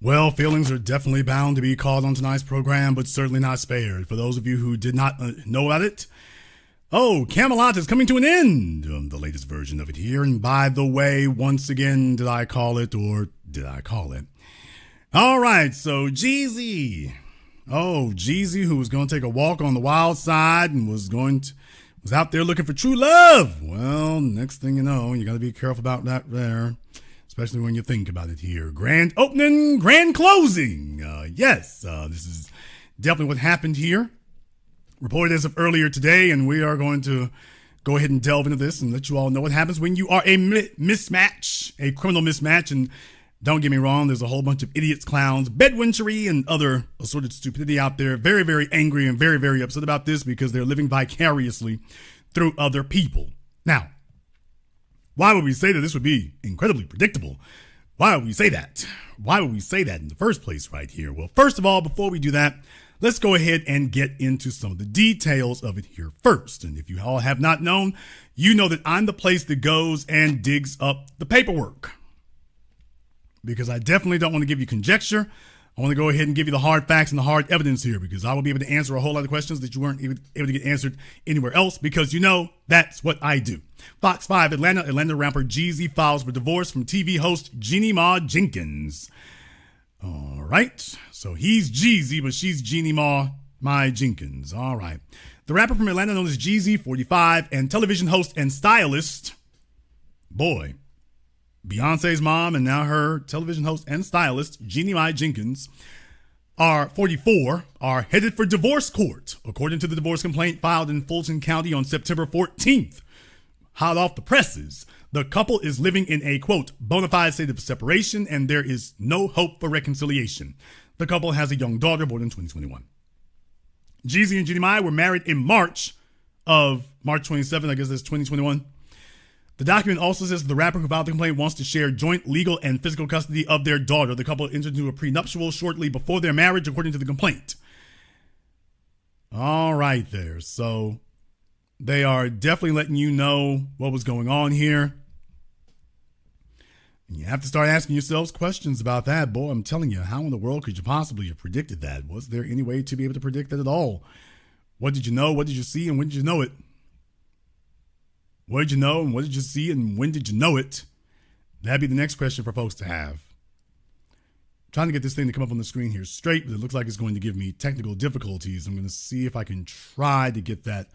Well, feelings are definitely bound to be called on tonight's program, but certainly not spared. For those of you who did not know about it, Camelot is coming to an end. The latest version of it here. And by the way, once again, did I call it or did I call it? All right, so Jeezy. Jeezy, who was going to take a walk on the wild side and was out there looking for true love. Well, next thing you know, you got to be careful about that there. Especially when you think about it here. Grand opening, grand closing. This is definitely what happened here. Reported as of earlier today, and we are going to go ahead and delve into this and let you all know what happens when you are a mismatch, a criminal mismatch. And don't get me wrong, there's a whole bunch of idiots, clowns, bedwinchery, and other assorted stupidity out there. Very, very angry and very, very upset about this because they're living vicariously through other people. Now, why would we say that this would be incredibly predictable? Why would we say that? Why would we say that in the first place right here? Well, first of all, before we do that, let's go ahead and get into some of the details of it here first. And if you all have not known, you know that I'm the place that goes and digs up the paperwork. Because I definitely don't want to give you conjecture. I want to go ahead and give you the hard facts and the hard evidence here because I will be able to answer a whole lot of questions that you weren't able to get answered anywhere else because that's what I do. Fox 5 Atlanta rapper Jeezy files for divorce from TV host Jeannie Mai Jenkins. All right. So he's Jeezy, but she's Jeannie Mai Jenkins. All right. The rapper from Atlanta known as Jeezy, 45, and television host and stylist, Beyonce's mom and now her television host and stylist, Jeannie Mai Jenkins, are 44, are headed for divorce court, according to the divorce complaint filed in Fulton County on September 14th. Hot off the presses, the couple is living in a, quote, bona fide state of separation and there is no hope for reconciliation. The couple has a young daughter born in 2021. Jeezy and Jeannie Mai were married in March 27th, I guess that's 2021. The document also says the rapper who filed the complaint wants to share joint legal and physical custody of their daughter. The couple entered into a prenuptial shortly before their marriage, according to the complaint. All right there. So they are definitely letting you know what was going on here. And you have to start asking yourselves questions about that. Boy, I'm telling you, how in the world could you possibly have predicted that? Was there any way to be able to predict that at all? What did you know? What did you see? And when did you know it? What did you know and what did you see and when did you know it? That'd be the next question for folks to have. I'm trying to get this thing to come up on the screen here straight, but it looks like it's going to give me technical difficulties. I'm going to see if I can try to get that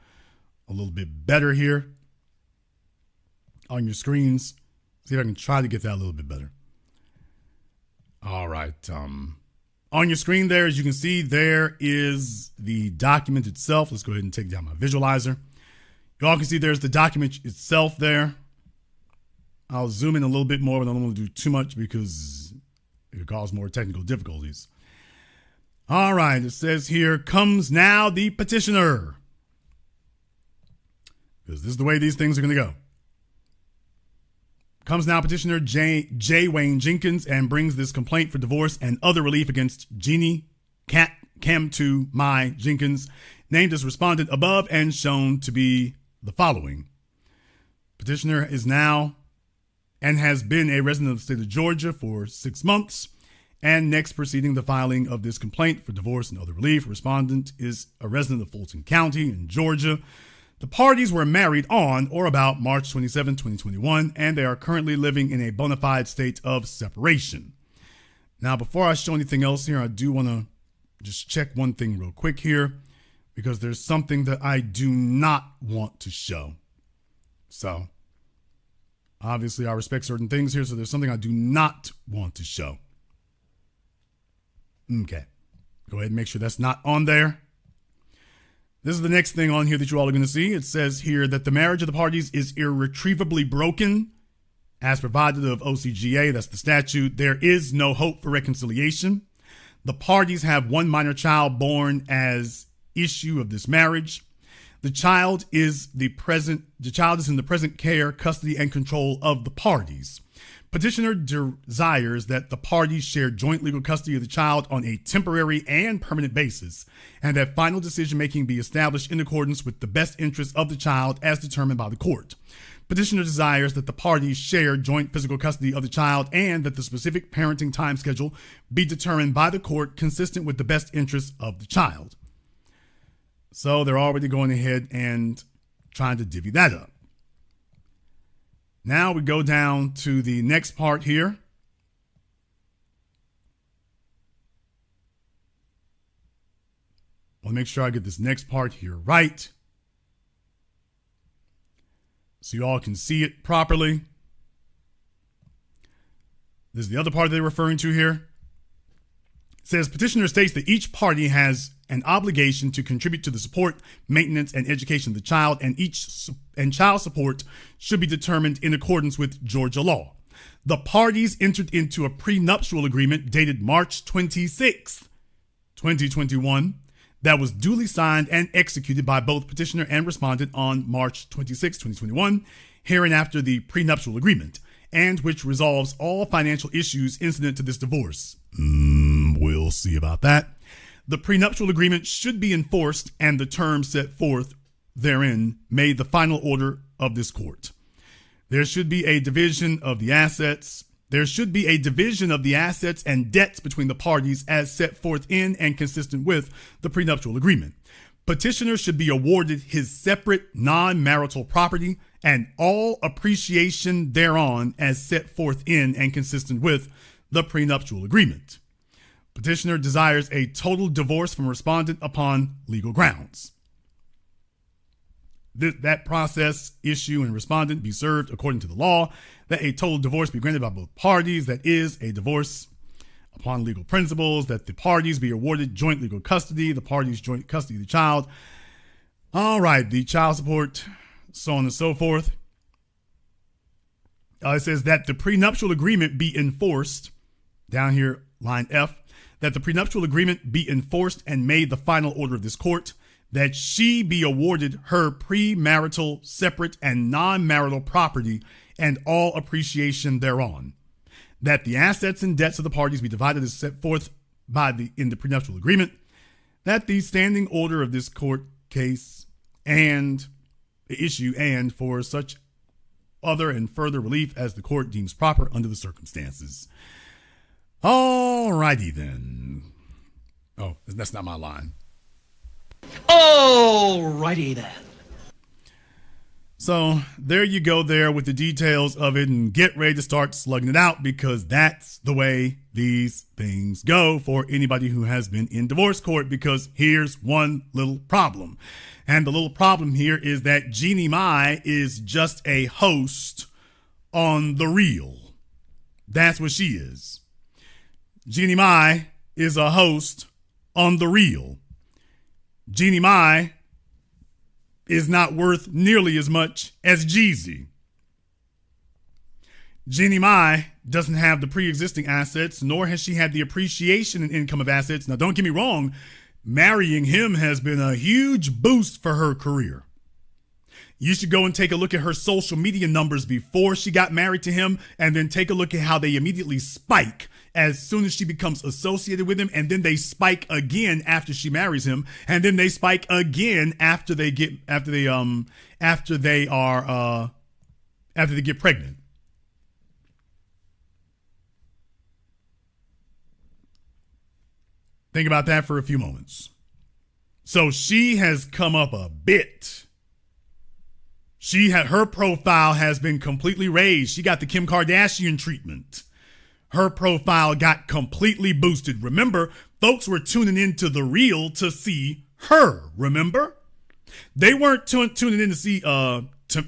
a little bit better here on your screens. See if I can try to get that a little bit better. All right. On your screen there, as you can see, there is the document itself. Let's go ahead and take down my visualizer. You all can see there's the document itself there. I'll zoom in a little bit more, but I don't want to do too much because it could cause more technical difficulties. All right, it says here, comes now the petitioner. Because this is the way these things are going to go. Comes now petitioner J. Wayne Jenkins and brings this complaint for divorce and other relief against Jeannie Mai Jenkins, named as respondent above and shown to be the following. Petitioner is now and has been a resident of the state of Georgia for 6 months. And next preceding the filing of this complaint for divorce and other relief, respondent is a resident of Fulton County in Georgia. The parties were married on or about March 27, 2021, and they are currently living in a bona fide state of separation. Now, before I show anything else here, I do want to just check one thing real quick here, because there's something that I do not want to show. So, obviously, I respect certain things here, so there's something I do not want to show. Okay. Go ahead and make sure that's not on there. This is the next thing on here that you all are going to see. It says here that the marriage of the parties is irretrievably broken. As provided of OCGA, that's the statute, there is no hope for reconciliation. The parties have one minor child born as issue of this marriage. The child is in the present care, custody, and control of the parties. Petitioner desires that the parties share joint legal custody of the child on a temporary and permanent basis, and that final decision-making be established in accordance with the best interests of the child as determined by the court. Petitioner desires that the parties share joint physical custody of the child and that the specific parenting time schedule be determined by the court consistent with the best interests of the child. So they're already going ahead and trying to divvy that up. Now we go down to the next part here. I'll make sure I get this next part here right, so you all can see it properly. This is the other part they're referring to here. It says, petitioner states that each party has an obligation to contribute to the support, maintenance, and education of the child, and child support should be determined in accordance with Georgia law. The parties entered into a prenuptial agreement dated March 26th, 2021, that was duly signed and executed by both petitioner and respondent on March 26, 2021, hereinafter the prenuptial agreement, and which resolves all financial issues incident to this divorce. We'll see about that. The prenuptial agreement should be enforced and the terms set forth therein made the final order of this court. There should be a division of the assets. There should be a division of the assets and debts between the parties as set forth in and consistent with the prenuptial agreement. Petitioner should be awarded his separate non-marital property and all appreciation thereon as set forth in and consistent with the prenuptial agreement. Petitioner desires a total divorce from respondent upon legal grounds. That process, issue, and respondent be served according to the law, that a total divorce be granted by both parties, that is, a divorce upon legal principles, that the parties be awarded joint legal custody, the parties joint custody of the child. All right, the child support, so on and so forth. It says that the prenuptial agreement be enforced, down here, line F, that the prenuptial agreement be enforced and made the final order of this court, that she be awarded her premarital, separate, and non-marital property and all appreciation thereon, that the assets and debts of the parties be divided as set forth in the prenuptial agreement, that the standing order of this court case and the issue and for such other and further relief as the court deems proper under the circumstances. All righty then. Oh, that's not my line. Alrighty then. So there you go there with the details of it, and get ready to start slugging it out, because that's the way these things go for anybody who has been in divorce court. Because here's one little problem. And the little problem here is that Jeannie Mai is just a host on The Real. That's what she is. Jeannie Mai is a host on The Real. Jeannie Mai is not worth nearly as much as Jeezy. Jeannie Mai doesn't have the pre-existing assets, nor has she had the appreciation and income of assets. Now, don't get me wrong, marrying him has been a huge boost for her career. You should go and take a look at her social media numbers before she got married to him, and then take a look at how they immediately spike as soon as she becomes associated with him, and then they spike again after she marries him, and then they spike again after they get pregnant. Think about that for a few moments. So she has come up a bit. Her profile has been completely raised. She got the Kim Kardashian treatment. Her profile got completely boosted. Remember, folks were tuning into The Real to see her, remember? They weren't tuning in to see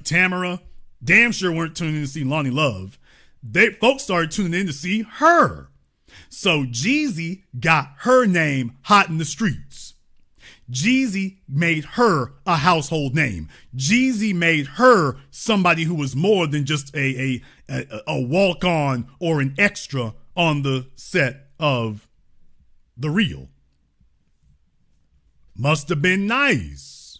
Tamara. Damn sure weren't tuning in to see Lonnie Love. Folks started tuning in to see her. So Jeezy got her name hot in the streets. Jeezy made her a household name. Jeezy made her somebody who was more than just a walk-on or an extra on the set of The Real. Must have been nice.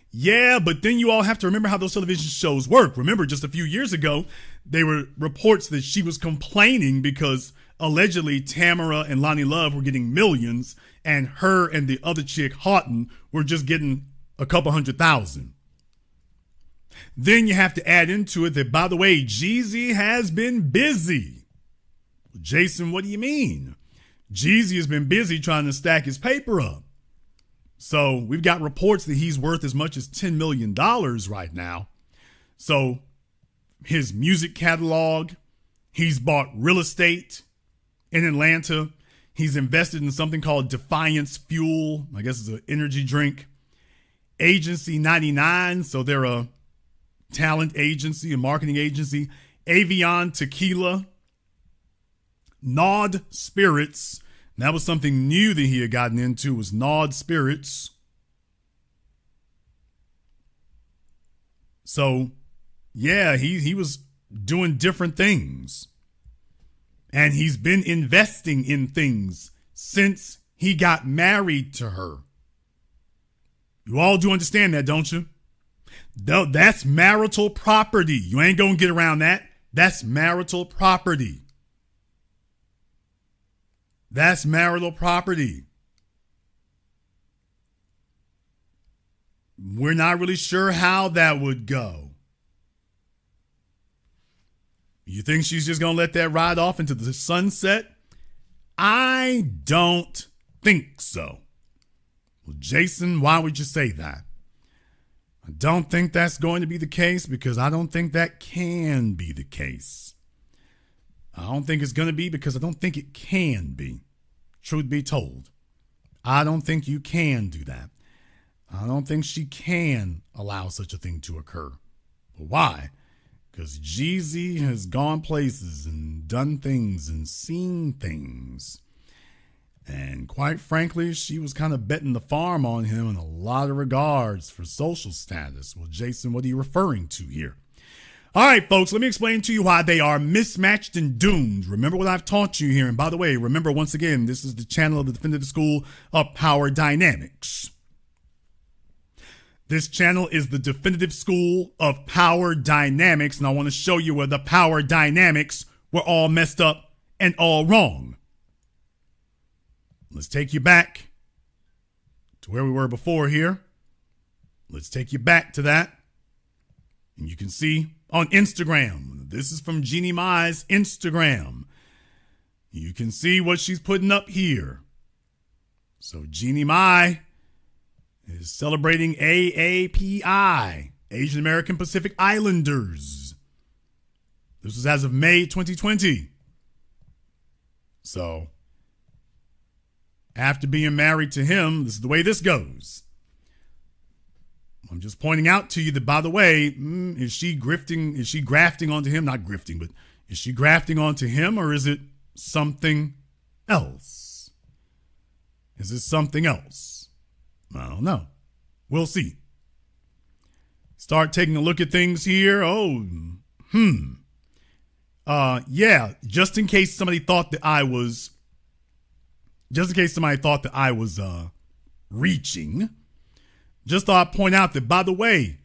Yeah, but then you all have to remember how those television shows work. Remember, just a few years ago, there were reports that she was complaining because allegedly Tamara and Lonnie Love were getting millions, and her and the other chick, Houghton, were just getting a couple 100,000. Then you have to add into it that, by the way, Jeezy has been busy. Jason, what do you mean? Jeezy has been busy trying to stack his paper up. So we've got reports that he's worth as much as $10 million right now. So his music catalog, he's bought real estate in Atlanta. He's invested in something called Defiance Fuel. I guess it's an energy drink. Agency 99. So they're a talent agency, a marketing agency. Avion Tequila. Nod Spirits. And that was something new that he had gotten into, was Nod Spirits. So, yeah, he was doing different things. And he's been investing in things since he got married to her. You all do understand that, don't you? That's marital property. You ain't gonna get around that. That's marital property. That's marital property. We're not really sure how that would go. You think she's just going to let that ride off into the sunset? I don't think so. Well, Jason, why would you say that? I don't think that's going to be the case because I don't think that can be the case. I don't think it's going to be because I don't think it can be. Truth be told, I don't think you can do that. I don't think she can allow such a thing to occur. But why? Because Jeezy has gone places and done things and seen things. And quite frankly, she was kind of betting the farm on him in a lot of regards for social status. Well, Jason, what are you referring to here? All right, folks, let me explain to you why they are mismatched and doomed. Remember what I've taught you here. And by the way, remember once again, this is the channel of the Definitive School of Power Dynamics. This channel is the Definitive School of Power Dynamics, and I want to show you where the power dynamics were all messed up and all wrong. Let's take you back to where we were before here. Let's take you back to that. And you can see on Instagram, this is from Jeannie Mai's Instagram. You can see what she's putting up here. So Jeannie Mai is celebrating AAPI, Asian American Pacific Islanders. This was as of May 2020. So, after being married to him, this is the way this goes. I'm just pointing out to you that, by the way, is she grafting onto him? Not grifting, but is she grafting onto him, or is it something else? Is it something else? I don't know. We'll see. Start taking a look at things here. Yeah, just in case somebody thought that I was reaching, just thought I'd point out that, by the way,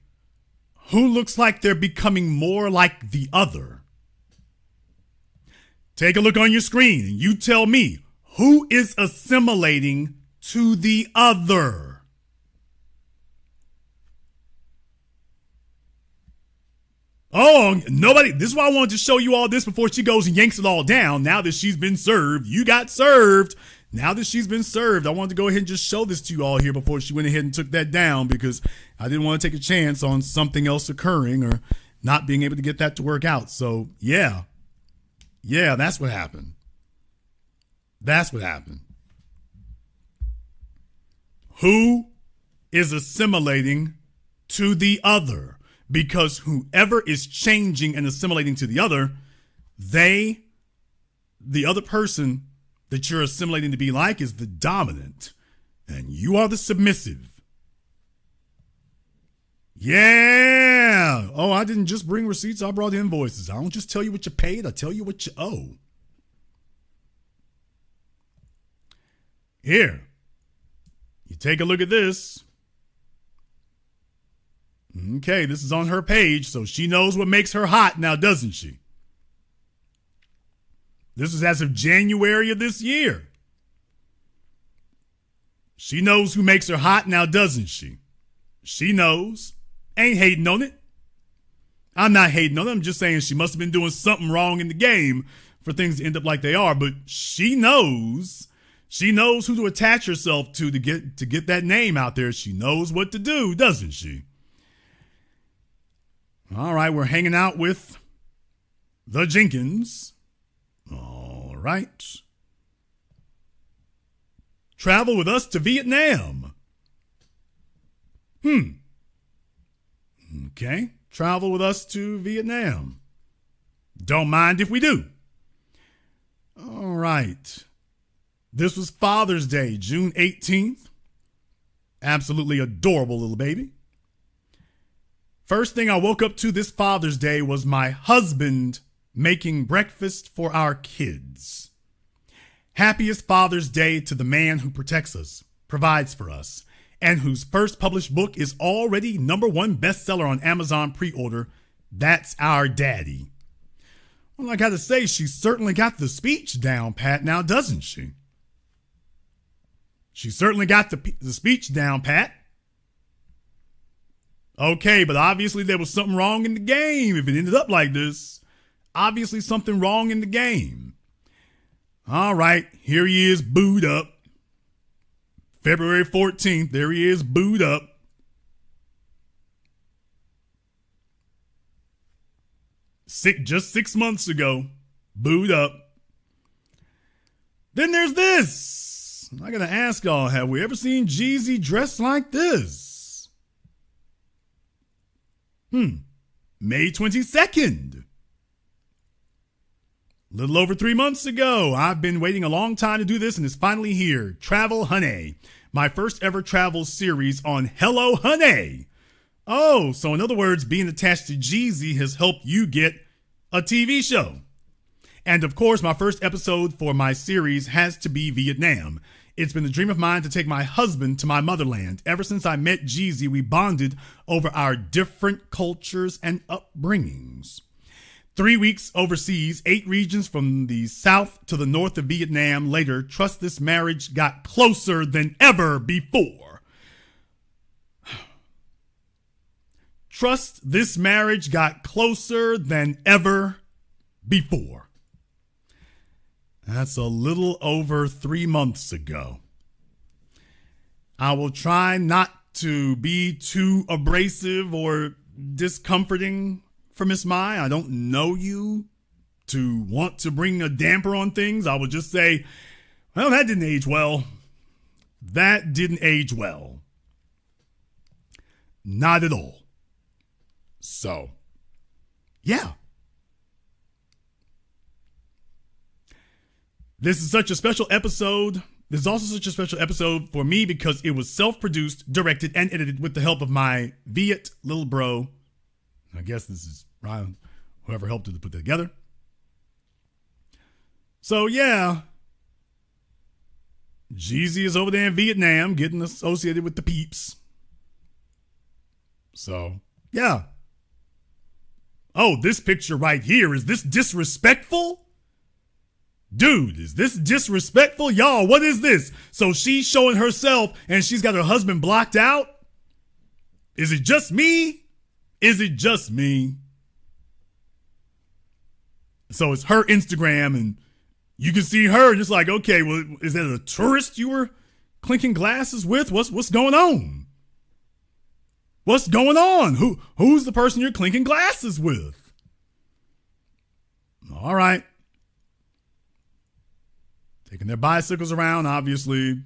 who looks like they're becoming more like the other? Take a look on your screen and you tell me, who is assimilating to the other? Oh, nobody. This is why I wanted to show you all this before she goes and yanks it all down. Now that she's been served, you got served. Now that she's been served, I wanted to go ahead and just show this to you all here before she went ahead and took that down, because I didn't want to take a chance on something else occurring or not being able to get that to work out. So, yeah, that's what happened. That's what happened. Who is assimilating to the other? Because whoever is changing and assimilating to the other, the other person that you're assimilating to be like is the dominant, and you are the submissive. Yeah. Oh, I didn't just bring receipts. I brought invoices. I don't just tell you what you paid. I tell you what you owe. Here, you take a look at this. Okay, this is on her page, so she knows what makes her hot now, doesn't she? This is as of January of this year. She knows who makes her hot now, doesn't she? She knows. Ain't hating on it. I'm not hating on them. I'm just saying she must have been doing something wrong in the game for things to end up like they are. But she knows who to attach herself to get that name out there. She knows what to do, doesn't she? All right, we're hanging out with the Jenkins. All right. Travel with us to Vietnam. Okay. Travel with us to Vietnam. Don't mind if we do. All right. This was Father's Day, June 18th. Absolutely adorable little baby. First thing I woke up to this Father's Day was my husband making breakfast for our kids. Happiest Father's Day to the man who protects us, provides for us, and whose first published book is already #1 bestseller on Amazon pre-order. That's our daddy. Well, I gotta say, she's certainly got the speech down pat now, doesn't she? She certainly got the speech down pat. Okay, but obviously there was something wrong in the game if it ended up like this. Obviously something wrong in the game. All right, here he is booed up. February 14th, there he is booed up. Just 6 months ago, booed up. Then there's this. I gotta ask y'all, have we ever seen Jeezy dressed like this? May 22nd. Little over 3 months ago. I've been waiting a long time to do this, and it's finally here. Travel Honey. My first ever travel series on Hello Honey. Oh, so in other words, being attached to Jeezy has helped you get a TV show. And of course, my first episode for my series has to be Vietnam. It's been a dream of mine to take my husband to my motherland. Ever since I met Jeezy, we bonded over our different cultures and upbringings. 3 weeks overseas, 8 regions from the south to the north of Vietnam. Later, trust this marriage got closer than ever before. Trust this marriage got closer than ever before. That's a little over 3 months ago. I will try not to be too abrasive or discomforting for Miss Mai. I don't know you to want to bring a damper on things. I will just say, well, that didn't age well. That didn't age well. Not at all. So, yeah. This is such a special episode. This is also such a special episode for me because it was self-produced, directed, and edited with the help of my Viet little bro. I guess this is Ryan, whoever helped to put that together. So, yeah. Jeezy is over there in Vietnam getting associated with the peeps. So, yeah. Oh, this picture right here, is this disrespectful? Dude, is this disrespectful? Y'all, what is this? So she's showing herself and she's got her husband blocked out? Is it just me? Is it just me? So it's her Instagram and you can see her just like, okay, well, is that a tourist you were clinking glasses with? What's going on? What's going on? Who's the person you're clinking glasses with? All right. Taking their bicycles around. Obviously,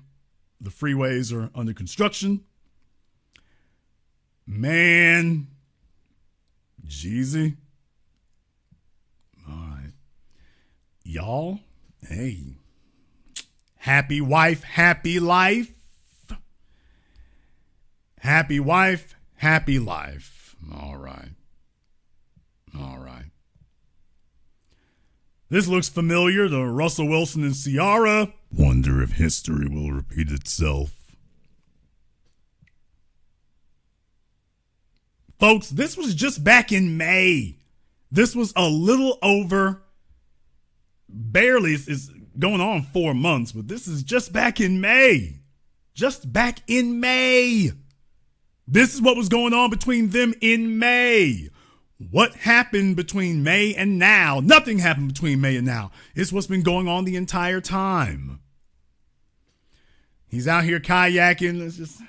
the freeways are under construction. Man, Jeezy. All right. Y'all, hey. Happy wife, happy life. Happy wife, happy life. All right. All right. This looks familiar to Russell Wilson and Ciara. Wonder if history will repeat itself. Folks, this was just back in May. This was a little over, barely, is going on 4 months, but this is just back in May. Just back in May. This is what was going on between them in May. What happened between May and now? Nothing happened between May and now. It's what's been going on the entire time. He's out here kayaking. It's just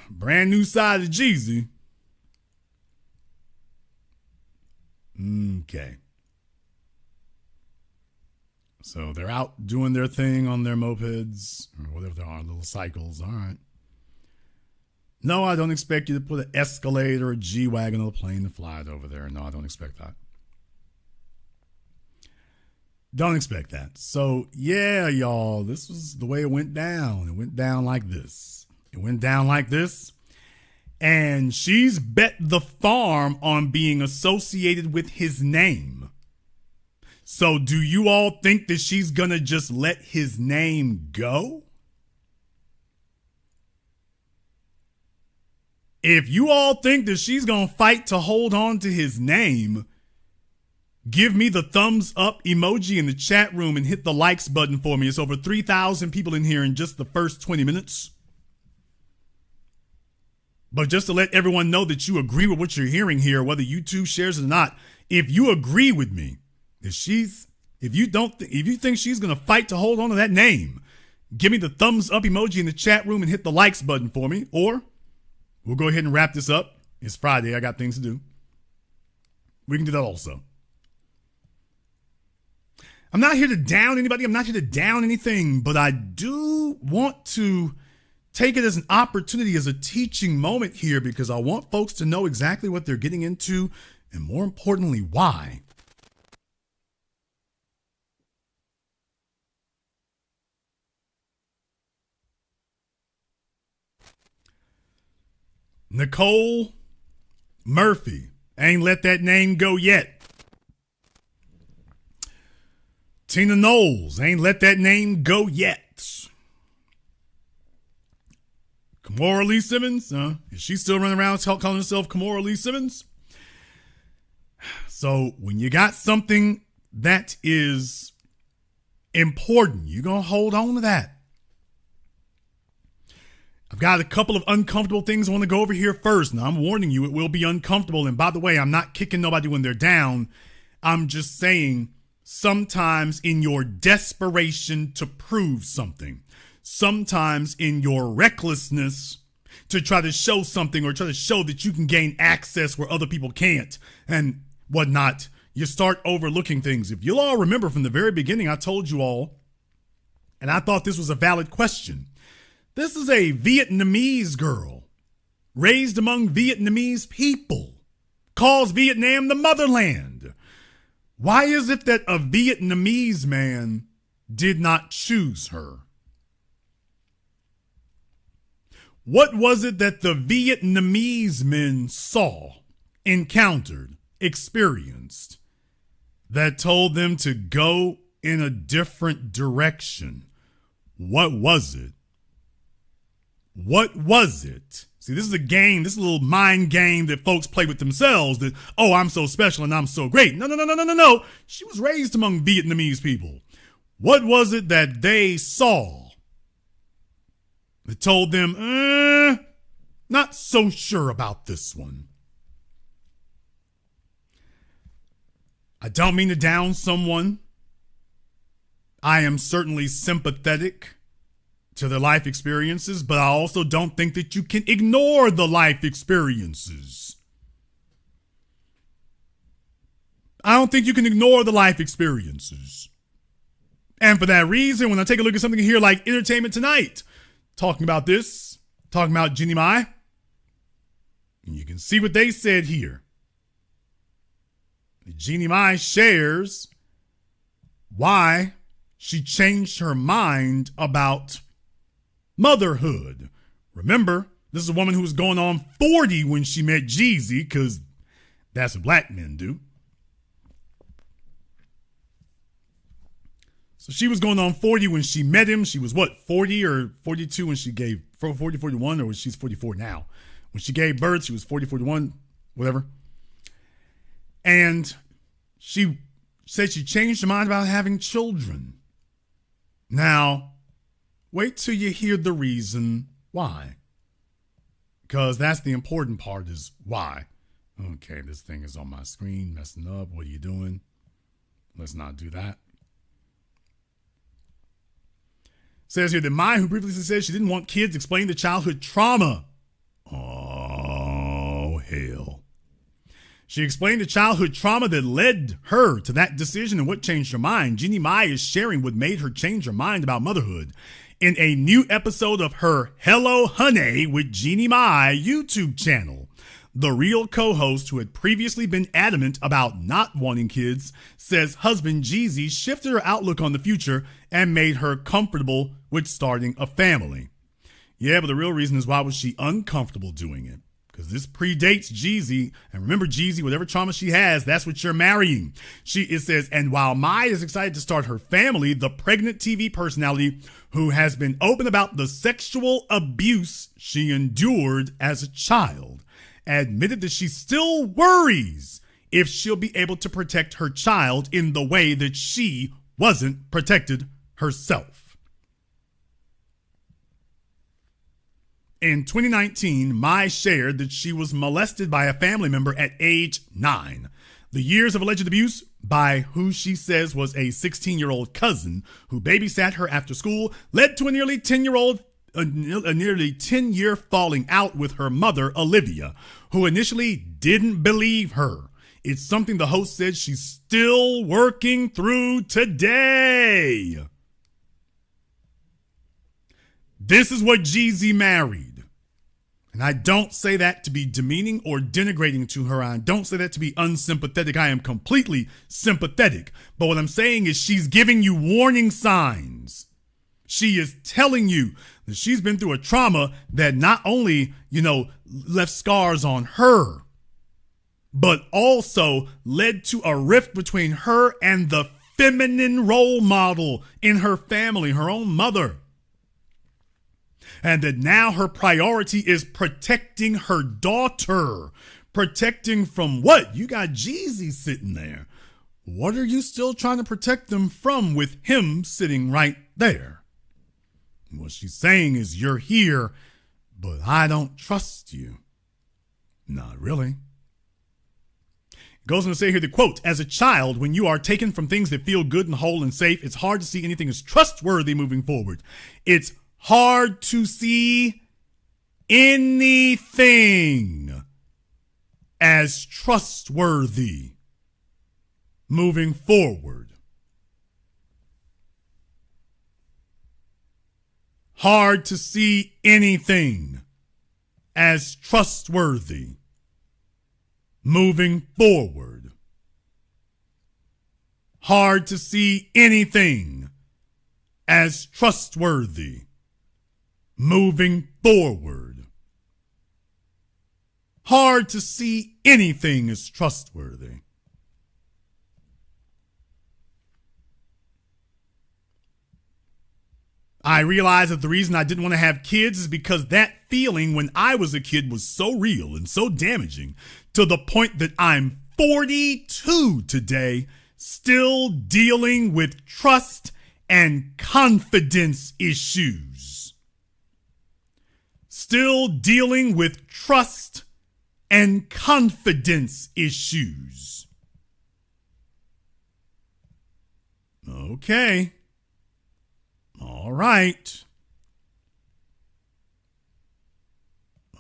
brand new side of Jeezy. Okay. So they're out doing their thing on their mopeds or whatever they are, little cycles. All right. No, I don't expect you to put an Escalade or a G-Wagon on a plane to fly it over there. No, I don't expect that. Don't expect that. So, yeah, y'all, this was the way it went down. It went down like this. It went down like this. And she's bet the farm on being associated with his name. So do you all think that she's going to just let his name go? If you all think that she's going to fight to hold on to his name, give me the thumbs up emoji in the chat room and hit the likes button for me. It's over 3,000 people in here in just the first 20 minutes. But just to let everyone know that you agree with what you're hearing here, whether YouTube shares it or not, if you agree with me, if you think she's going to fight to hold on to that name, give me the thumbs up emoji in the chat room and hit the likes button for me. Or we'll go ahead and wrap this up. It's Friday. I got things to do. We can do that also. I'm not here to down anybody. I'm not here to down anything, but I do want to take it as an opportunity, as a teaching moment here, because I want folks to know exactly what they're getting into and, more importantly, why. Nicole Murphy ain't let that name go yet. Tina Knowles ain't let that name go yet. Kimora Lee Simmons, is she still running around calling herself Kimora Lee Simmons? So when you got something that is important, you're going to hold on to that. I've got a couple of uncomfortable things I want to go over here first. Now, I'm warning you, it will be uncomfortable. And by the way, I'm not kicking nobody when they're down. I'm just saying sometimes in your desperation to prove something, sometimes in your recklessness to try to show something or try to show that you can gain access where other people can't and whatnot, you start overlooking things. If you'll all remember from the very beginning, I told you all, and I thought this was a valid question. This is a Vietnamese girl raised among Vietnamese people, calls Vietnam the motherland. Why is it that a Vietnamese man did not choose her? What was it that the Vietnamese men saw, encountered, experienced that told them to go in a different direction? What was it? What was it? See, this is a game, this is a little mind game that folks play with themselves that, oh, I'm so special and I'm so great. No. She was raised among Vietnamese people. What was it that they saw that told them, not so sure about this one? I don't mean to down someone. I am certainly sympathetic to their life experiences, but I also don't think that you can ignore the life experiences. I don't think you can ignore the life experiences. And for that reason, when I take a look at something here like Entertainment Tonight, talking about this, talking about Jeannie Mai, you can see what they said here. Jeannie Mai shares why she changed her mind about motherhood. Remember, this is a woman who was going on 40 when she met Jeezy, because that's what black men do. So she was going on 40 when she met him. She was what, 40 or 42 when she gave 40, 41, or she's 44 now. When she gave birth, she was 40, 41, whatever. And she said she changed her mind about having children. Now, wait till you hear the reason why. Because that's the important part, is why. Okay, this thing is on my screen, messing up. What are you doing? Let's not do that. Says here that Mai, who previously said she didn't want kids, explained the childhood trauma. Oh, hell. She explained the childhood trauma that led her to that decision and what changed her mind. Jeannie Mai is sharing what made her change her mind about motherhood in a new episode of her Hello Honey with Jeannie Mai YouTube channel. The Real co-host, who had previously been adamant about not wanting kids, says husband Jeezy shifted her outlook on the future and made her comfortable with starting a family. Yeah, but the real reason is, why was she uncomfortable doing it? Because this predates Jeezy. And remember, Jeezy, whatever trauma she has, that's what you're marrying. It says, and while Mai is excited to start her family, the pregnant TV personality, who has been open about the sexual abuse she endured as a child, admitted that she still worries if she'll be able to protect her child in the way that she wasn't protected herself. In 2019, Mai shared that she was molested by a family member at age 9. The years of alleged abuse by who she says was a 16-year-old cousin who babysat her after school led to a nearly 10-year falling out with her mother, Olivia, who initially didn't believe her. It's something the host said she's still working through today. This is what Jeezy married. And I don't say that to be demeaning or denigrating to her. I don't say that to be unsympathetic. I am completely sympathetic. But what I'm saying is, she's giving you warning signs. She is telling you that she's been through a trauma that not only, left scars on her, but also led to a rift between her and the feminine role model in her family, her own mother. And that now her priority is protecting her daughter. Protecting from what? You got Jeezy sitting there. What are you still trying to protect them from with him sitting right there? What she's saying is, you're here, but I don't trust you. Not really. It goes on to say here, the quote, as a child, when you are taken from things that feel good and whole and safe, it's hard to see anything as trustworthy moving forward. It's hard to see anything as trustworthy moving forward. Hard to see anything as trustworthy moving forward. Hard to see anything as trustworthy moving forward. Hard to see anything as trustworthy. I realized that the reason I didn't want to have kids is because that feeling when I was a kid was so real and so damaging, to the point that I'm 42 today, still dealing with trust and confidence issues. Still dealing with trust and confidence issues. Okay. All right.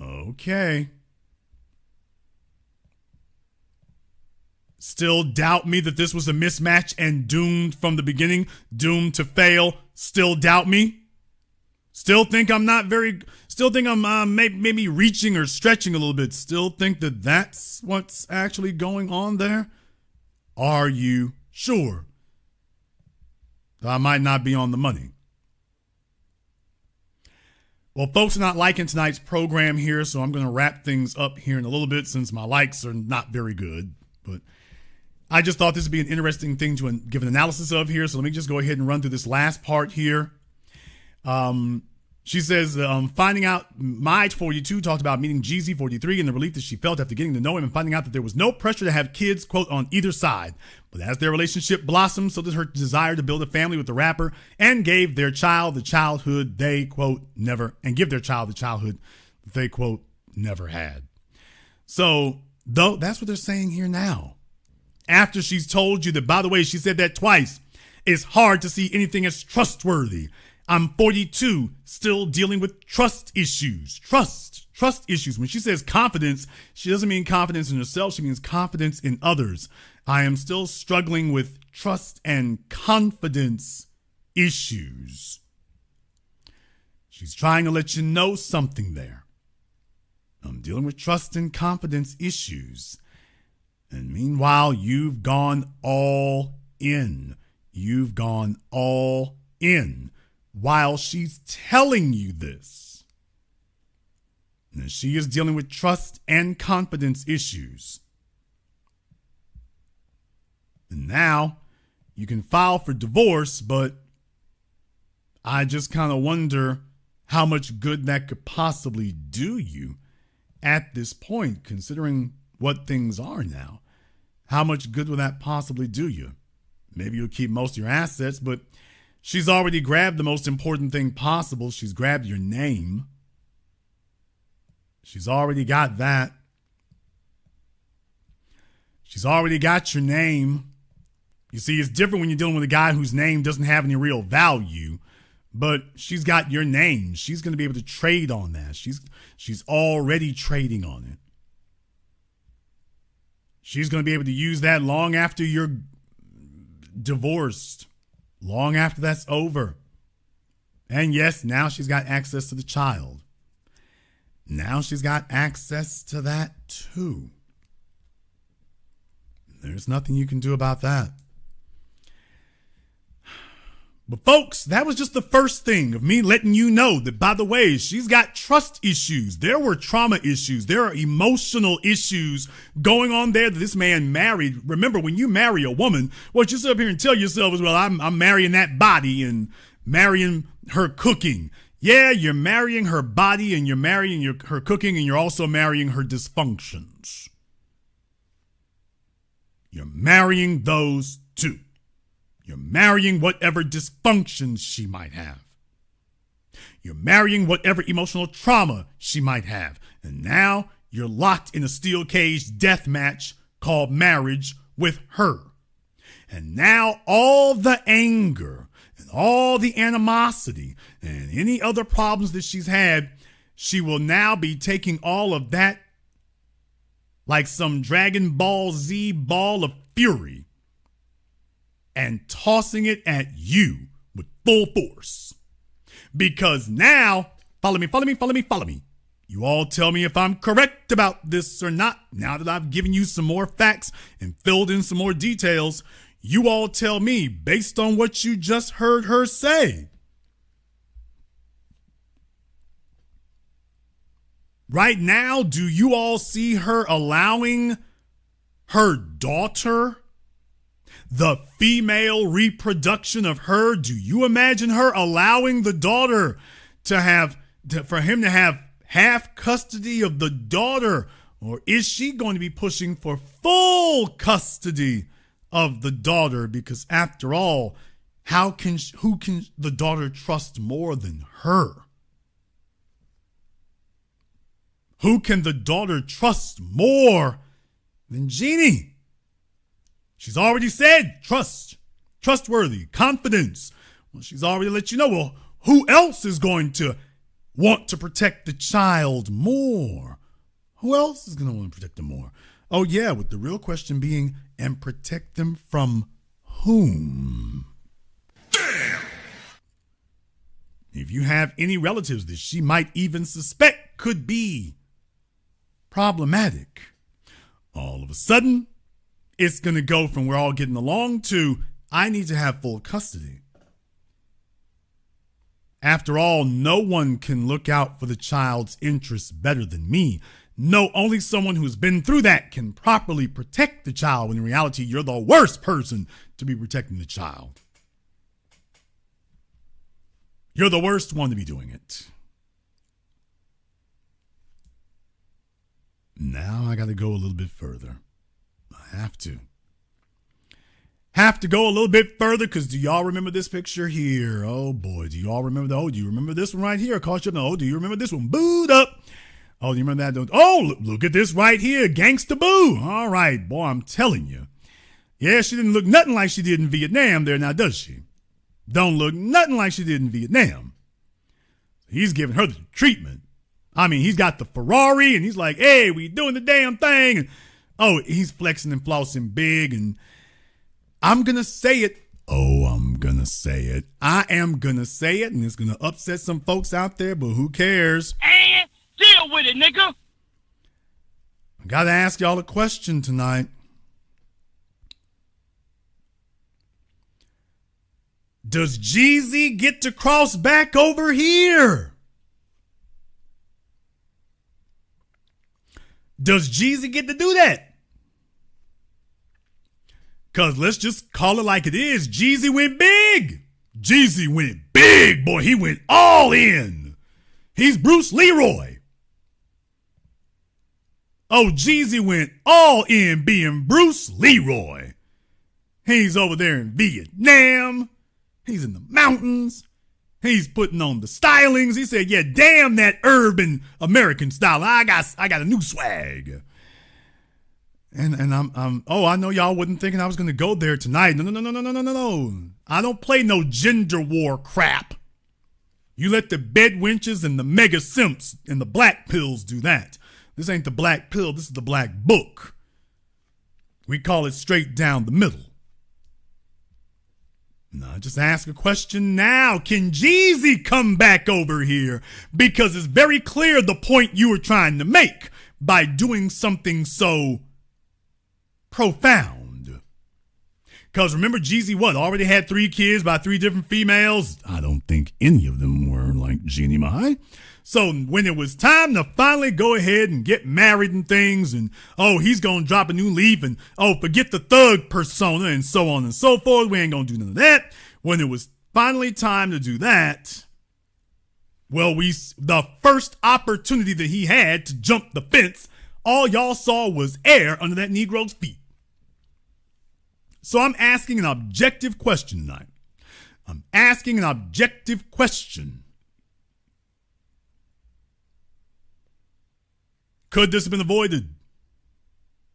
Okay. Still doubt me that this was a mismatch and doomed from the beginning, doomed to fail. Still doubt me. Still think I'm maybe reaching or stretching a little bit. Still think that that's what's actually going on there. Are you sure that I might not be on the money? Well, folks are not liking tonight's program here, so I'm going to wrap things up here in a little bit since my likes are not very good. But I just thought this would be an interesting thing to give an analysis of here. So let me just go ahead and run through this last part here. She says, finding out, Mai 42 talked about meeting Jeezy 43 and the relief that she felt after getting to know him and finding out that there was no pressure to have kids, quote, on either side. But as their relationship blossomed, so did her desire to build a family with the rapper and gave their child the childhood they, quote, never had. So Though that's what they're saying here now. After she's told you that, by the way, she said that twice. It's hard to see anything as trustworthy. I'm 42, still dealing with trust issues. Trust issues. When she says confidence, she doesn't mean confidence in herself. She means confidence in others. I am still struggling with trust and confidence issues. She's trying to let you know something there. I'm dealing with trust and confidence issues. And meanwhile, you've gone all in. You've gone all in while she's telling you this. And she is dealing with trust and confidence issues. And now you can file for divorce, but I just kind of wonder how much good that could possibly do you at this point, considering what things are now. How much good will that possibly do you? Maybe you'll keep most of your assets, but she's already grabbed the most important thing possible. She's grabbed your name. She's already got that. She's already got your name. You see, it's different when you're dealing with a guy whose name doesn't have any real value, but she's got your name. She's going to be able to trade on that. She's already trading on it. She's going to be able to use that long after you're divorced, long after that's over. And yes, now she's got access to the child. Now she's got access to that too. There's nothing you can do about that. But folks, that was just the first thing of me letting you know that, by the way, she's got trust issues. There were trauma issues. There are emotional issues going on there that this man married. Remember, when you marry a woman, what you sit up here and tell yourself is, well, I'm marrying that body and marrying her cooking. Yeah, you're marrying her body and you're marrying her cooking, and you're also marrying her dysfunctions. You're marrying those two. You're marrying whatever dysfunctions she might have. You're marrying whatever emotional trauma she might have. And now you're locked in a steel cage death match called marriage with her. And now all the anger and all the animosity and any other problems that she's had, she will now be taking all of that like some Dragon Ball Z ball of fury and tossing it at you with full force. Because now, follow me. You all tell me if I'm correct about this or not. Now that I've given you some more facts and filled in some more details, you all tell me, based on what you just heard her say. Right now, do you all see her allowing her daughter, the female reproduction of her, do you imagine her allowing the daughter for him to have half custody of the daughter? Or is she going to be pushing for full custody of the daughter? Because after all, who can the daughter trust more than her? Who can the daughter trust more than Jeannie? She's already said trustworthy, confidence. Well, she's already let you know, well, who else is going to want to protect the child more? Who else is going to want to protect them more? Oh, yeah, with the real question being, and protect them from whom? Damn! If you have any relatives that she might even suspect could be problematic, all of a sudden, it's going to go from we're all getting along to I need to have full custody. After all, no one can look out for the child's interests better than me. No, only someone who's been through that can properly protect the child, when in reality, you're the worst person to be protecting the child. You're the worst one to be doing it. Now I got to go a little bit further. I have to go a little bit further, because do y'all remember this picture here? Oh boy, do y'all remember do you remember this one right here? Do you remember this one? Boot up. Oh, you remember that? Oh, look at this right here. Gangsta Boo. All right, boy, I'm telling you. Yeah, she didn't look nothing like she did in Vietnam there now, does she? Don't look nothing like she did in Vietnam. He's giving her the treatment. I mean, he's got the Ferrari and he's like, hey, we doing the damn thing. And, oh, he's flexing and flossing big. And I'm going to say it. Oh, I'm going to say it. I am going to say it. And it's going to upset some folks out there, but who cares? And deal with it, nigga. I got to ask y'all a question tonight. Does Jeezy get to cross back over here? Does Jeezy get to do that? Because let's just call it like it is. Jeezy went big. Jeezy went big, boy. He went all in. He's Bruce Leroy. Oh, Jeezy went all in being Bruce Leroy. He's over there in Vietnam. He's in the mountains. He's putting on the stylings. He said, yeah, damn that urban American style. I got a new swag. And I know y'all wasn't thinking I was going to go there tonight. No. I don't play no gender war crap. You let the bed wenches and the mega simps and the black pills do that. This ain't the black pill. This is the black book. We call it straight down the middle. Now, just ask a question now. Can Jeezy come back over here? Because it's very clear the point you were trying to make by doing something so profound. Because remember, Jeezy already had 3 kids by 3 different females. I don't think any of them were like Jeannie Mai. So when it was time to finally go ahead and get married and things, and oh, he's going to drop a new leaf, and oh, forget the thug persona and so on and so forth. We ain't going to do none of that. When it was finally time to do that, well, the first opportunity that he had to jump the fence, all y'all saw was air under that Negro's feet. So I'm asking an objective question tonight. I'm asking an objective question. Could this have been avoided?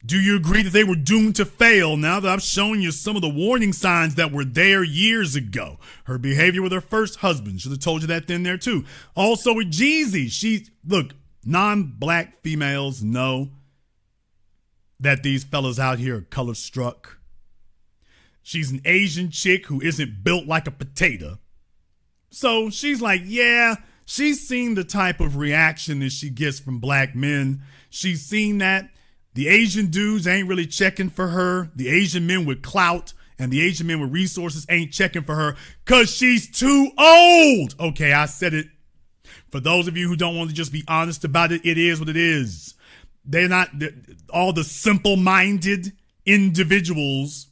Do you agree that they were doomed to fail now that I've shown you some of the warning signs that were there years ago? Her behavior with her first husband. Should have told you that then there too. Also with Jeezy. Look, non-black females know that these fellas out here are color struck. She's an Asian chick who isn't built like a potato. So she's like, yeah, she's seen the type of reaction that she gets from black men. She's seen that. The Asian dudes ain't really checking for her. The Asian men with clout and the Asian men with resources ain't checking for her because she's too old. Okay, I said it. For those of you who don't want to just be honest about it, it is what it is. They're not all the simple-minded individuals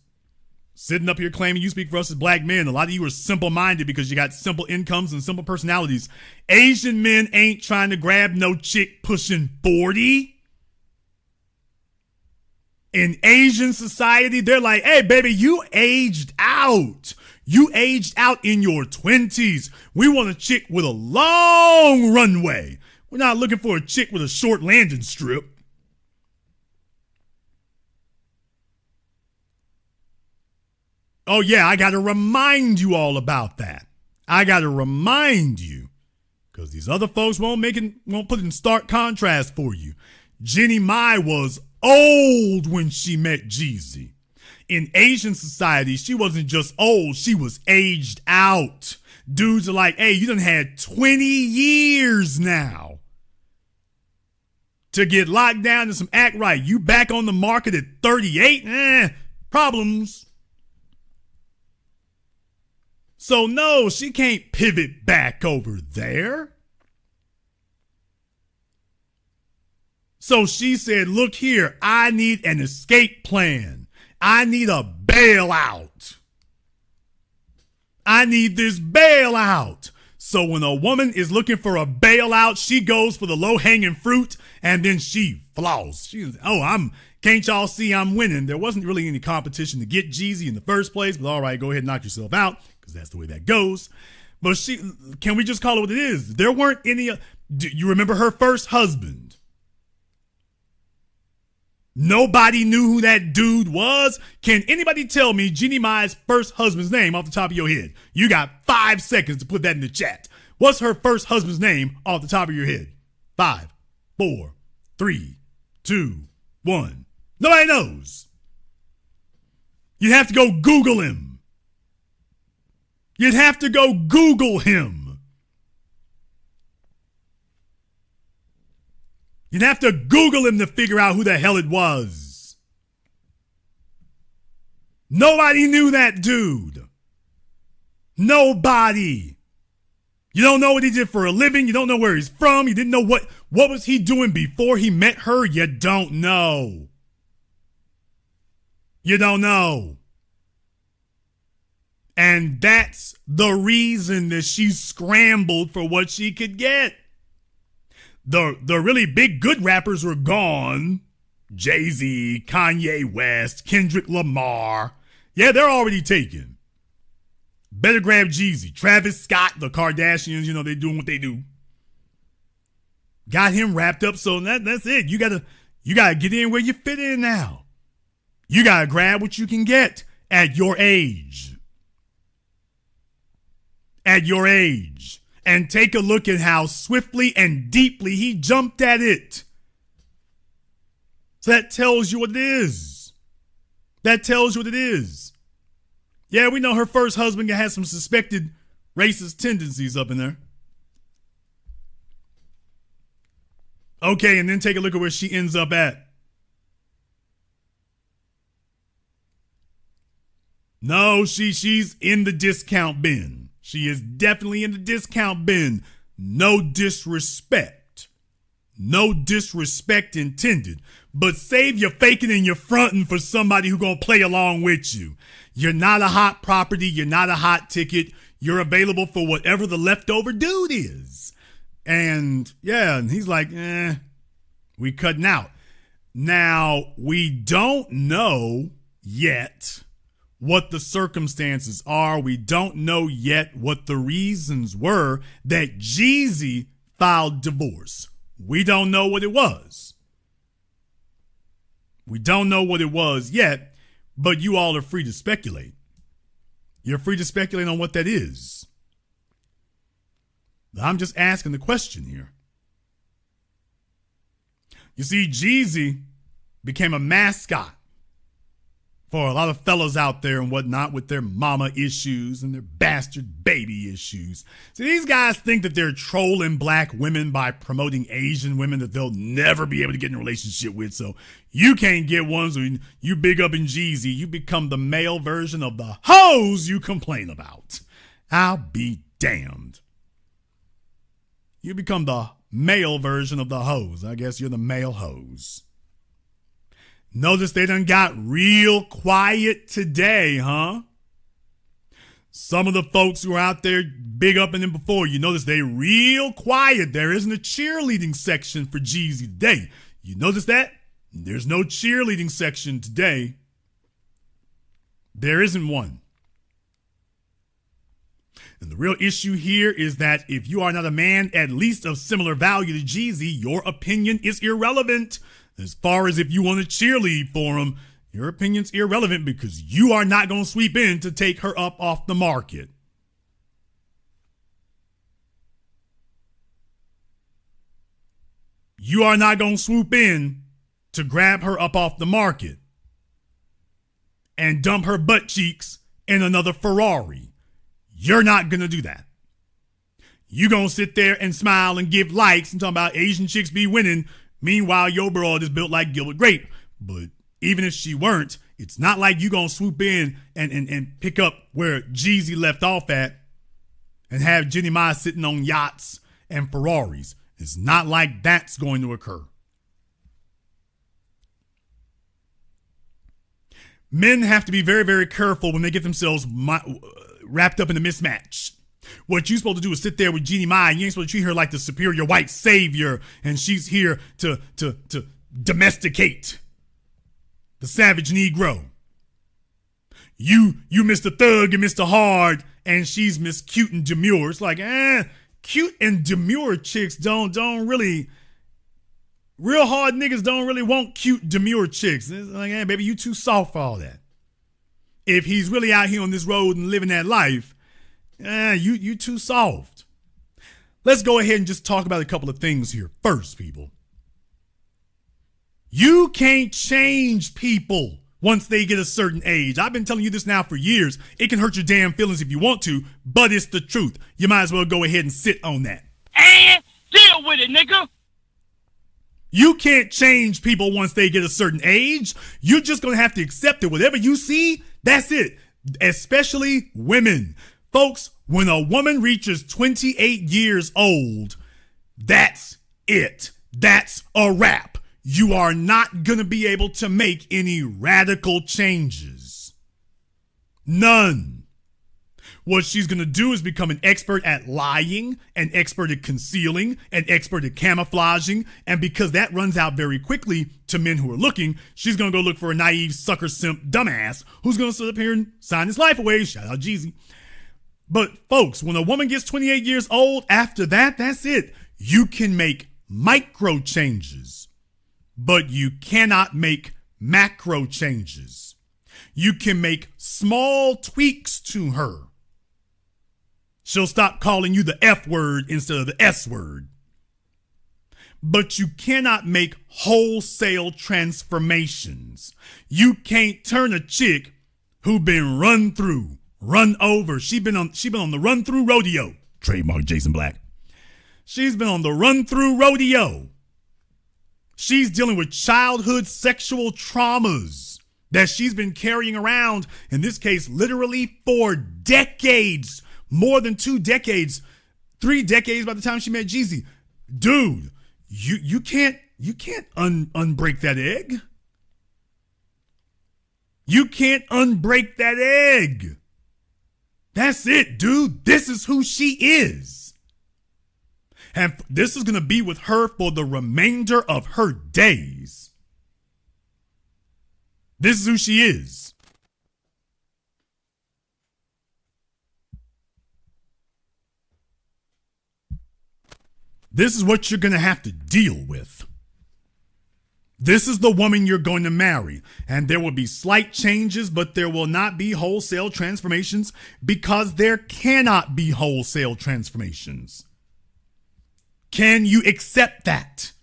sitting up here claiming you speak for us as black men. A lot of you are simple-minded because you got simple incomes and simple personalities. Asian men ain't trying to grab no chick pushing 40. In Asian society, they're like, hey, baby, you aged out. You aged out in your 20s. We want a chick with a long runway. We're not looking for a chick with a short landing strip. Oh, yeah, I got to remind you all about that. I got to remind you because these other folks won't put it in stark contrast for you. Jeannie Mai was old when she met Jeezy. In Asian society, she wasn't just old, she was aged out. Dudes are like, hey, you done had 20 years now to get locked down to some act right. You back on the market at 38? Problems. So no, she can't pivot back over there. So she said, look here, I need an escape plan. I need a bailout. I need this bailout. So when a woman is looking for a bailout, she goes for the low-hanging fruit and then she flaws. She's, can't y'all see I'm winning? There wasn't really any competition to get Jeezy in the first place, but all right, go ahead and knock yourself out because that's the way that goes. But can we just call it what it is? There weren't any, do you remember her first husband? Nobody knew who that dude was. Can anybody tell me Jeannie Mai's first husband's name off the top of your head? You got 5 seconds to put that in the chat. What's her first husband's name off the top of your head? 5, 4, 3, 2, 1. Nobody knows. You have to go Google him. You'd have to go Google him. You'd have to Google him to figure out who the hell it was. Nobody knew that dude. Nobody. You don't know what he did for a living. You don't know where he's from. You didn't know what was he doing before he met her. You don't know. You don't know. And that's the reason that she scrambled for what she could get. The really big good rappers were gone. Jeezy, Kanye West, Kendrick Lamar. Yeah, they're already taken. Better grab Jeezy. Travis Scott, the Kardashians, they're doing what they do. Got him wrapped up, so that's it. You gotta get in where you fit in now. You gotta grab what you can get at your age. At your age. And take a look at how swiftly and deeply he jumped at it. So that tells you what it is. That tells you what it is. Yeah, we know her first husband has some suspected racist tendencies up in there. Okay, and then take a look at where she ends up at. No, she's in the discount bin. She is definitely in the discount bin. No disrespect. No disrespect intended. But save your faking and your fronting for somebody who's going to play along with you. You're not a hot property. You're not a hot ticket. You're available for whatever the leftover dude is. And yeah, and he's like, we cutting out. Now, we don't know yet what the circumstances are. We don't know yet what the reasons were that Jeezy filed divorce. We don't know what it was. We don't know what it was yet, but you all are free to speculate. You're free to speculate on what that is. I'm just asking the question here. You see, Jeezy became a mascot for a lot of fellas out there and whatnot with their mama issues and their bastard baby issues. See, these guys think that they're trolling black women by promoting Asian women that they'll never be able to get in a relationship with. So you can't get one, so you big up in Jeezy. You become the male version of the hoes you complain about. I'll be damned. You become the male version of the hoes. I guess you're the male hose. Notice they done got real quiet today, huh? Some of the folks who are out there big up in them before, you notice they real quiet. There isn't a cheerleading section for Jeezy today. You notice that? There's no cheerleading section today. There isn't one. And the real issue here is that if you are not a man at least of similar value to Jeezy, your opinion is irrelevant. As far as if you want to cheerlead for him, your opinion's irrelevant because you are not going to sweep in to take her up off the market. You are not going to swoop in to grab her up off the market and dump her butt cheeks in another Ferrari. You're not going to do that. You're going to sit there and smile and give likes and talk about Asian chicks be winning. Meanwhile, your broad is built like Gilbert Grape. But even if she weren't, it's not like you going to swoop in and pick up where Jeezy left off at and have Jeannie Mai sitting on yachts and Ferraris. It's not like that's going to occur. Men have to be very, very careful when they get themselves wrapped up in a mismatch. What you're supposed to do is sit there with Jeannie Mai. You ain't supposed to treat her like the superior white savior, and she's here to domesticate the savage Negro. You Mr. Thug and Mr. Hard, and she's Miss Cute and Demure. It's like, cute and demure chicks don't really Real hard niggas don't really want cute, demure chicks. It's like, hey, baby, you too soft for all that. If he's really out here on this road and living that life, you too soft. Let's go ahead and just talk about a couple of things here. First, people, you can't change people once they get a certain age. I've been telling you this now for years. It can hurt your damn feelings if you want to, but it's the truth. You might as well go ahead and sit on that. And deal with it, nigga. You can't change people once they get a certain age. You're just going to have to accept it. Whatever you see, that's it. Especially women. Folks, when a woman reaches 28 years old, that's it. That's a wrap. You are not going to be able to make any radical changes. None. What she's going to do is become an expert at lying, an expert at concealing, an expert at camouflaging. And because that runs out very quickly to men who are looking, she's going to go look for a naive sucker simp dumbass who's going to sit up here and sign his life away. Shout out Jeezy. But folks, when a woman gets 28 years old, after that, that's it. You can make micro changes, but you cannot make macro changes. You can make small tweaks to her. She'll stop calling you the F word instead of the S word. But you cannot make wholesale transformations. You can't turn a chick who been run through, run over. She been on the run through rodeo. Trademark Jason Black. She's been on the run through rodeo. She's dealing with childhood sexual traumas that she's been carrying around, in this case, literally for decades. More than 2 decades, 3 decades by the time she met Jeezy. Dude, you can't unbreak that egg. You can't unbreak that egg. That's it, dude. This is who she is. And this is going to be with her for the remainder of her days. This is who she is. This is what you're going to have to deal with. This is the woman you're going to marry. And there will be slight changes, but there will not be wholesale transformations because there cannot be wholesale transformations. Can you accept that?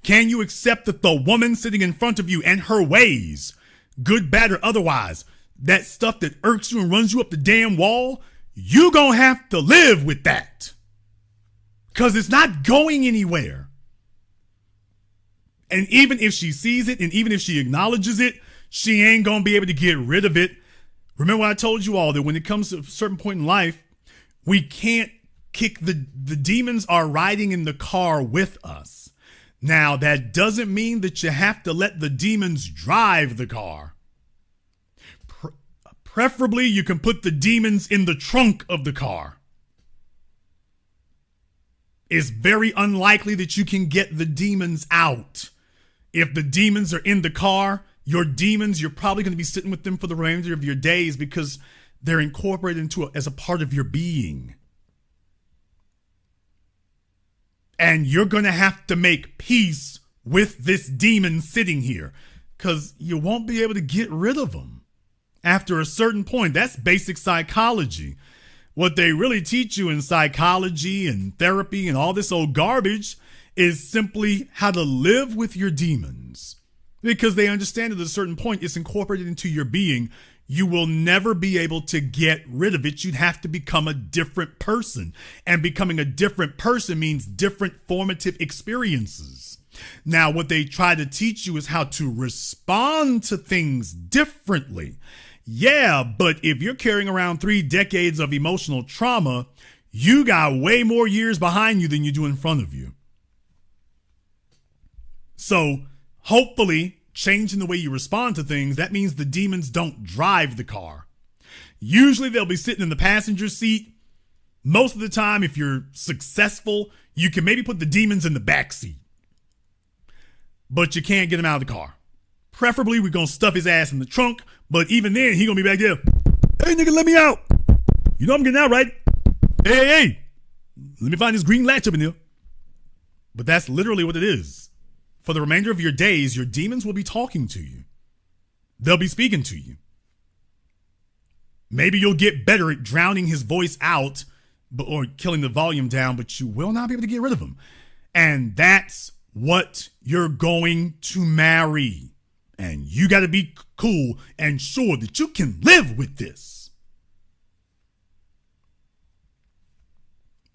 Can you accept that the woman sitting in front of you and her ways, good, bad, or otherwise, that stuff that irks you and runs you up the damn wall, you gonna have to live with that? Because it's not going anywhere. And even if she sees it and even if she acknowledges it, she ain't going to be able to get rid of it. Remember what I told you all, that when it comes to a certain point in life, we can't kick the demons are riding in the car with us. Now, that doesn't mean that you have to let the demons drive the car. Preferably, you can put the demons in the trunk of the car. It's very unlikely that you can get the demons out. If the demons are in the car, your demons, you're probably going to be sitting with them for the remainder of your days because they're incorporated as a part of your being. And you're going to have to make peace with this demon sitting here because you won't be able to get rid of them after a certain point. That's basic psychology. What they really teach you in psychology and therapy and all this old garbage is simply how to live with your demons. Because they understand at a certain point it's incorporated into your being. You will never be able to get rid of it. You'd have to become a different person. And becoming a different person means different formative experiences. Now, what they try to teach you is how to respond to things differently. Yeah, but if you're carrying around 3 decades of emotional trauma, you got way more years behind you than you do in front of you. So hopefully changing the way you respond to things, that means the demons don't drive the car. Usually they'll be sitting in the passenger seat. Most of the time, if you're successful, you can maybe put the demons in the back seat, but you can't get them out of the car. Preferably, we're going to stuff his ass in the trunk. But even then, he going to be back there. Hey, nigga, let me out. You know I'm getting out, right? Hey. Let me find this green latch up in here. But that's literally what it is. for the remainder of your days, your demons will be talking to you. They'll be speaking to you. Maybe you'll get better at drowning his voice out or killing the volume down, but you will not be able to get rid of him. And that's what you're going to marry. And you got to be cool and sure that you can live with this.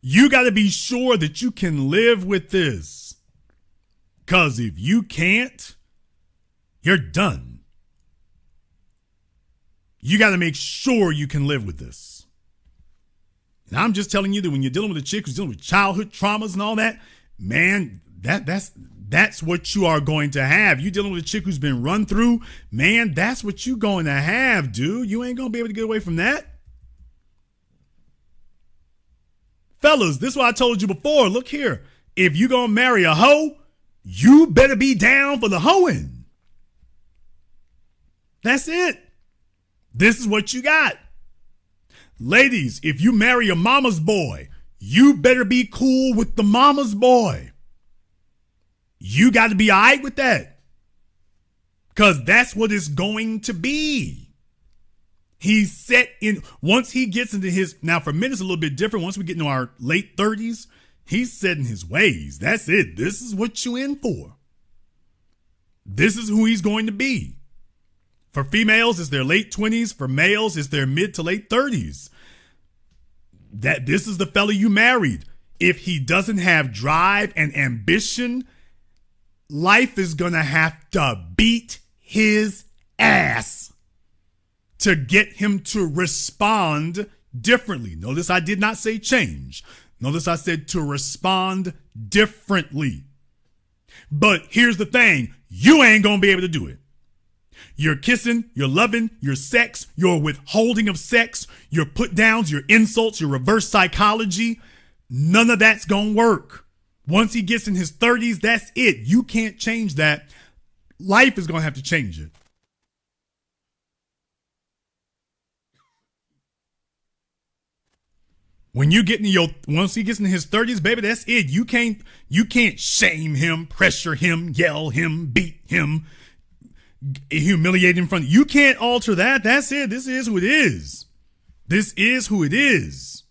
You got to be sure that you can live with this. Because if you can't, you're done. You got to make sure you can live with this. And I'm just telling you that when you're dealing with a chick who's dealing with childhood traumas and all that, man, that's what you are going to have. You dealing with a chick who's been run through, man, that's what you're going to have, dude. You ain't going to be able to get away from that. Fellas, this is what I told you before. Look here. If you're going to marry a hoe, you better be down for the hoeing. That's it. This is what you got. Ladies, if you marry a mama's boy, you better be cool with the mama's boy. You got to be all right with that. Because that's what it's going to be. He's set in, once he gets into his, now for men it's a little bit different. Once we get into our late 30s, he's set in his ways. That's it. This is what you in for. This is who he's going to be. For females, it's their late 20s. For males, it's their mid to late 30s. That this is the fella you married. If he doesn't have drive and ambition, life is going to have to beat his ass to get him to respond differently. Notice I did not say change. Notice I said to respond differently. But here's the thing. You ain't going to be able to do it. Your kissing, your loving, your sex, your withholding of sex, your put downs, your insults, your reverse psychology, none of that's going to work. Once he gets in his 30s, that's it. You can't change that. Life is going to have to change it. When you get in once he gets in his 30s, baby, that's it. You can't shame him, pressure him, yell him, beat him, humiliate in front of you. You can't alter that. That's it. This is who it is. This is who it is.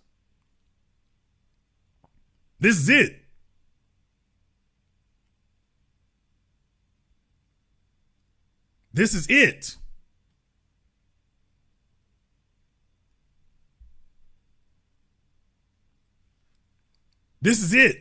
This is it. This is it. This is it.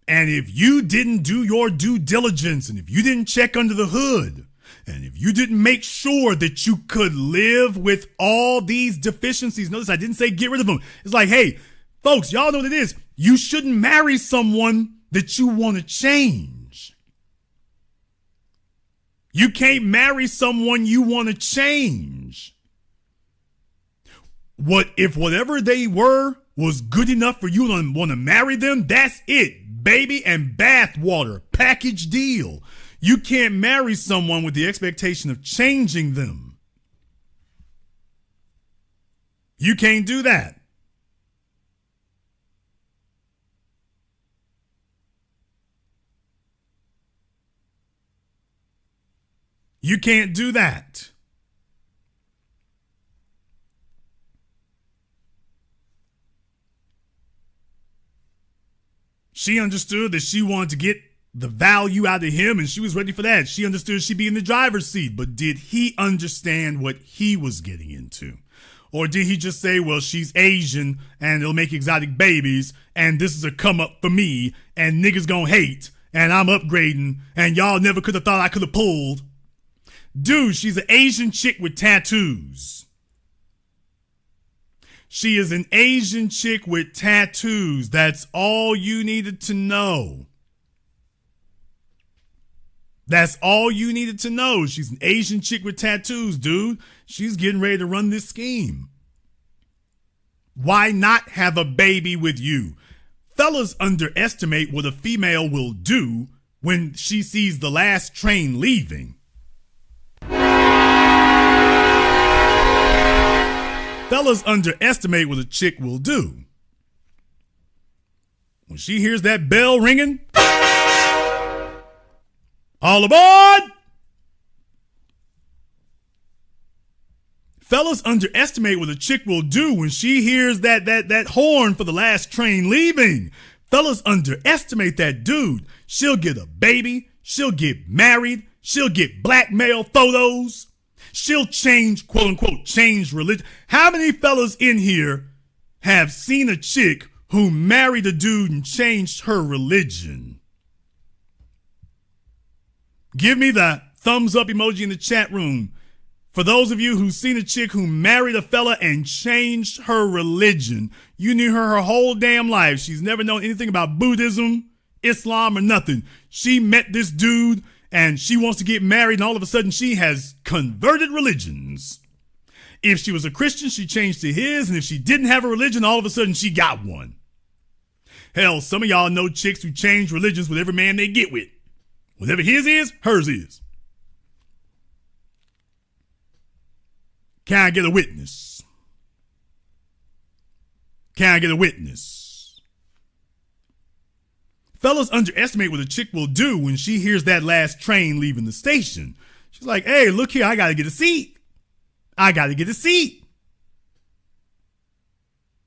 And if you didn't do your due diligence, and if you didn't check under the hood, and if you didn't make sure that you could live with all these deficiencies, notice I didn't say get rid of them. It's like, hey, folks, y'all know what it is. You shouldn't marry someone that you want to change. You can't marry someone you want to change. What if whatever they were was good enough for you to want to marry them? That's it. Baby and bath water, package deal. You can't marry someone with the expectation of changing them. You can't do that. You can't do that. She understood that she wanted to get the value out of him, and she was ready for that. She understood she'd be in the driver's seat, but did he understand what he was getting into? Or did he just say, well, she's Asian and it'll make exotic babies, and this is a come up for me, and niggas gonna hate, and I'm upgrading, and y'all never could have thought I could have pulled? Dude, she's an Asian chick with tattoos. She is an Asian chick with tattoos. That's all you needed to know. That's all you needed to know. She's an Asian chick with tattoos, dude. She's getting ready to run this scheme. Why not have a baby with you? Fellas underestimate what a female will do when she sees the last train leaving. Fellas underestimate what a chick will do. when she hears that bell ringing, all aboard! Fellas underestimate what a chick will do when she hears that horn for the last train leaving. Fellas underestimate that dude. She'll get a baby. She'll get married. She'll get blackmail photos. She'll change, quote unquote, change religion. How many fellas in here have seen a chick who married a dude and changed her religion? Give me the thumbs up emoji in the chat room. For those of you who've seen a chick who married a fella and changed her religion, you knew her whole damn life. She's never known anything about Buddhism, Islam, or nothing. She met this dude and she wants to get married, and all of a sudden she has converted religions. If she was a Christian, she changed to his, and if she didn't have a religion, all of a sudden she got one. Hell, some of y'all know chicks who change religions with every man they get with. Whatever his is, hers is. Can I get a witness? Can I get a witness? Fellas underestimate what a chick will do when she hears that last train leaving the station. She's like, hey, look here, I gotta get a seat. I gotta get a seat.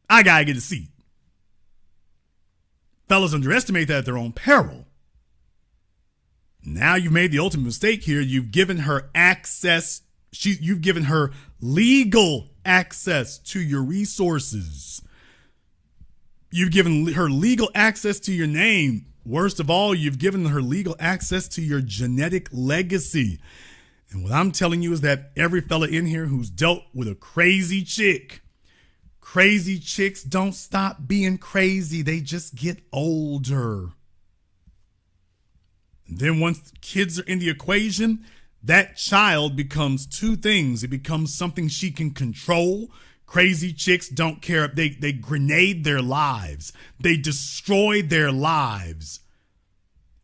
I gotta get a seat. Fellas underestimate that at their own peril. Now you've made the ultimate mistake here. You've given her access. You've given her legal access to your resources. You've given her legal access to your name. Worst of all, you've given her legal access to your genetic legacy. And what I'm telling you is that every fella in here who's dealt with a crazy chick, crazy chicks don't stop being crazy. They just get older. And then once kids are in the equation, that child becomes two things. It becomes something she can control. Crazy chicks don't care. They grenade their lives. They destroy their lives.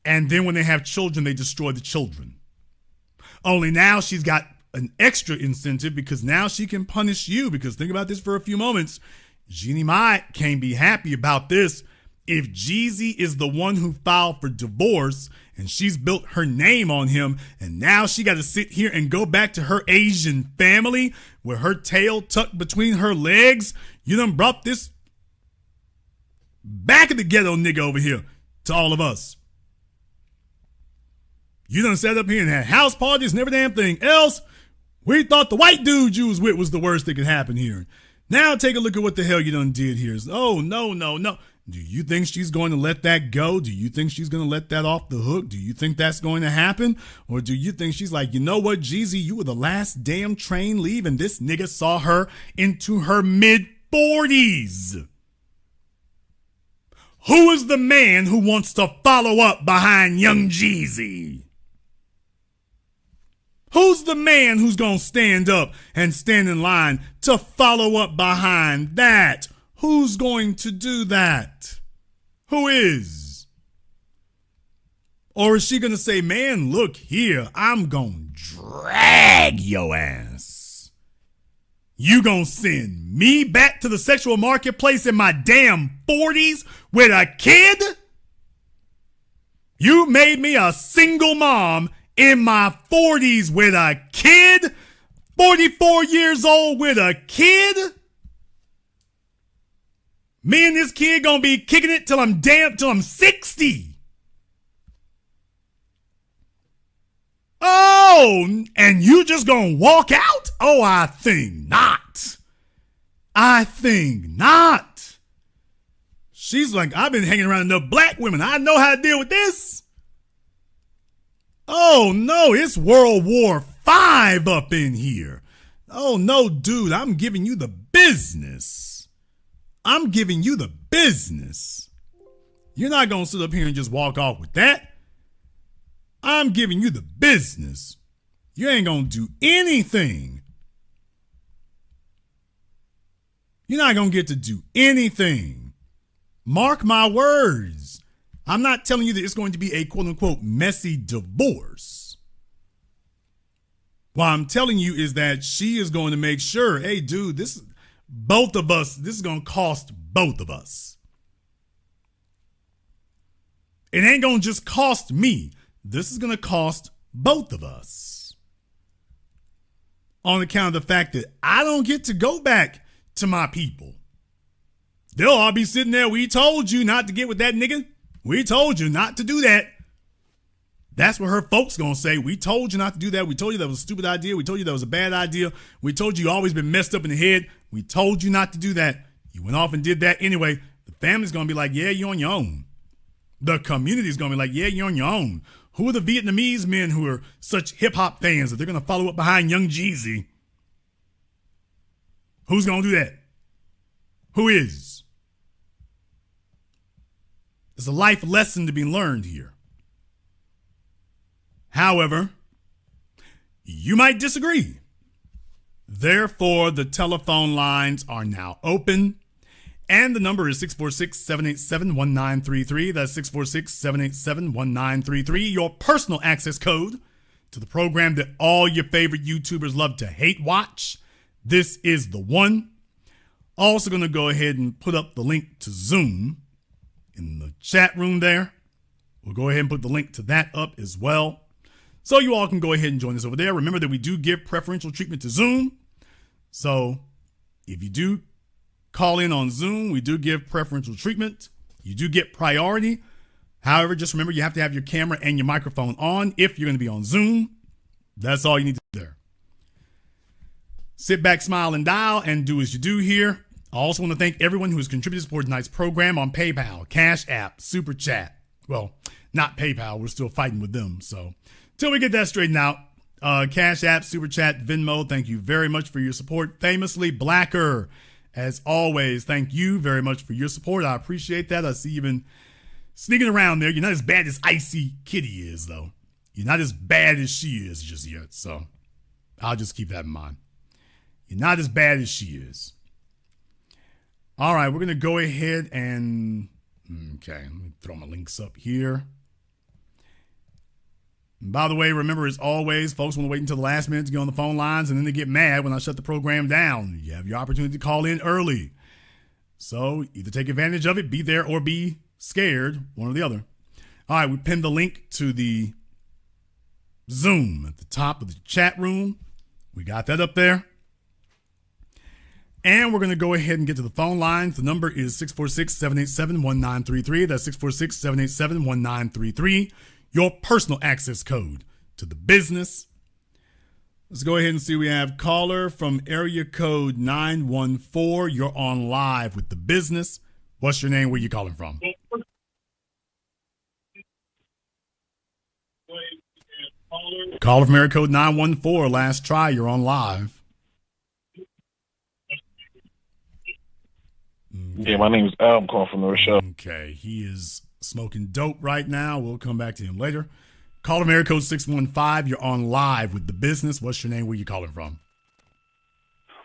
And then when they have children, they destroy the children. Only now she's got an extra incentive because now she can punish you. Because think about this for a few moments. Jeannie Mai can't be happy about this. If Jeezy is the one who filed for divorce and she's built her name on him, and now she got to sit here and go back to her Asian family with her tail tucked between her legs, you done brought this back of the ghetto nigga over here to all of us. You done sat up here and had house parties and every damn thing else. We thought the white dude you was with was the worst that could happen here. Now take a look at what the hell you done did here. Oh, no. Do you think she's going to let that go? Do you think she's going to let that off the hook? Do you think that's going to happen? Or do you think she's like, you know what, Jeezy, you were the last damn train leaving. This nigga saw her into her mid-40s. Who is the man who wants to follow up behind young Jeezy? Who's the man who's going to stand up and stand in line to follow up behind that? Who's going to do that? Who is? Or is she going to say, man, look here, I'm going to drag your ass. You going to send me back to the sexual marketplace in my damn 40s with a kid? You made me a single mom in my 40s with a kid? 44 years old with a kid? Me and this kid gonna be kicking it till I'm 60. Oh, and you just gonna walk out? Oh, I think not. I think not. She's like, I've been hanging around enough black women. I know how to deal with this. Oh, no, it's World War V up in here. Oh, no, dude, I'm giving you the business. I'm giving you the business. You're not going to sit up here and just walk off with that. I'm giving you the business. You ain't going to do anything. You're not going to get to do anything. Mark my words. I'm not telling you that it's going to be a quote unquote messy divorce. What I'm telling you is that she is going to make sure, hey, dude, this is going to cost both of us. It ain't going to just cost me. This is going to cost both of us. On account of the fact that I don't get to go back to my people. They'll all be sitting there. We told you not to get with that nigga. We told you not to do that. That's what her folks gonna say. We told you not to do that. We told you that was a stupid idea. We told you that was a bad idea. We told you always been messed up in the head. We told you not to do that. You went off and did that anyway. The family's gonna be like, yeah, you're on your own. The community's gonna be like, yeah, you're on your own. Who are the Vietnamese men who are such hip hop fans that they're gonna follow up behind young Jeezy? Who's gonna do that? Who is? There's a life lesson to be learned here. However, you might disagree. Therefore, the telephone lines are now open. And the number is 646-787-1933. That's 646-787-1933. Your personal access code to the program that all your favorite YouTubers love to hate watch. This is the one. Also going to go ahead and put up the link to Zoom in the chat room there. We'll go ahead and put the link to that up as well. So you all can go ahead and join us over there. Remember that we do give preferential treatment to Zoom. So if you do call in on Zoom, we do give preferential treatment. You do get priority. However, just remember you have to have your camera and your microphone on if you're going to be on Zoom. That's all you need to do there. Sit back, smile, and dial, and do as you do here. I also want to thank everyone who has contributed to support tonight's program on PayPal, CashApp, Super Chat. Well, not PayPal. We're still fighting with them. So till we get that straightened out, CashApp, Super Chat, Venmo, thank you very much for your support. Famously Blacker, as always, thank you very much for your support. I appreciate that. I see you've been sneaking around there. You're not as bad as Icy Kitty is, though. You're not as bad as she is just yet. So I'll just keep that in mind. You're not as bad as she is. All right, we're going to go ahead and, okay, let me throw my links up here. And by the way, remember, as always, folks want to wait until the last minute to get on the phone lines, and then they get mad when I shut the program down. You have your opportunity to call in early. So either take advantage of it, be there, or be scared, one or the other. All right, we pinned the link to the Zoom at the top of the chat room. We got that up there. And we're going to go ahead and get to the phone lines. The number is 646-787-1933. That's 646-787-1933. Your personal access code to the business. Let's go ahead and see. We have caller from area code 914. You're on live with the business. What's your name? Where you calling from? Caller from area code 914. Last try. You're on live. Yeah, my name is Al. I'm calling from the Rochelle. Okay, he is smoking dope right now. We'll come back to him later. Call him area code 615. You're on live with the business. What's your name? Where you calling from?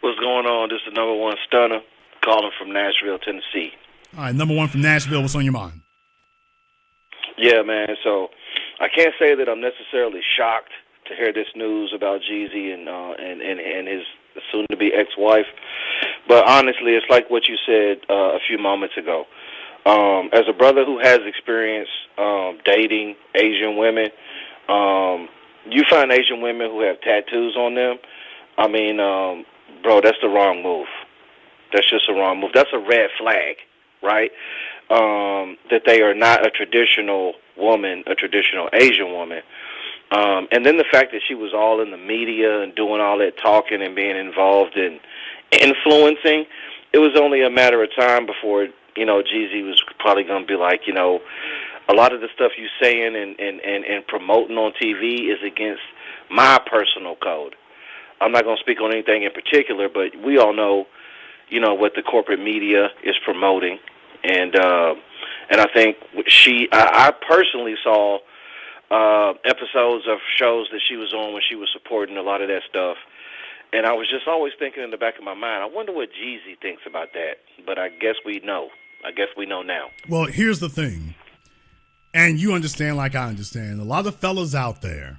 What's going on? This is the number one stunner calling from Nashville, Tennessee. All right, number one from Nashville. What's on your mind? Yeah, man. So I can't say that I'm necessarily shocked to hear this news about Jeezy and his soon-to-be ex-wife. But honestly, it's like what you said a few moments ago. As a brother who has experience dating Asian women, you find Asian women who have tattoos on them. I mean, bro, that's the wrong move. That's just a wrong move. That's a red flag, right? That they are not a traditional woman, a traditional Asian woman. And then the fact that she was all in the media and doing all that talking and being involved in influencing, it was only a matter of time before, Jeezy was probably going to be like, a lot of the stuff you saying and promoting on TV is against my personal code. I'm not going to speak on anything in particular, but we all know, what the corporate media is promoting. And I think I personally saw episodes of shows that she was on when she was supporting a lot of that stuff. And I was just always thinking in the back of my mind, I wonder what Jeezy thinks about that. But I guess we know. I guess we know now. Well, here's the thing. And you understand like I understand. A lot of fellas out there,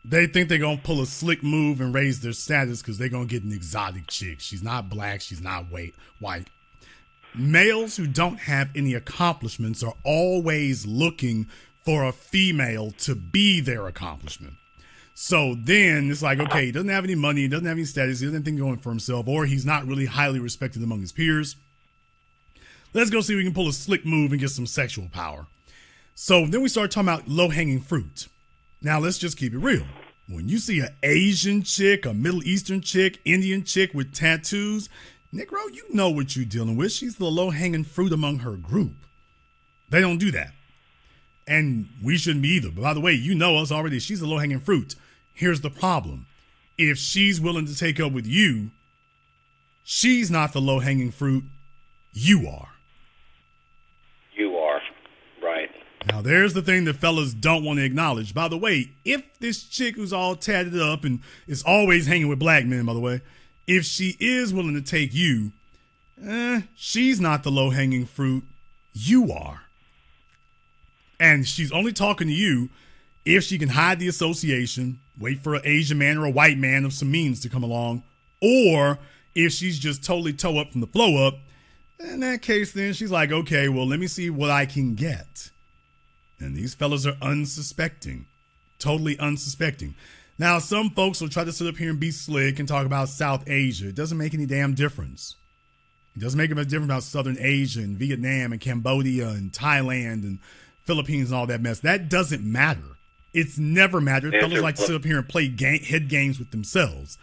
they think they're going to pull a slick move and raise their status because they're going to get an exotic chick. She's not black. She's not white. Males who don't have any accomplishments are always looking for a female to be their accomplishment. So then it's like, okay, he doesn't have any money, he doesn't have any status, he doesn't have anything going for himself, or he's not really highly respected among his peers. Let's go see if we can pull a slick move and get some sexual power. So then we start talking about low-hanging fruit. Now let's just keep it real. When you see an Asian chick, a Middle Eastern chick, Indian chick with tattoos, Negro, you know what you're dealing with. She's the low-hanging fruit among her group. They don't do that. And we shouldn't be either. But by the way, you know us already. She's the low-hanging fruit. Here's the problem. If she's willing to take up with you, she's not the low-hanging fruit. You are. You are. Right. Now, there's the thing that fellas don't want to acknowledge. By the way, if this chick who's all tatted up and is always hanging with black men, by the way, if she is willing to take you, she's not the low-hanging fruit. You are. And she's only talking to you if she can hide the association, wait for an Asian man or a white man of some means to come along, or if she's just totally toe up from the flow up. In that case, then she's like, okay, well, let me see what I can get. And these fellas are unsuspecting, totally unsuspecting. Now, some folks will try to sit up here and be slick and talk about South Asia. It doesn't make any damn difference. It doesn't make a difference about Southern Asia and Vietnam and Cambodia and Thailand and Philippines and all that mess. That doesn't matter. It's never mattered. Fellas like to sit up here and play head games with themselves.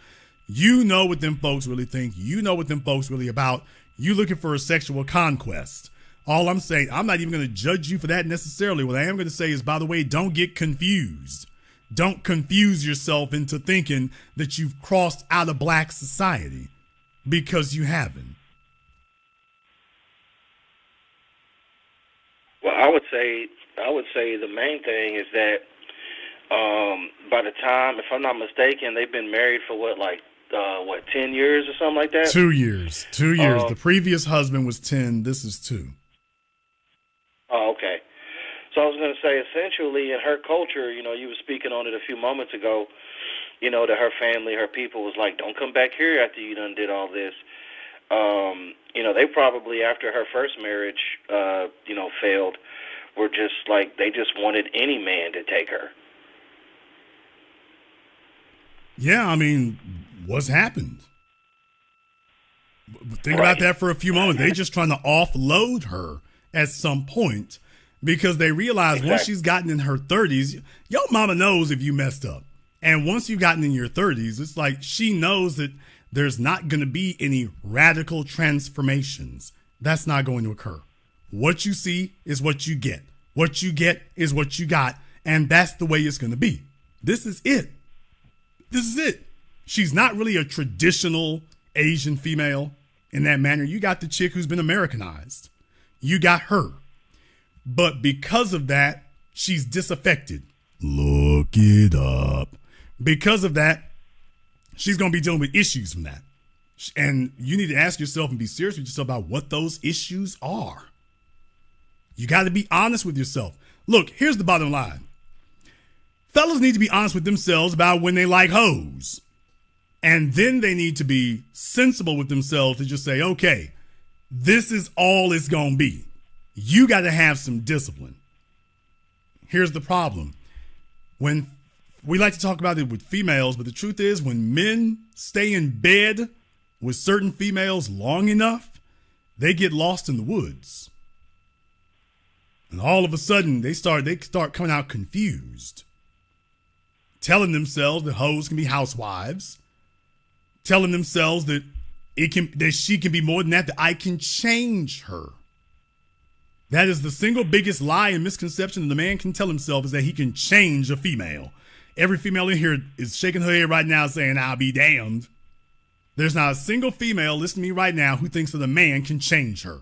You know what them folks really think. You know what them folks really about. You looking for a sexual conquest. All I'm saying, I'm not even going to judge you for that necessarily. What I am going to say is, by the way, don't get confused. Don't confuse yourself into thinking that you've crossed out of black society, because you haven't. Well, I would say the main thing is that by the time, if I'm not mistaken, they've been married for 10 years or something like that? 2 years. 2 years. The previous husband was 10. This is 2. Oh, okay. So I was going to say, essentially, in her culture, you were speaking on it a few moments ago, that her family, her people was like, don't come back here after you done did all this. They probably, after her first marriage, failed, were just like, they just wanted any man to take her. Yeah, I mean, what's happened? Think about that for a few moments. They're just trying to offload her at some point because they realize once she's gotten in her 30s, your mama knows if you messed up. And once you've gotten in your 30s, it's like she knows that there's not going to be any radical transformations. That's not going to occur. What you see is what you get. What you get is what you got. And that's the way it's going to be. This is it. This is it. She's not really a traditional Asian female in that manner. You got the chick who's been Americanized. You got her. But because of that, she's disaffected. Look it up. Because of that, she's going to be dealing with issues from that. And you need to ask yourself and be serious with yourself about what those issues are. You got to be honest with yourself. Look, here's the bottom line. Fellas need to be honest with themselves about when they like hoes. And then they need to be sensible with themselves to just say, okay, this is all it's going to be. You got to have some discipline. Here's the problem. When we like to talk about it with females, but the truth is when men stay in bed with certain females long enough, they get lost in the woods. And all of a sudden they start coming out confused. Telling themselves that hoes can be housewives. Telling themselves that she can be more than that I can change her. That is the single biggest lie and misconception that a man can tell himself, is that he can change a female. Every female in here is shaking her head right now saying, I'll be damned. There's not a single female listening to me right now who thinks that a man can change her.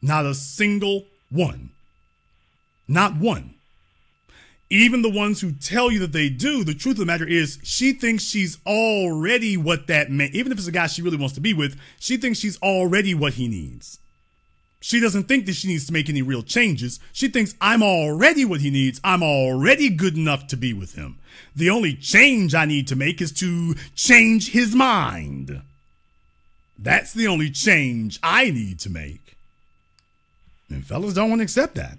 Not a single one. Not one. Even the ones who tell you that they do, the truth of the matter is she thinks she's already what that man, even if it's a guy she really wants to be with, she thinks she's already what he needs. She doesn't think that she needs to make any real changes. She thinks I'm already what he needs. I'm already good enough to be with him. The only change I need to make is to change his mind. That's the only change I need to make. And fellas don't want to accept that.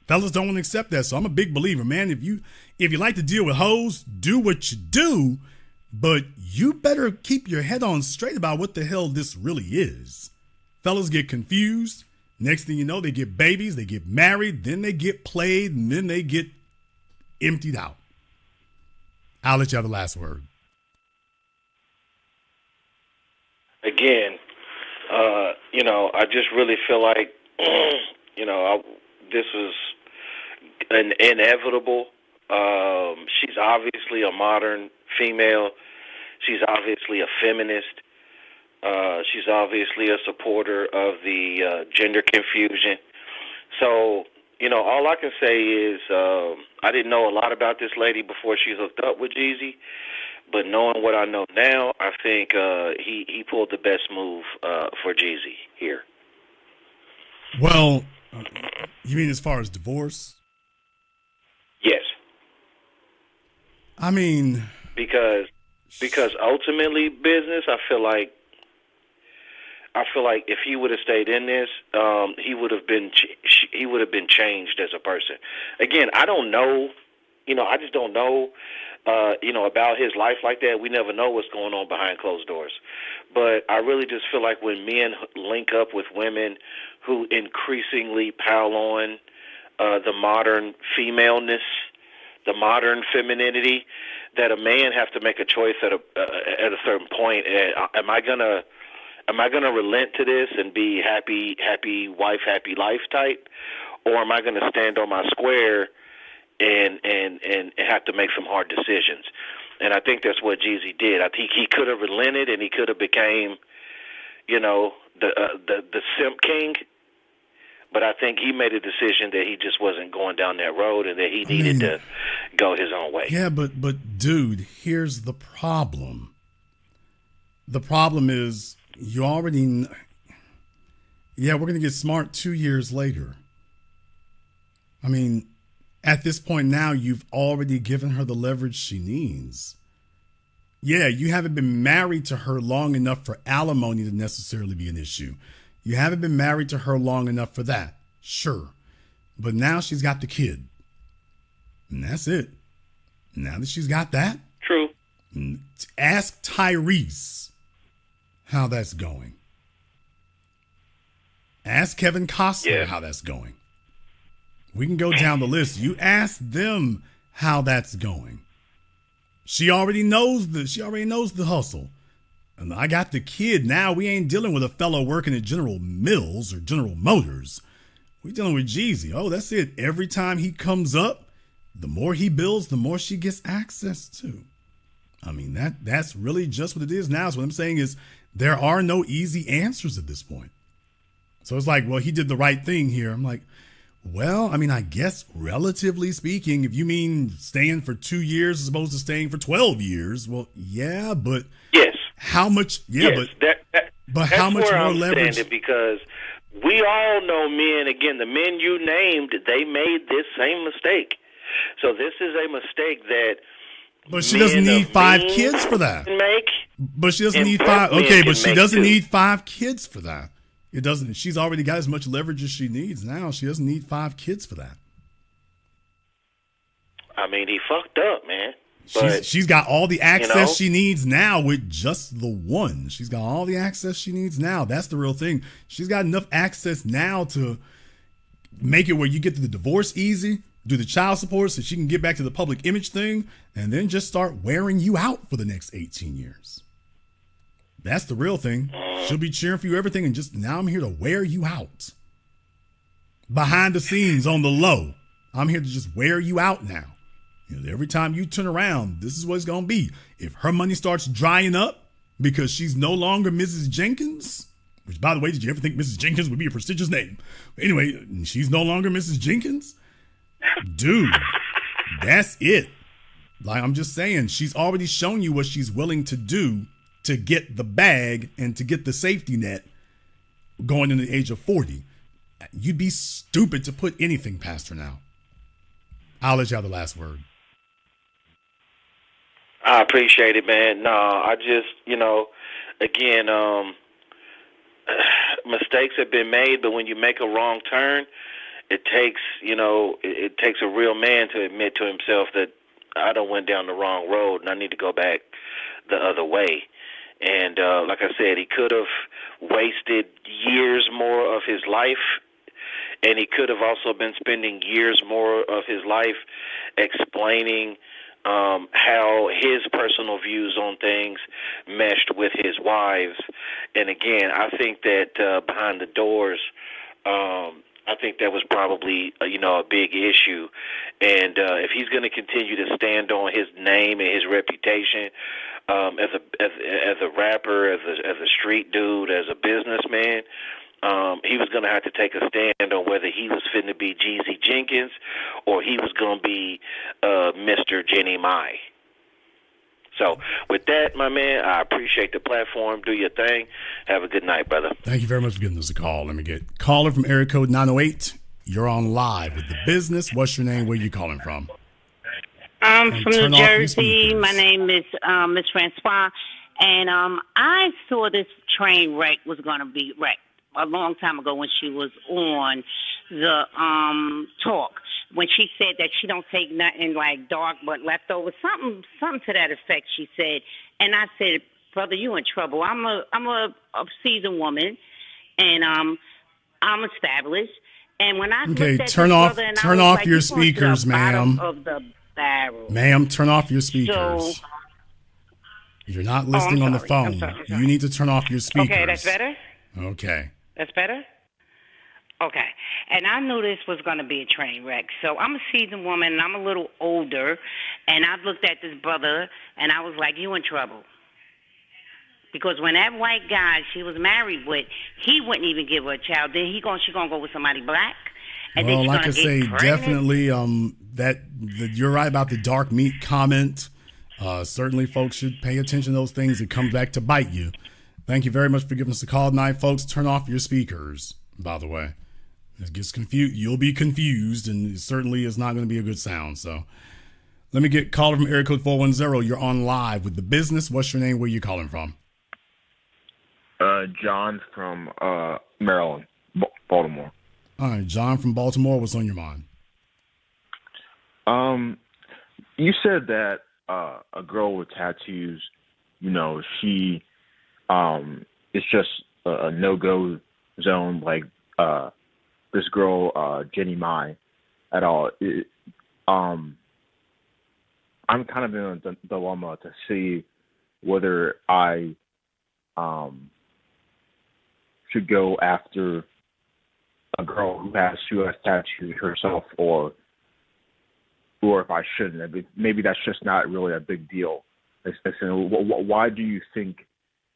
Fellas don't want to accept that. So I'm a big believer, man. If you like to deal with hoes, do what you do, but you better keep your head on straight about what the hell this really is. Fellas get confused. Next thing you know, they get babies, they get married, then they get played, and then they get emptied out. I'll let you have the last word. Again, I just really feel like, this is an inevitable. She's obviously a modern female. She's obviously a feminist. She's obviously a supporter of the gender confusion. So, all I can say is I didn't know a lot about this lady before she hooked up with Jeezy. But knowing what I know now, I think he pulled the best move for Jeezy here. Well, you mean as far as divorce? Yes. I mean, because ultimately, business. I feel like if he would have stayed in this, he would have been changed as a person. Again, I don't know. I just don't know. About his life like that. We never know what's going on behind closed doors. But I really just feel like when men link up with women who increasingly pile on the modern femaleness, the modern femininity, that a man has to make a choice at a certain point. Am I gonna relent to this and be happy wife, happy life type, or am I gonna stand on my square and have to make some hard decisions? And I think that's what Jeezy did. I think he could have relented and he could have became, the simp king. But I think he made a decision that he just wasn't going down that road and that he needed to go his own way. Yeah, but dude, here's the problem. The problem is you already. Yeah, we're gonna get smart 2 years later. I mean, at this point now, you've already given her the leverage she needs. Yeah, you haven't been married to her long enough for alimony to necessarily be an issue. You haven't been married to her long enough for that. Sure. But now she's got the kid. And that's it. Now that she's got that. True. Ask Tyrese how that's going. Ask Kevin Costner how that's going. We can go down the list. You ask them how that's going. She already knows the hustle. And I got the kid. Now we ain't dealing with a fellow working at General Mills or General Motors. We're dealing with Jeezy. Oh, that's it. Every time he comes up, the more he builds, the more she gets access to. I mean, that's really just what it is now. So what I'm saying is there are no easy answers at this point. So it's like, well, he did the right thing here. I'm like, well, I mean, I guess relatively speaking, if you mean staying for 2 years as opposed to staying for 12 years, well, yeah, but yes, how much? Yeah, yes, but how much more more leverage? Because we all know men. Again, the men you named, they made this same mistake. So this is a mistake that. But she doesn't need 5 kids for that. But she doesn't need 5. Okay, but she doesn't need 5 kids for that. It doesn't. She's already got as much leverage as she needs now. She doesn't need 5 kids for that. I mean, he fucked up, man. But, she's got all the access she needs now with just the one. She's got all the access she needs now. That's the real thing. She's got enough access now to make it where you get to the divorce easy, do the child support so she can get back to the public image thing, and then just start wearing you out for the next 18 years. That's the real thing. She'll be cheering for you, everything, and just now I'm here to wear you out. Behind the scenes, on the low, I'm here to just wear you out now. Every time you turn around, this is what it's going to be. If her money starts drying up because she's no longer Mrs. Jenkins, which, by the way, did you ever think Mrs. Jenkins would be a prestigious name? Anyway, she's no longer Mrs. Jenkins. Dude, that's it. Like, I'm just saying, she's already shown you what she's willing to do to get the bag and to get the safety net going into the age of 40. You'd be stupid to put anything past her now. I'll let you have the last word. I appreciate it, man. No, I just, again, mistakes have been made, but when you make a wrong turn, it takes a real man to admit to himself that I done went down the wrong road and I need to go back the other way. And like I said, he could have wasted years more of his life, and he could have also been spending years more of his life explaining how his personal views on things meshed with his wives. And again, I think that behind the doors, I think that was probably a big issue. And if he's going to continue to stand on his name and his reputation as a rapper, as a street dude, as a businessman, he was going to have to take a stand on whether he was fitting to be Jeezy Jenkins or he was going to be Mr. Jeannie Mai. So with that, my man, I appreciate the platform. Do your thing. Have a good night, brother. Thank you very much for giving us a call. Let me get caller from area code 908. You're on live with The Business. What's your name? Where are you calling from? I'm from New Jersey. My name is Miss Francois. And I saw this train wreck was going to be wrecked a long time ago when she was on the talk. When she said that she don't take nothing like dark but leftovers, something to that effect she said. And I said, brother, you in trouble. I'm a seasoned woman, and I'm established. And when I okay, looked at turn this off brother, and turn I was off like, your "You going to the speakers, ma'am. bottom of the barrel." Ma'am, turn off your speakers. So, you're not listening on the phone. I'm sorry. You need to turn off your speakers. Okay, that's better? Okay. That's better? Okay. And I knew this was going to be a train wreck. So I'm a seasoned woman, and I'm a little older, and I looked at this brother, and I was like, you in trouble. Because when that white guy she was married with, he wouldn't even give her a child. Then she going to go with somebody black? And well, then like I say, pregnant? definitely you're right about the dark meat comment. Certainly, folks should pay attention to those things. It comes back to bite you. Thank you very much for giving us a call tonight, folks. Turn off your speakers, by the way. It gets confused. You'll be confused, and it certainly is not going to be a good sound. So let me get caller from area code 410. You're on live with The Business. What's your name? Where are you calling from? John from Maryland, Baltimore. All right, John from Baltimore. What's on your mind? You said that a girl with tattoos, she it's just a no-go zone, like this girl, Jeannie Mai, at all. I'm kind of in a dilemma to see whether I should go after a girl who has tattoos herself, or if I shouldn't. Maybe that's just not really a big deal. Why do you think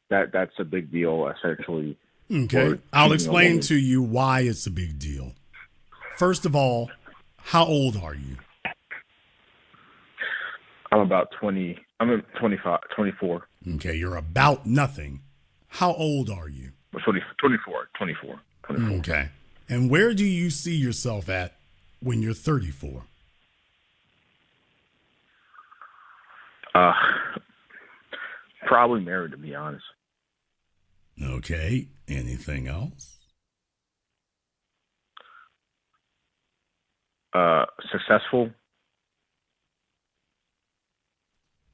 that that's a big deal, essentially? Okay, I'll explain to you why it's a big deal. First of all, how old are you? I'm about 20. I'm 25, 24. Okay, you're about nothing. How old are you? 24. Okay. And where do you see yourself at when you're 34? Probably married, to be honest. Okay. Anything else? Successful.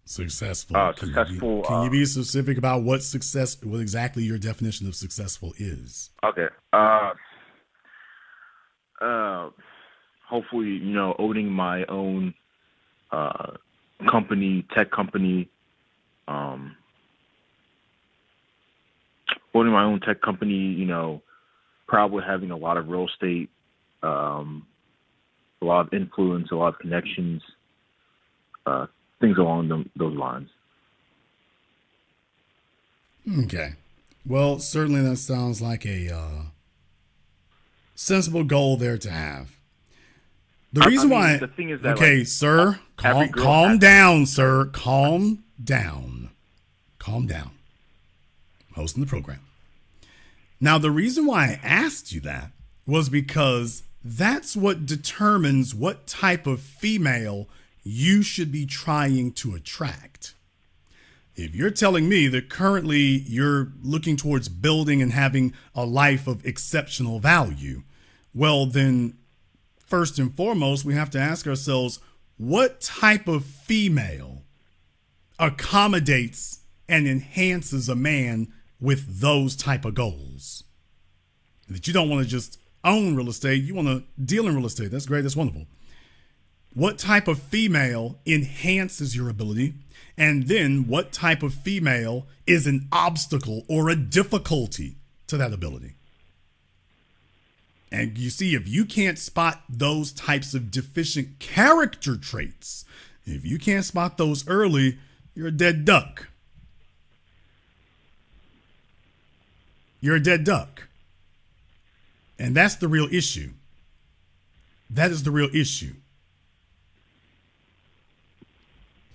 Successful. Can you be specific about what exactly your definition of successful is? Okay. Hopefully, owning my own company, tech company, owning my own tech company, probably having a lot of real estate, a lot of influence, a lot of connections, things along those lines. Okay. Well, certainly that sounds like a sensible goal there to have. The thing is that, okay, sir, calm down, sir. Calm down. Hosting the program. Now, the reason why I asked you that was because that's what determines what type of female you should be trying to attract. If you're telling me that currently you're looking towards building and having a life of exceptional value, well, then first and foremost, we have to ask ourselves, what type of female accommodates and enhances a man with those type of goals? That you don't want to just own real estate, you want to deal in real estate. That's great, that's wonderful. What type of female enhances your ability? And then what type of female is an obstacle or a difficulty to that ability? And you see, if you can't spot those types of deficient character traits, if you can't spot those early, you're a dead duck. You're a dead duck. And that's the real issue. That is the real issue.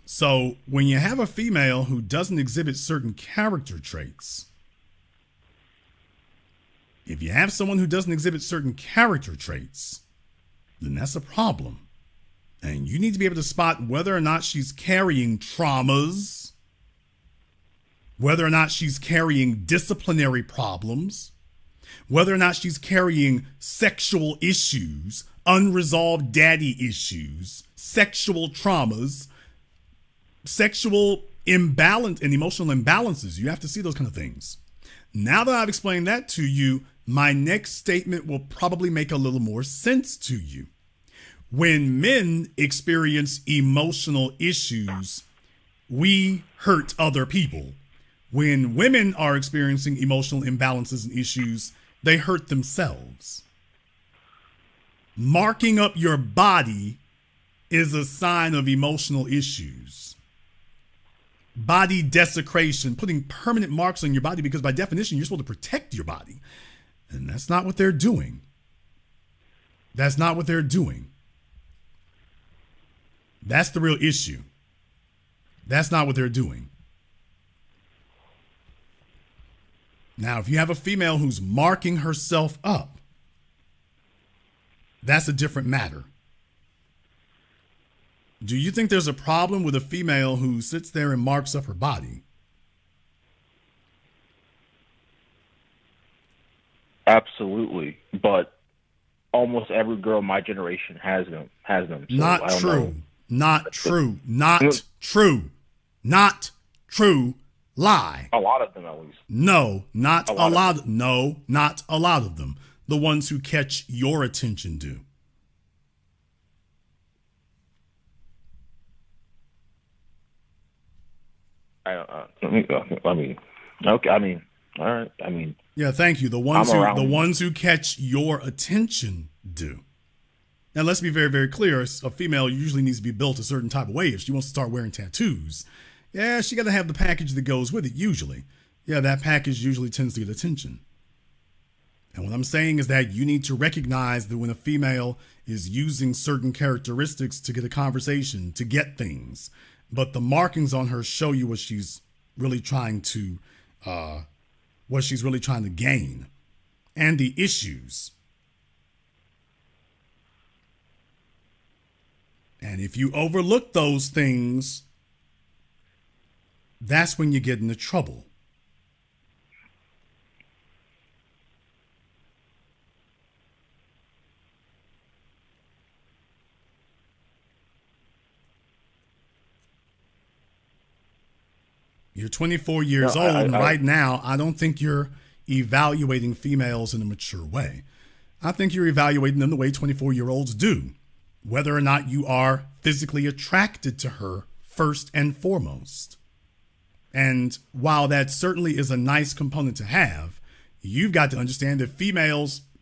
So when you have a female who doesn't exhibit certain character traits, if you have someone who doesn't exhibit certain character traits, then that's a problem. And you need to be able to spot whether or not she's carrying traumas, whether or not she's carrying disciplinary problems, whether or not she's carrying sexual issues, unresolved daddy issues, sexual traumas, sexual imbalance and emotional imbalances. You have to see those kind of things. Now that I've explained that to you, my next statement will probably make a little more sense to you. When men experience emotional issues, we hurt other people. When women are experiencing emotional imbalances and issues, they hurt themselves. Marking up your body is a sign of emotional issues. Body desecration, putting permanent marks on your body, because by definition, you're supposed to protect your body. And that's not what they're doing. That's not what they're doing. That's the real issue. That's not what they're doing. Now, if you have a female who's marking herself up, that's a different matter. Do you think there's a problem with a female who sits there and marks up her body? Absolutely, but almost every girl in my generation has them. So not true. Not true. Not true. Not true. Lie. A lot of them, at least. No, not a lot. No, not a lot of them. The ones who catch your attention do. All right. Yeah, thank you. The ones who catch your attention do. Now, let's be very, very clear. A female usually needs to be built a certain type of way. If she wants to start wearing tattoos, yeah, she got to have the package that goes with it, usually. Yeah, that package usually tends to get attention. And what I'm saying is that you need to recognize that when a female is using certain characteristics to get a conversation, to get things, but the markings on her show you what she's really trying to gain and the issues. And if you overlook those things, that's when you get into trouble. You're 24 years old, and right now, I don't think you're evaluating females in a mature way. I think you're evaluating them the way 24-year-olds do, whether or not you are physically attracted to her first and foremost. And while that certainly is a nice component to have, you've got to understand that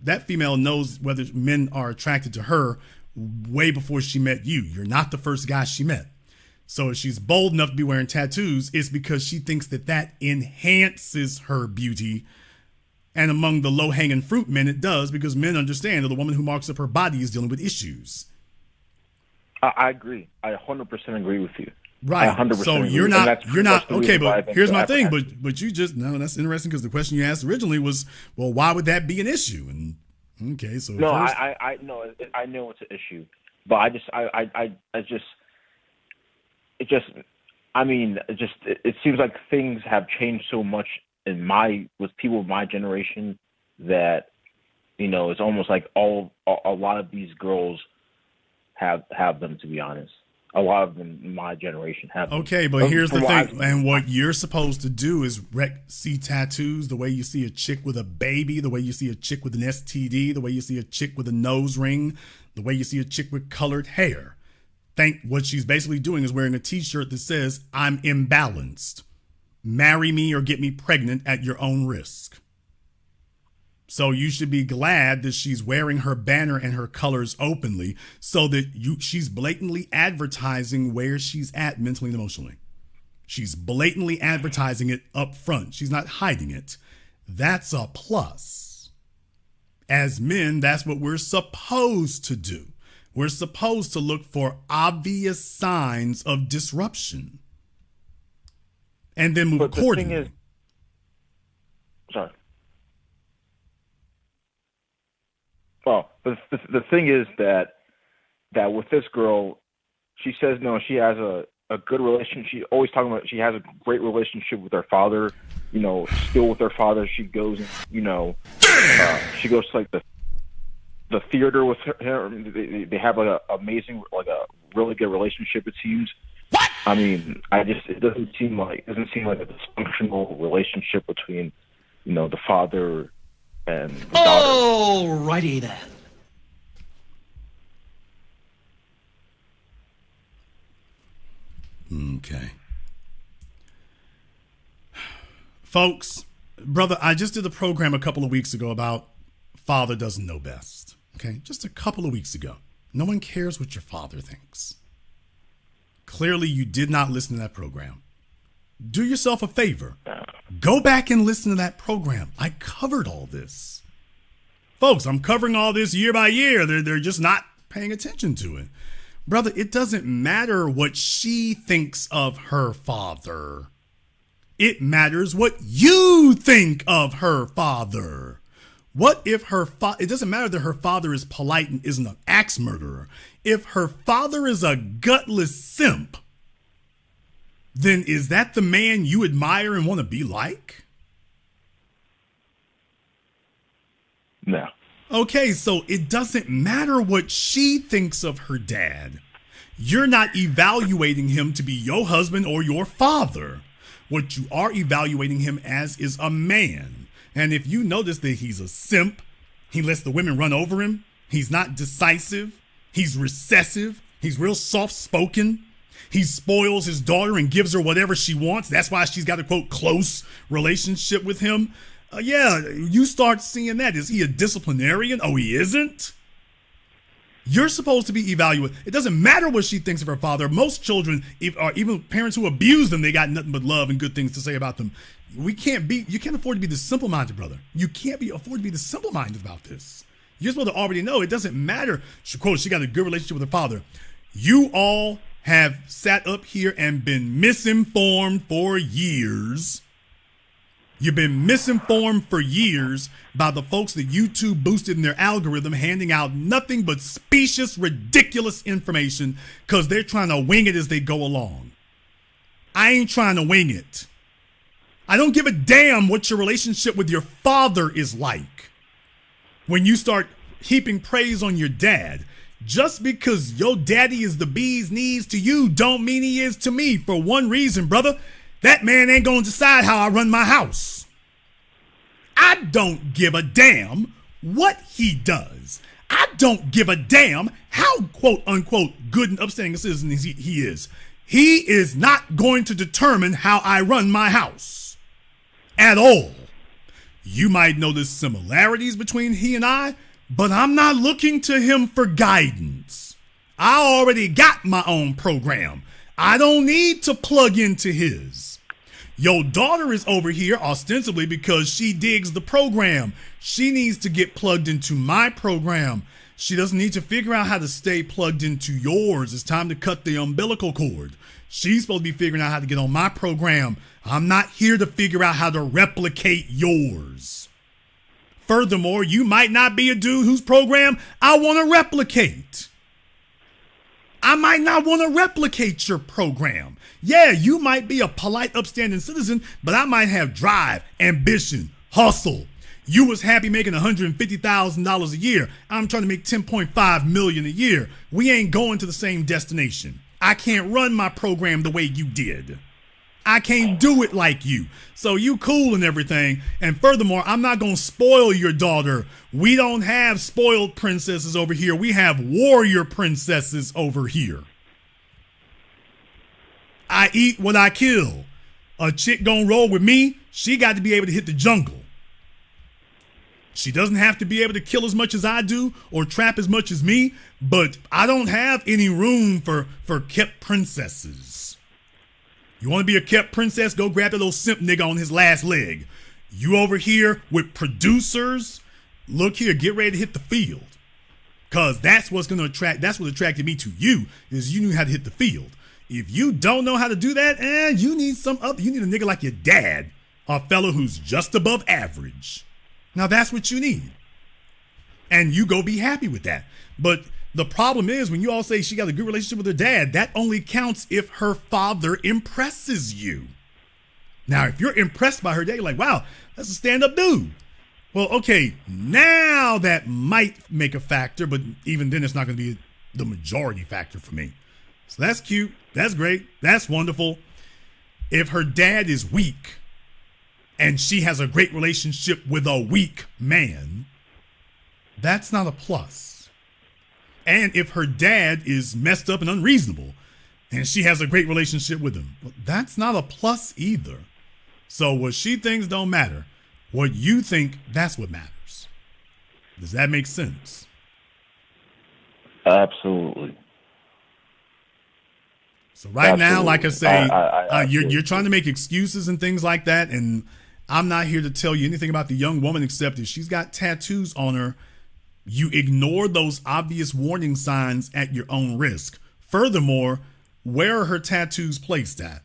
that female knows whether men are attracted to her way before she met you. You're not the first guy she met. So if she's bold enough to be wearing tattoos, it's because she thinks that enhances her beauty. And among the low-hanging fruit men, it does, because men understand that the woman who marks up her body is dealing with issues. I agree. I 100% agree with you. Right. 100% so agree. you're not okay, but here's my thing. But But you just, no, that's interesting, because the question you asked originally was, well, why would that be an issue? And okay, so no, first, I know it's an issue, but I mean, it seems like things have changed so much with people of my generation that, it's almost like a lot of these girls have them, to be honest. A lot of them in my generation have them. Okay, but here's the thing. And what you're supposed to do is see tattoos the way you see a chick with a baby, the way you see a chick with an STD, the way you see a chick with a nose ring, the way you see a chick with colored hair. What she's basically doing is wearing a t-shirt that says, I'm imbalanced. Marry me or get me pregnant at your own risk. So you should be glad that she's wearing her banner and her colors openly so that she's blatantly advertising where she's at mentally and emotionally. She's blatantly advertising it up front. She's not hiding it. That's a plus. As men, that's what we're supposed to do. We're supposed to look for obvious signs of disruption and then move accordingly. Sorry. Well, the thing is that with this girl, she says no. She has a good relationship. She's always talking about she has a great relationship with her father. Still with her father. She goes, she goes to like the theater with her. They have like a amazing, like a really good relationship. It seems. What? I mean, it doesn't seem like a dysfunctional relationship between, the father and the daughter. Alrighty then. Okay. Folks, brother, I just did a program a couple of weeks ago about father doesn't know best. Okay, just a couple of weeks ago. No one cares what your father thinks. Clearly, you did not listen to that program. Do yourself a favor. Go back and listen to that program. I covered all this. Folks, I'm covering all this year by year. They're just not paying attention to it. Brother, it doesn't matter what she thinks of her father. It matters what you think of her father. What if it doesn't matter that her father is polite and isn't an axe murderer. If her father is a gutless simp, then is that the man you admire and want to be like? No. Okay, so it doesn't matter what she thinks of her dad. You're not evaluating him to be your husband or your father. What you are evaluating him as is a man. And if you notice that he's a simp, he lets the women run over him, he's not decisive, he's recessive, he's real soft-spoken, he spoils his daughter and gives her whatever she wants. That's why she's got a, quote, close relationship with him. You start seeing that. Is he a disciplinarian? Oh, he isn't? You're supposed to be evaluated. It doesn't matter what she thinks of her father. Most children, even parents who abuse them, they got nothing but love and good things to say about them. You can't afford to be the simple-minded, brother. You can't afford to be the simple-minded about this. You're supposed to already know. It doesn't matter. Quote, she got a good relationship with her father. You all have sat up here and been misinformed for years. You've been misinformed for years by the folks that YouTube boosted in their algorithm, handing out nothing but specious, ridiculous information because they're trying to wing it as they go along. I ain't trying to wing it. I don't give a damn what your relationship with your father is like. When you start heaping praise on your dad, just because your daddy is the bee's knees to you don't mean he is to me. For one reason, brother, that man ain't gonna decide how I run my house. I don't give a damn what he does. I don't give a damn how, quote unquote, good and upstanding a citizen he is. He is not going to determine how I run my house at all. You might notice similarities between he and I, but I'm not looking to him for guidance. I already got my own program. I don't need to plug into his. Your daughter is over here ostensibly because she digs the program. She needs to get plugged into my program. She doesn't need to figure out how to stay plugged into yours. It's time to cut the umbilical cord. She's supposed to be figuring out how to get on my program. I'm not here to figure out how to replicate yours. Furthermore, you might not be a dude whose program I want to replicate. I might not want to replicate your program. Yeah, you might be a polite, upstanding citizen, but I might have drive, ambition, hustle. You was happy making $150,000 a year. I'm trying to make $10.5 million a year. We ain't going to the same destination. I can't run my program the way you did. I can't do it like you. So you cool and everything. And furthermore, I'm not going to spoil your daughter. We don't have spoiled princesses over here. We have warrior princesses over here. I eat what I kill. A chick gonna roll with me, she got to be able to hit the jungle. She doesn't have to be able to kill as much as I do or trap as much as me, but I don't have any room for kept princesses. You want to be a kept princess? Go grab that little simp nigga on his last leg. You over here with producers? Look here, get ready to hit the field. Cause that's what's gonna attract. That's what attracted me to you, is you knew how to hit the field. If you don't know how to do that, you need you need a nigga like your dad, a fellow who's just above average. Now that's what you need. And you go be happy with that. But the problem is when you all say she got a good relationship with her dad, that only counts if her father impresses you. Now, if you're impressed by her dad, you're like, wow, that's a stand-up dude. Well, okay, now that might make a factor, but even then it's not going to be the majority factor for me. So that's cute. That's great. That's wonderful. If her dad is weak and she has a great relationship with a weak man, that's not a plus. And if her dad is messed up and unreasonable and she has a great relationship with him, well, that's not a plus either. So what she thinks don't matter. What you think, that's what matters. Does that make sense? Absolutely. So right now, like I say, Absolutely. you're trying to make excuses and things like that, and I'm not here to tell you anything about the young woman except if she's got tattoos on her, you ignore those obvious warning signs at your own risk. Furthermore, where are her tattoos placed at?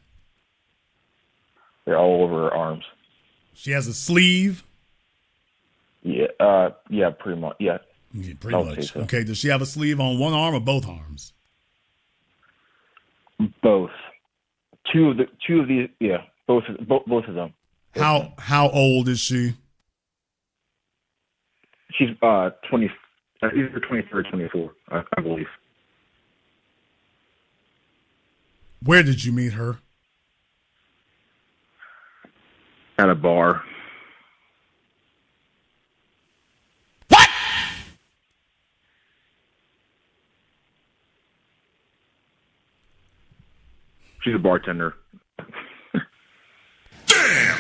They're all over her arms. She has a sleeve? Yeah, pretty much. Yeah. Yeah, pretty much. So. Okay, does she have a sleeve on one arm or both arms? Both. Two of the yeah, both of them. How old is she? She's 20, either 23 or 24, I believe. Where did you meet her? At a bar. What? She's a bartender. Damn!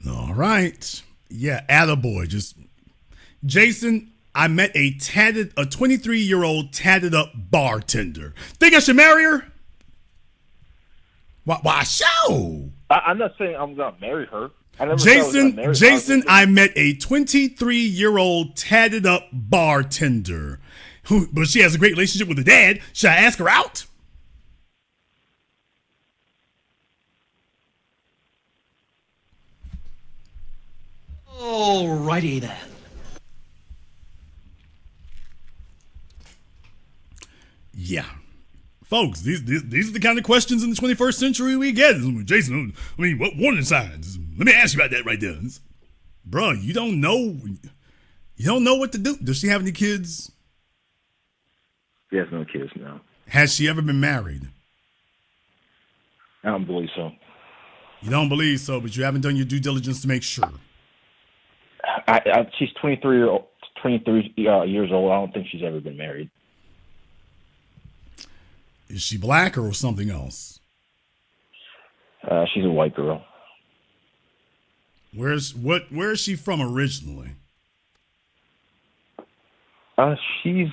All right. Yeah, attaboy. Just Jason, I met a 23-year-old tatted up bartender. Think I should marry her? Why show? I'm not saying I'm gonna marry her. Jason, I met a 23-year-old tatted up bartender but she has a great relationship with her dad. Should I ask her out? Alrighty then. Yeah. Folks, these are the kind of questions in the 21st century we get. Jason, I mean, what warning signs? Let me ask you about that right there. Bruh, you don't know what to do. Does she have any kids? She has no kids now. Has she ever been married? I don't believe so. You don't believe so, but you haven't done your due diligence to make sure. She's 23 years old. I don't think she's ever been married. Is she black or something else? She's a white girl. Where is she from originally? She's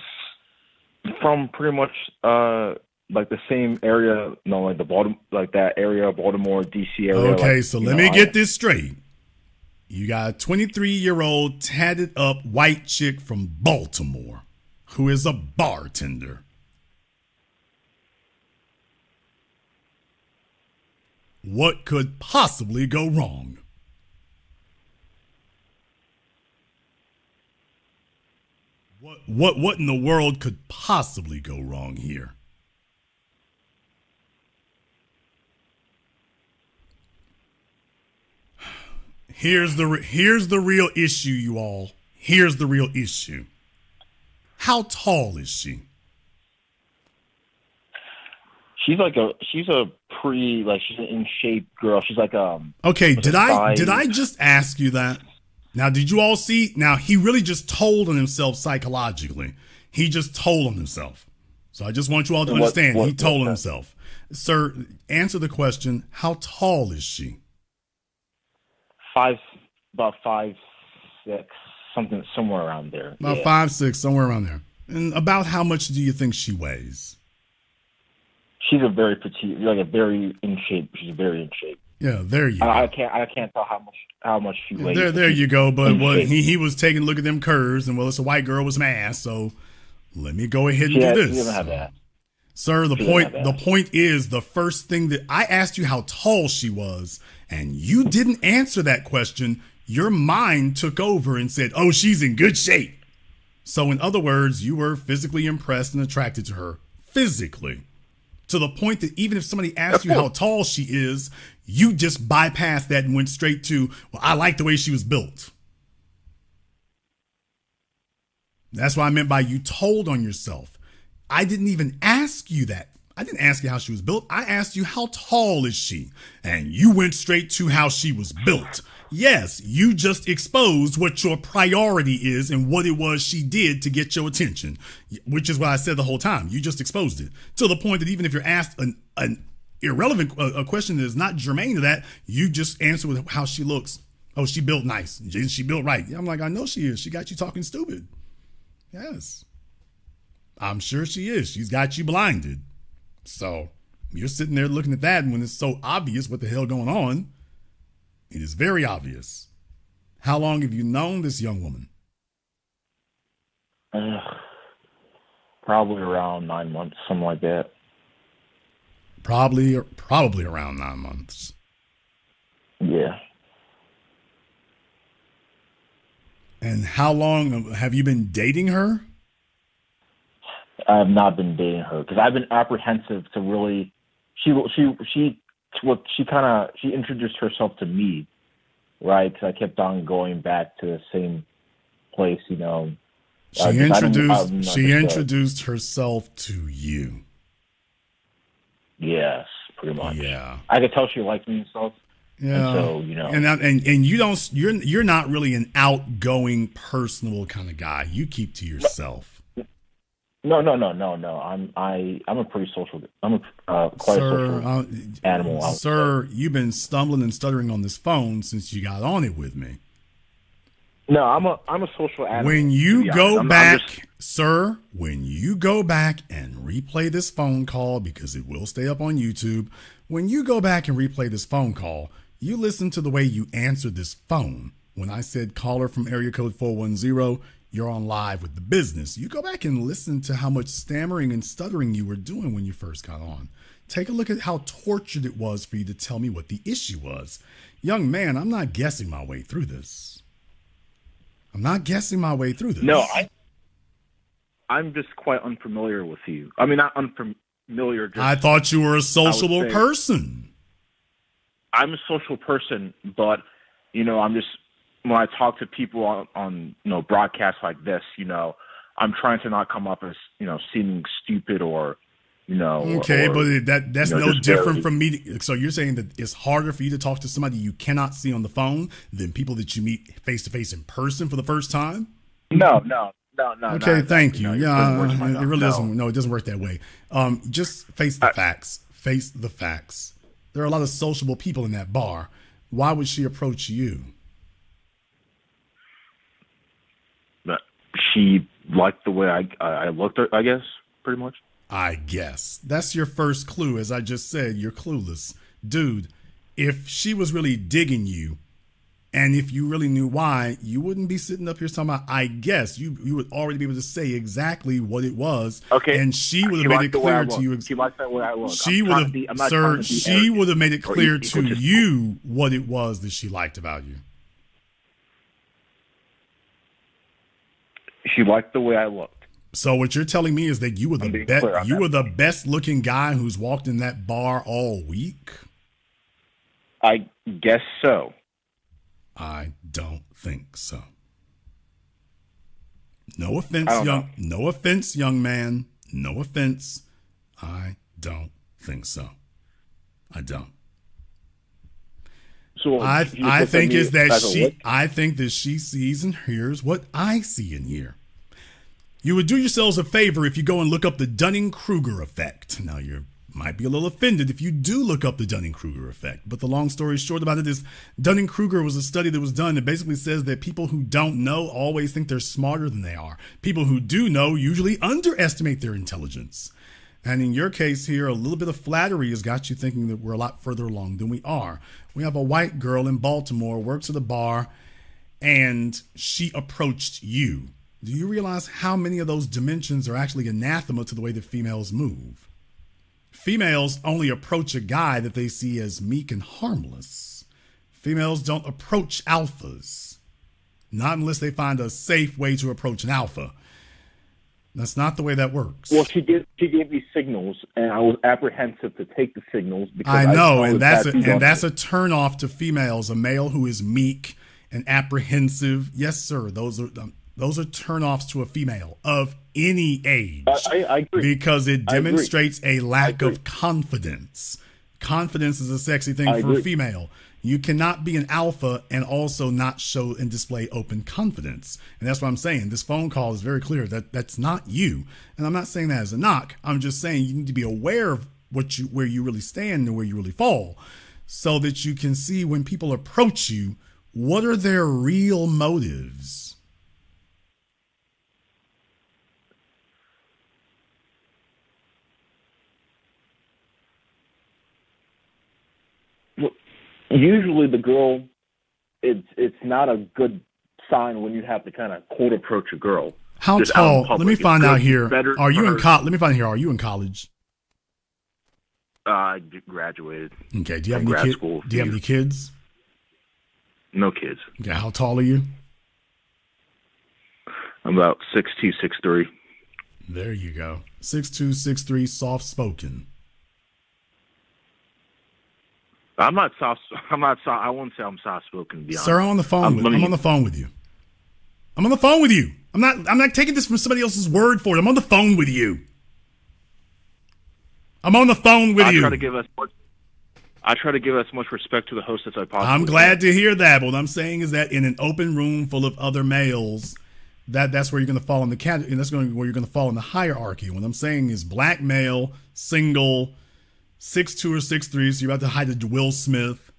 from pretty much like the same area, like that area, Baltimore, DC area. Okay, so let me get this straight. You got a 23-year-old tatted up white chick from Baltimore who is a bartender. What could possibly go wrong? What in the world could possibly go wrong here? Here's the real issue, you all. Here's the real issue. How tall is she? She's a pretty, like, she's an in shape girl. She's like Okay, did I just ask you that? Now, did you all see? Now, he really just told on himself psychologically. He just told on himself. So I just want you all to understand. He told on himself. Sir, answer the question. How tall is she? About 5'6", somewhere around there. About 5'6", somewhere around there. And about how much do you think she weighs? She's a very petite, like a very in shape. She's very in shape. Yeah, there you go. I can't tell how much she weighs. There you go. But he was taking a look at them curves, and it's a white girl with some ass. So let me go ahead and do this. She doesn't have that. Sir, the point is, the first thing that I asked you how tall she was, and you didn't answer that question. Your mind took over and said, "Oh, she's in good shape." So in other words, you were physically impressed and attracted to her physically, to the point that even if somebody asked you how tall she is, you just bypassed that and went straight to, "Well, I like the way she was built." That's what I meant by you told on yourself. I didn't even ask you that. I didn't ask you how she was built. I asked you, how tall is she? And you went straight to how she was built. Yes, you just exposed what your priority is and what it was she did to get your attention, which is what I said the whole time. You just exposed it to the point that even if you're asked an irrelevant a question that is not germane to that, you just answer with how she looks. Oh, she built nice. She built right. I'm like, I know she is. She got you talking stupid. Yes. I'm sure she is. She's got you blinded. So you're sitting there looking at that, and when it's so obvious what the hell going on, it is very obvious. How long have you known this young woman? Probably around 9 months, something like that. Probably around 9 months. Yeah. And how long have you been dating her? I have not been dating her because I've been apprehensive to really. She introduced herself to me, right? Because I kept on going back to the same place, you know. She introduced herself to you. Yes, pretty much. Yeah, I could tell she liked me and stuff. Yeah, and so you know, and you don't. You're not really an outgoing, personable kind of guy. You keep to yourself. No. I'm a pretty social. I'm quite a social animal. Sir, you've been stumbling and stuttering on this phone since you got on it with me. No, I'm a social animal. When you go back, sir, when you go back and replay this phone call, because it will stay up on YouTube, when you go back and replay this phone call, you listen to the way you answered this phone. When I said caller from area code 410, you're on live with the business. You go back and listen to how much stammering and stuttering you were doing when you first got on. Take a look at how tortured it was for you to tell me what the issue was. Young man, I'm not guessing my way through this. No, I'm just quite unfamiliar with you. I mean, not unfamiliar. I thought you were a sociable person. I'm a social person, but, you know, I'm just, when I talk to people on you know, broadcasts like this, you know, I'm trying to not come up as, you know, seeming stupid or, you know. Okay, but that's you know, no different from me. So you're saying that it's harder for you to talk to somebody you cannot see on the phone than people that you meet face to face in person for the first time? No. Okay, thank you. Yeah, it really doesn't. No, it doesn't work that way. Just face the facts. Face the facts. There are a lot of sociable people in that bar. Why would she approach you? She liked the way I looked, I guess, pretty much. I guess. That's your first clue. As I just said, you're clueless. Dude, if she was really digging you, and if you really knew why, you wouldn't be sitting up here talking about, I guess. You would already be able to say exactly what it was. Okay. And she would have made it clear to you. She liked the way I look. She would have made it clear to you what it was that she liked about you. She liked the way I looked. So what you're telling me is that you were the best looking guy who's walked in that bar all week? I guess so. I don't think so. No offense, young man. No offense. I don't think so. I don't. So I think that she sees and hears what I see and hear. You would do yourselves a favor if you go and look up the Dunning-Kruger effect. Now, you might be a little offended if you do look up the Dunning-Kruger effect, but the long story short about it is Dunning-Kruger was a study that was done that basically says that people who don't know always think they're smarter than they are. People who do know usually underestimate their intelligence. And in your case here, a little bit of flattery has got you thinking that we're a lot further along than we are. We have a white girl in Baltimore, works at a bar, and she approached you. Do you realize how many of those dimensions are actually anathema to the way that females move? Females only approach a guy that they see as meek and harmless. Females don't approach alphas, not unless they find a safe way to approach an alpha. That's not the way that works. Well, she gave me signals, and I was apprehensive to take the signals because I know, and that's a turnoff to females. A male who is meek and apprehensive, yes, sir. Those are turnoffs to a female of any age. I agree. Because it demonstrates a lack of confidence. Confidence is a sexy thing for a female. You cannot be an alpha and also not show and display open confidence. And that's what I'm saying. This phone call is very clear that that's not you. And I'm not saying that as a knock. I'm just saying you need to be aware of where you really stand and where you really fall, so that you can see when people approach you, what are their real motives? Usually the girl, it's not a good sign when you have to kind of cold approach a girl. How tall? Let me find out here. Are you in college? Let me find out here. Are you in college? I graduated. Okay. Do you have any kids? Do you have any kids? No kids. Okay. How tall are you? I'm about 6'2", 6'3". There you go. 6'2", 6'3", soft spoken. I'm not soft. I won't say I'm soft spoken. To be honest. Sir, I'm on the phone. I'm on the phone with you. I'm on the phone with you. I'm not taking this from somebody else's word for it. I'm on the phone with you. I'm on the phone with you. I try to give as much respect to the host as I possibly can. I'm glad to hear that. But what I'm saying is that in an open room full of other males, that's where you're going to fall in the category, and that's where you're going to fall in the hierarchy. What I'm saying is black male, single, 6'2" or 6'3", so you're about to hide the Will Smith.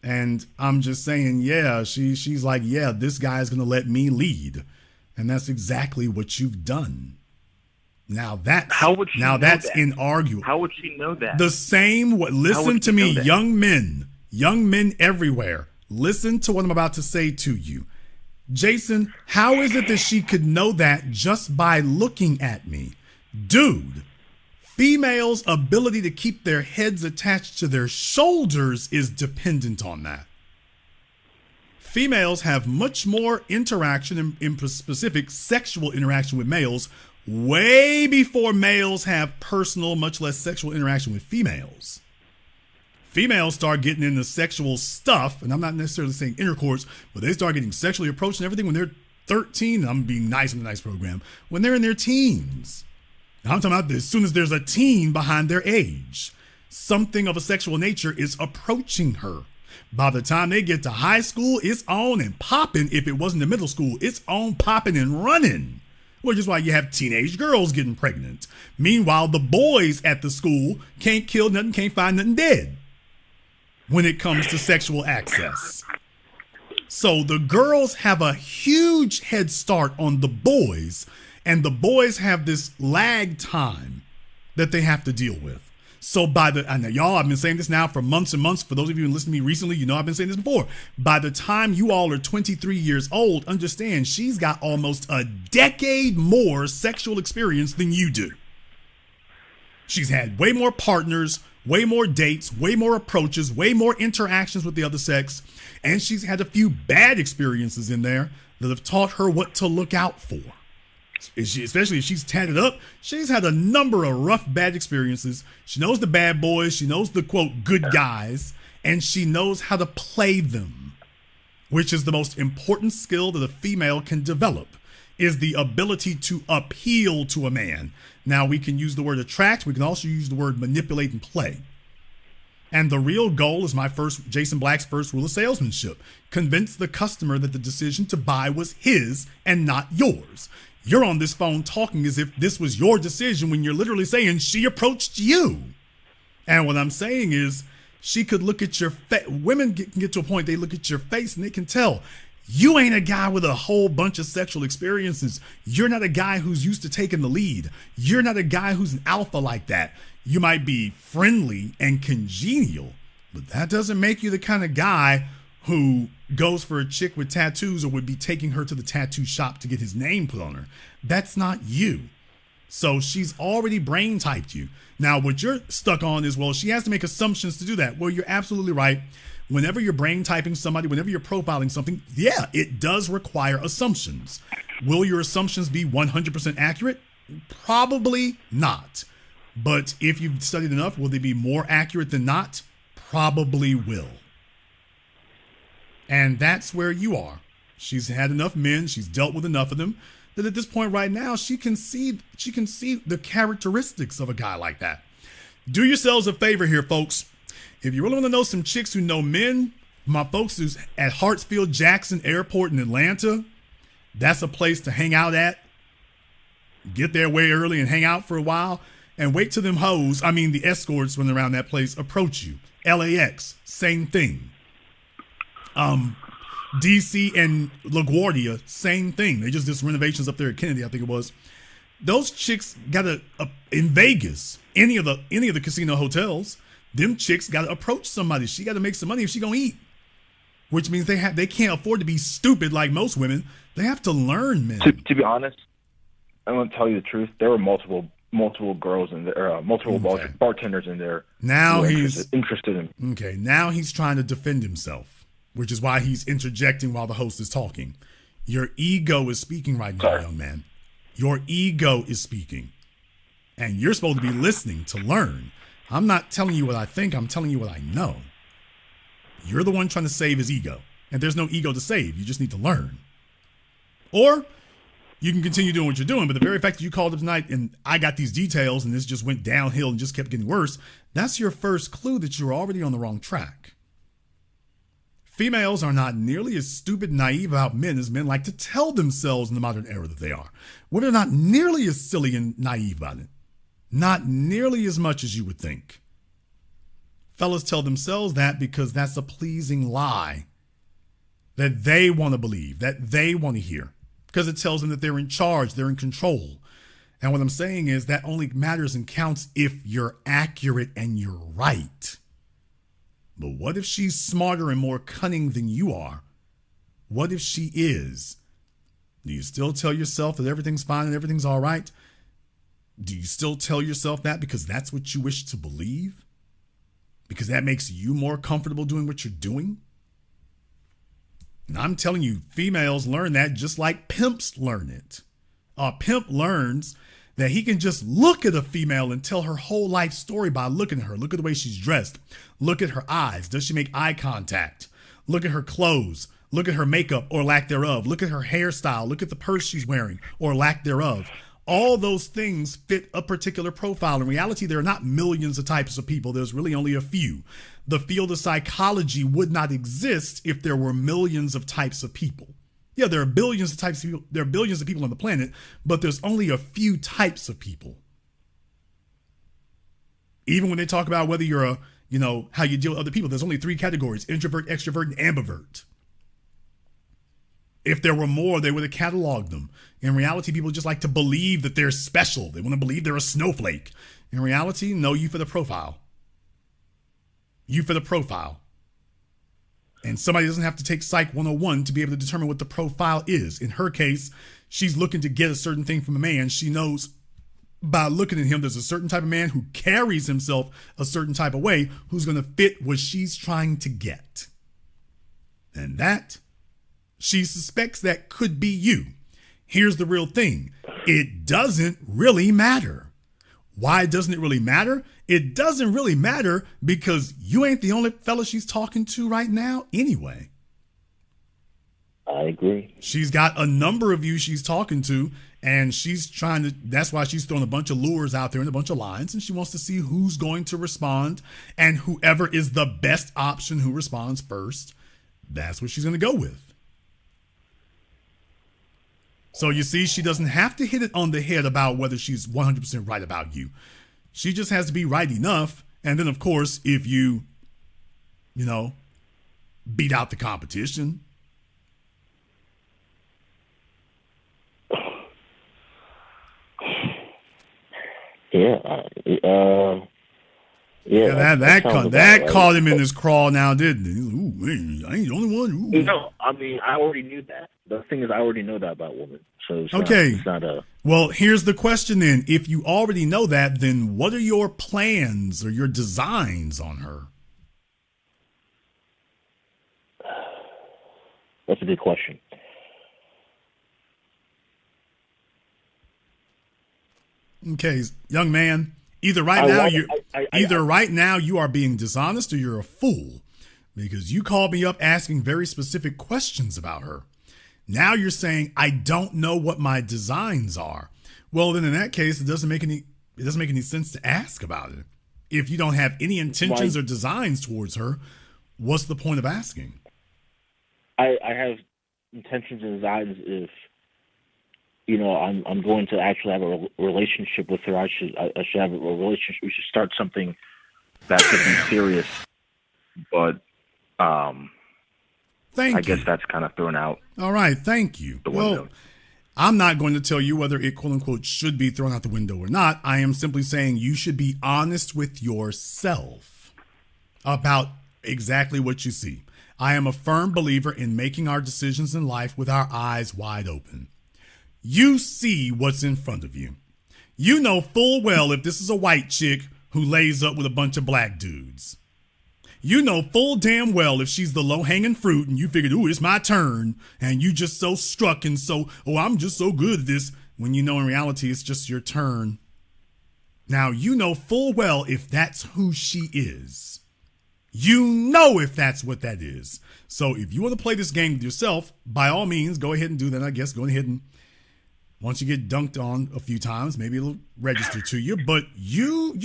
And I'm just saying, yeah, she's like, yeah, this guy's going to let me lead. And that's exactly what you've done. Now that's inarguable. How would she know that? The same, listen to me, young men everywhere. Listen to what I'm about to say to you. Jason, how is it that she could know that just by looking at me? Dude, females' ability to keep their heads attached to their shoulders is dependent on that. Females have much more interaction, in specific sexual interaction with males, way before males have personal, much less sexual interaction with females. Females start getting into sexual stuff, and I'm not necessarily saying intercourse, but they start getting sexually approached and everything when they're 13. I'm being nice in the nice program. When they're in their teens. Now, I'm talking about as soon as there's a teen behind their age, something of a sexual nature is approaching her. By the time they get to high school, it's on and popping. If it wasn't in middle school, it's on popping and running. Which is why you have teenage girls getting pregnant. Meanwhile, the boys at the school can't kill nothing, can't find nothing dead when it comes to sexual access. So the girls have a huge head start on the boys, and the boys have this lag time that they have to deal with. So y'all, I've been saying this now for months and months. For those of you who listen to me recently, you know I've been saying this before. By the time you all are 23 years old, understand she's got almost a decade more sexual experience than you do. She's had way more partners, way more dates, way more approaches, way more interactions with the other sex, and she's had a few bad experiences in there that have taught her what to look out for. Especially if she's tatted up, she's had a number of rough, bad experiences. She knows the bad boys. She knows the, quote, good guys. And she knows how to play them, which is the most important skill that a female can develop, is the ability to appeal to a man. Now, we can use the word attract. We can also use the word manipulate and play. And the real goal is Jason Black's first rule of salesmanship. Convince the customer that the decision to buy was his and not yours. You're on this phone talking as if this was your decision when you're literally saying she approached you. And what I'm saying is she could look at your face. Women can get to a point they look at your face and they can tell you ain't a guy with a whole bunch of sexual experiences. You're not a guy who's used to taking the lead. You're not a guy who's an alpha like that. You might be friendly and congenial, but that doesn't make you the kind of guy who goes for a chick with tattoos or would be taking her to the tattoo shop to get his name put on her. That's not you. So she's already brain typed you. Now, what you're stuck on is, well, she has to make assumptions to do that. Well, you're absolutely right. Whenever you're brain typing somebody, whenever you're profiling something, yeah, it does require assumptions. Will your assumptions be 100% accurate? Probably not. But if you've studied enough, will they be more accurate than not? Probably will. And that's where you are. She's had enough men. She's dealt with enough of them that at this point right now, she can see the characteristics of a guy like that. Do yourselves a favor here, folks. If you really want to know some chicks who know men, my folks who's at Hartsfield-Jackson Airport in Atlanta, that's a place to hang out at. Get there way early and hang out for a while and wait till them hoes, the escorts when they're around that place, approach you. LAX, same thing. DC and LaGuardia, same thing. They just did some renovations up there at Kennedy, I think it was. Those chicks gotta in Vegas, any of the casino hotels, them chicks gotta approach somebody. She gotta make some money if she gonna eat, which means they can't afford to be stupid like most women. They have to learn men. To be honest, I'm gonna tell you the truth. There were multiple girls in there, bartenders in there. Now he's interested in. Okay, now he's trying to defend himself, which is why he's interjecting while the host is talking. Your ego is speaking right now, young man. Your ego is speaking. And you're supposed to be listening to learn. I'm not telling you what I think. I'm telling you what I know. You're the one trying to save his ego. And there's no ego to save. You just need to learn. Or you can continue doing what you're doing. But the very fact that you called up tonight and I got these details and this just went downhill and just kept getting worse, that's your first clue that you're already on the wrong track. Females are not nearly as stupid and naive about men as men like to tell themselves in the modern era that they are. Women are not nearly as silly and naive about it. Not nearly as much as you would think. Fellas tell themselves that because that's a pleasing lie that they want to believe, that they want to hear, because it tells them that they're in charge, they're in control. And what I'm saying is that only matters and counts if you're accurate and you're right. But what if she's smarter and more cunning than you are? What if she is? Do you still tell yourself that everything's fine and everything's all right? Do you still tell yourself that because that's what you wish to believe? Because that makes you more comfortable doing what you're doing? And I'm telling you, females learn that just like pimps learn it. A pimp learns that he can just look at a female and tell her whole life story by looking at her. Look at the way she's dressed. Look at her eyes. Does she make eye contact? Look at her clothes. Look at her makeup or lack thereof. Look at her hairstyle. Look at the purse she's wearing or lack thereof. All those things fit a particular profile. In reality, there are not millions of types of people. There's really only a few. The field of psychology would not exist if there were millions of types of people. Yeah, there are billions of types of people. There are billions of people on the planet, but there's only a few types of people. Even when they talk about whether you're how you deal with other people, there's only 3 categories: introvert, extrovert, and ambivert. If there were more, they would have cataloged them. In reality, people just like to believe that they're special. They want to believe they're a snowflake. In reality, no, you for the profile. You for the profile. And somebody doesn't have to take Psych 101 to be able to determine what the profile is. In her case, she's looking to get a certain thing from a man. She knows by looking at him, there's a certain type of man who carries himself a certain type of way who's going to fit what she's trying to get. And that, she suspects that could be you. here's the real thing. It doesn't really matter. Why doesn't it really matter? It doesn't really matter because you ain't the only fella she's talking to right now anyway. I agree. She's got a number of you she's talking to, and she's trying to, that's why she's throwing a bunch of lures out there and a bunch of lines, and she wants to see who's going to respond, and whoever is the best option who responds first, that's what she's going to go with. So you see, she doesn't have to hit it on the head about whether she's 100% right about you. She just has to be right enough. And then, of course, if you beat out the competition. Yeah. That caught him in his crawl now, didn't it? Ooh, man, I ain't the only one. Ooh. No, I mean, I already knew that. The thing is, I already know that about women. So it's not a... Well, here's the question then. If you already know that, then what are your plans or your designs on her? That's a good question. Okay, young man, either right now you are being dishonest or you're a fool, because you called me up asking very specific questions about her. Now you're saying I don't know what my designs are. Well, then in that case, it doesn't make any sense to ask about it. If you don't have any intentions or designs towards her, what's the point of asking? I have intentions and designs if I'm going to actually have a relationship with her. I should have a relationship. We should start something that could be serious. But I guess that's kind of thrown out. All right, thank you. Well, I'm not going to tell you whether it quote unquote should be thrown out the window or not. I am simply saying you should be honest with yourself about exactly what you see. I am a firm believer in making our decisions in life with our eyes wide open. You see what's in front of you. You know full well if this is a white chick who lays up with a bunch of black dudes. You know full damn well if she's the low-hanging fruit and you figured, ooh, it's my turn, and you just so struck and so, I'm just so good at this, when you know in reality it's just your turn. Now, you know full well if that's who she is. You know if that's what that is. So if you want to play this game with yourself, by all means, go ahead and do that, I guess. Go ahead and once you get dunked on a few times, maybe it'll register to you. But you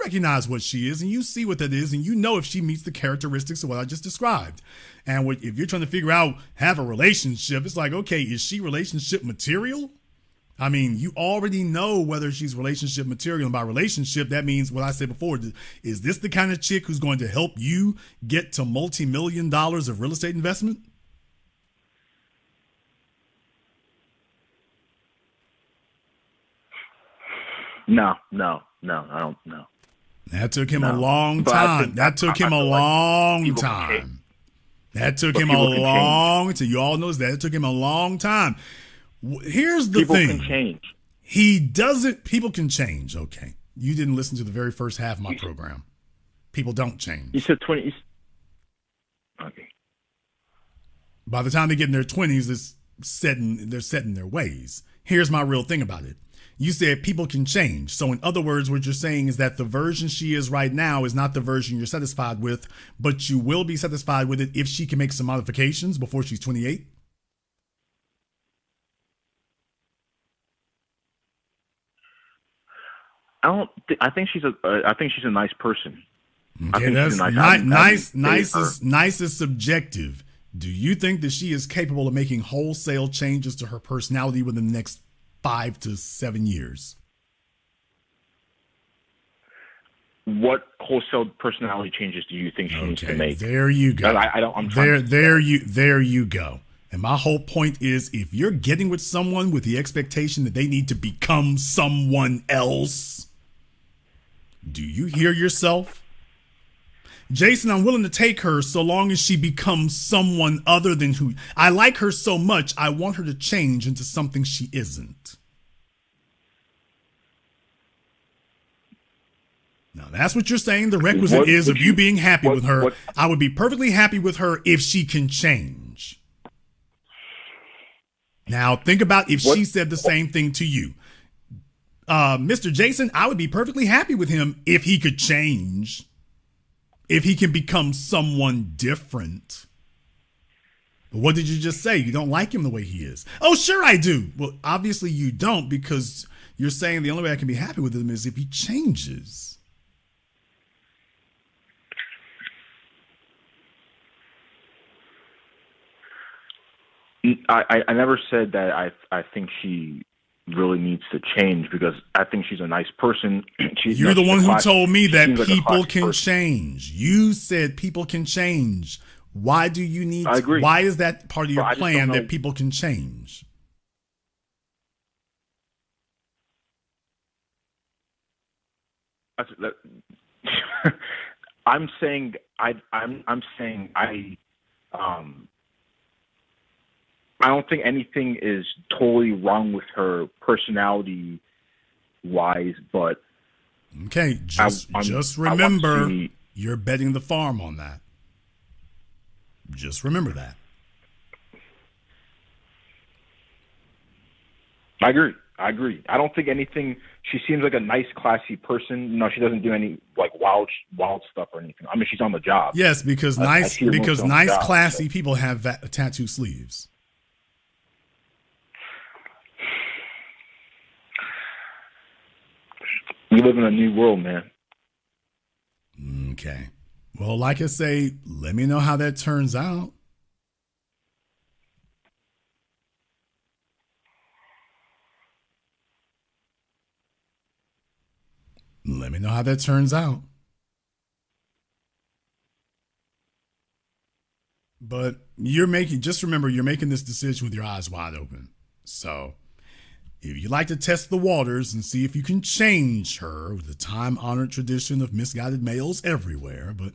recognize what she is, and you see what that is, and you know if she meets the characteristics of what I just described. And if you're trying to figure out have a relationship, it's like, okay, is she relationship material? I mean, you already know whether she's relationship material. And by relationship, that means what I said before. Is this the kind of chick who's going to help you get to multi-million dollars of real estate investment? No, I don't know. That took him a long time. That took him a long time. You all knows that. It took him a long time. Here's the thing. People can change. People can change. Okay. You didn't listen to the very first half of my program. People don't change. You said 20. Okay. By the time they get in their 20s, they're set in their ways. Here's my real thing about it. You said people can change. So in other words, what you're saying is that the version she is right now is not the version you're satisfied with, but you will be satisfied with it if she can make some modifications before she's 28. I think she's a nice person. Okay, that's nice is subjective. Do you think that she is capable of making wholesale changes to her personality within the next 5 to 7 years? What wholesale personality changes do you think she needs to make? There you go. There you go. And my whole point is, if you're getting with someone with the expectation that they need to become someone else, do you hear yourself? Jason, I'm willing to take her so long as she becomes someone other than who. I like her so much, I want her to change into something she isn't. Now, that's what you're saying the requisite is of you being happy with her. I would be perfectly happy with her if she can change. Now, think about if she said the same thing to you. Mr. Jason, I would be perfectly happy with him if he could change, if he can become someone different. But what did you just say? You don't like him the way he is. Oh, sure I do. Well, obviously you don't, because you're saying the only way I can be happy with him is if he changes. I never said that I think she really needs to change, because I think she's a nice person. You're the one who told me that people can change. You said people can change. Why do you need I agree. Why is that part of your plan that people can change? I'm saying I don't think anything is totally wrong with her personality wise, but okay, just remember you're betting the farm on that. Just remember that. I agree. I don't think anything. She seems like a nice, classy person. No, she doesn't do any like wild stuff or anything. I mean, she's on the job. Yes, because nice, classy people have tattoo sleeves. We live in a new world, man. Okay. Well, like I say, let me know how that turns out. Let me know how that turns out. But just remember, you're making this decision with your eyes wide open. So if you like to test the waters and see if you can change her with the time-honored tradition of misguided males everywhere, but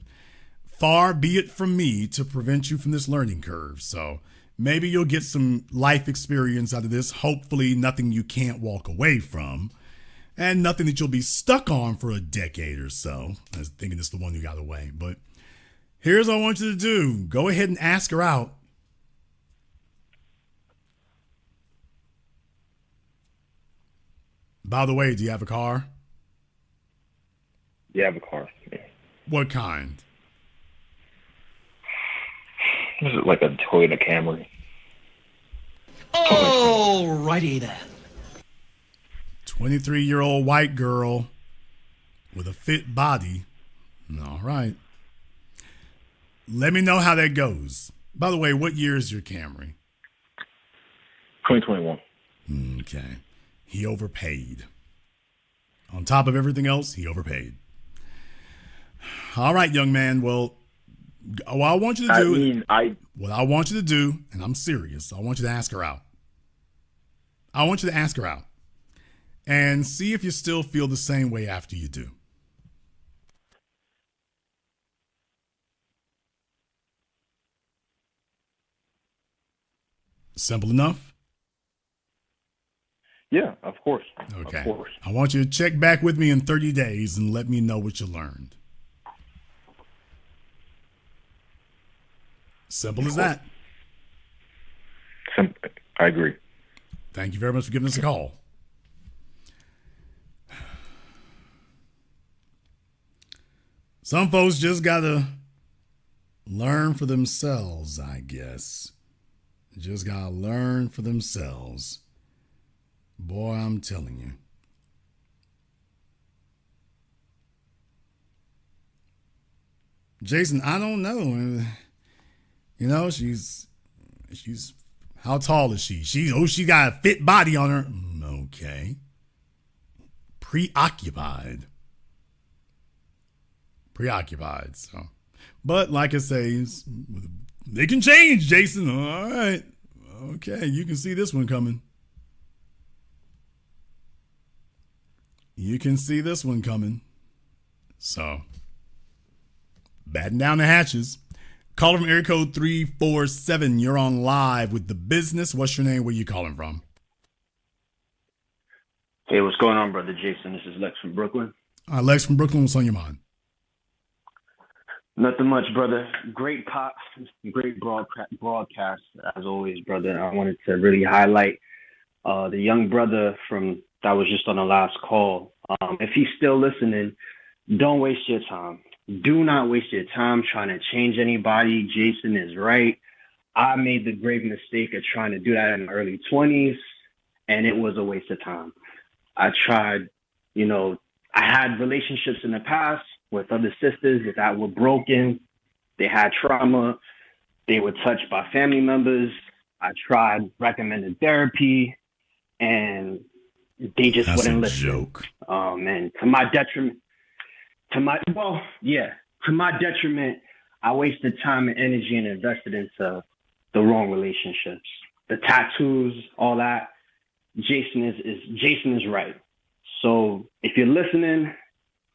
far be it from me to prevent you from this learning curve. So maybe you'll get some life experience out of this. Hopefully nothing you can't walk away from, and nothing that you'll be stuck on for a decade or so. I was thinking it's the one who got away. But here's what I want you to do. Go ahead and ask her out. By the way, do you have a car? Yeah, I have a car. Yeah. What kind? Is it like a Toyota Camry? Alrighty then. 23-year-old white girl with a fit body. All right. Let me know how that goes. By the way, what year is your Camry? 2021. Okay. He overpaid. On top of everything else, he overpaid. All right, young man. Well, what I want you to do, what I want you to do, and I'm serious, I want you to ask her out. I want you to ask her out and see if you still feel the same way after you do. Simple enough? Yeah, of course. Okay. Of course. I want you to check back with me in 30 days and let me know what you learned. Simple as that. I agree. Thank you very much for giving us a call. Some folks just gotta learn for themselves, I guess. Just gotta learn for themselves. Boy, I'm telling you. Jason, I don't know. You know, she's how tall is she? She got a fit body on her. Okay. Preoccupied. So, but like I say, they can change, Jason. All right. Okay, you can see this one coming. So, batten down the hatches. Caller from area code 347. You're on live with The Business. What's your name? Where you calling from? Hey, what's going on, brother Jason? This is Lex from Brooklyn. Lex from Brooklyn. What's on your mind? Nothing much, brother. Great broadcast as always, brother. I wanted to really highlight the young brother from that was just on the last call. If he's still listening, don't waste your time. Do not waste your time trying to change anybody. Jason is right. I made the grave mistake of trying to do that in the early 20s, and it was a waste of time. I tried, I had relationships in the past with other sisters that were broken. They had trauma. They were touched by family members. I tried recommended therapy, and they just wouldn't listen. Joke. And to my detriment, I wasted time and energy and invested into the wrong relationships. The tattoos, all that. Jason is right. So if you're listening,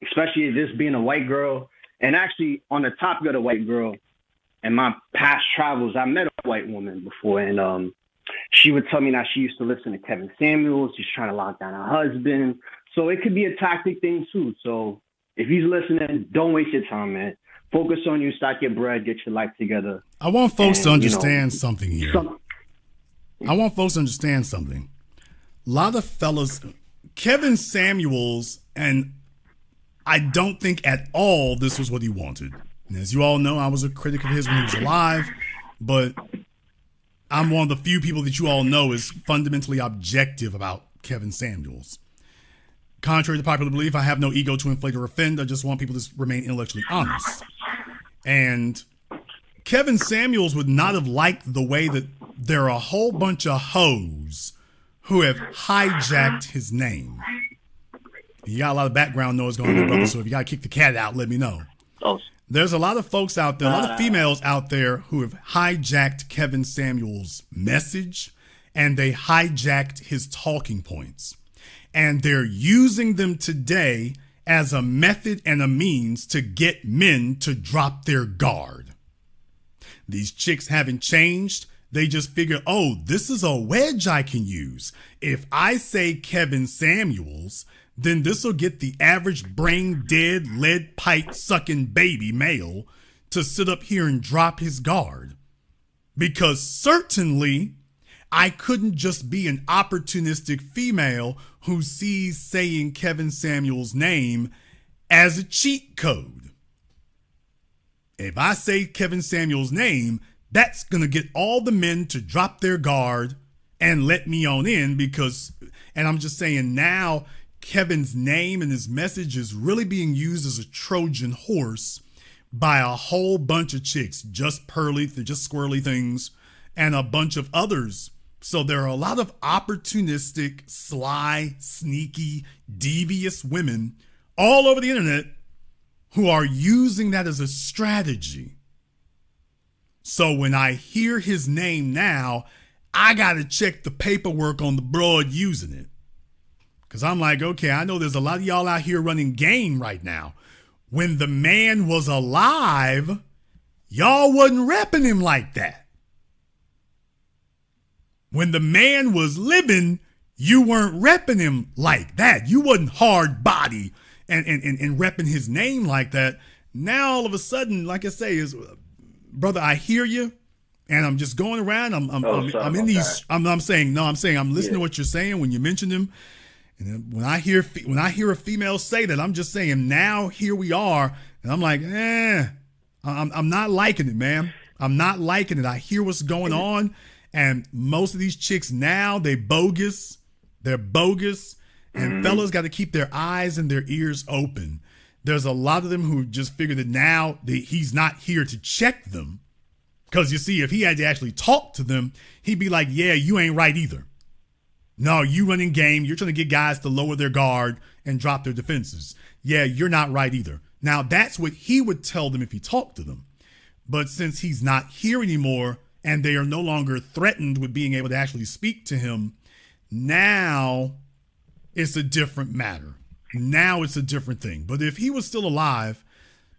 especially this being a white girl, and actually on the topic of the white girl, in my past travels, I met a white woman before, and she would tell me that she used to listen to Kevin Samuels. She's trying to lock down her husband. So it could be a tactic thing too. So if he's listening, don't waste your time, man. Focus on you, stack your bread, get your life together. I want folks to understand something here. I want folks to understand something. A lot of fellas, Kevin Samuels, and I don't think at all this was what he wanted. And as you all know, I was a critic of his when he was alive, but I'm one of the few people that you all know is fundamentally objective about Kevin Samuels. Contrary to popular belief, I have no ego to inflate or offend. I just want people to remain intellectually honest. And Kevin Samuels would not have liked the way that there are a whole bunch of hoes who have hijacked his name. You got a lot of background noise going on, brother, so if you got to kick the cat out, let me know. There's a lot of folks out there, a lot of females out there who have hijacked Kevin Samuels' message, and they hijacked his talking points. And they're using them today as a method and a means to get men to drop their guard. These chicks haven't changed. They just figure, oh, this is a wedge I can use. If I say Kevin Samuels, then this will get the average brain dead, lead pipe sucking baby male to sit up here and drop his guard. Because certainly I couldn't just be an opportunistic female who sees saying Kevin Samuels' name as a cheat code. If I say Kevin Samuels' name, that's going to get all the men to drop their guard and let me on in because, and I'm just saying now, Kevin's name and his message is really being used as a Trojan horse by a whole bunch of chicks, just squirrely things, and a bunch of others. So there are a lot of opportunistic, sly, sneaky, devious women all over the internet who are using that as a strategy. So when I hear his name now, I got to check the paperwork on the broad using it. Because I'm like, okay, I know there's a lot of y'all out here running game right now. When the man was alive, y'all wasn't repping him like that. When the man was living, you weren't repping him like that. You wasn't hard body and repping his name like that. Now all of a sudden, like I say, brother, I hear you, and I'm just going around. I'm in these. I'm listening to what you're saying when you mention him. And then when I hear a female say that, I'm just saying, now here we are, and I'm like, I'm not liking it, man. I'm not liking it. I hear what's going on, and most of these chicks now, they're bogus, and fellas got to keep their eyes and their ears open. There's a lot of them who just figure that now he's not here to check them, because you see, if he had to actually talk to them, he'd be like, yeah, you ain't right either. No, you running game. You're trying to get guys to lower their guard and drop their defenses. Yeah, you're not right either. Now, that's what he would tell them if he talked to them. But since he's not here anymore and they are no longer threatened with being able to actually speak to him, now it's a different matter. Now it's a different thing. But if he was still alive,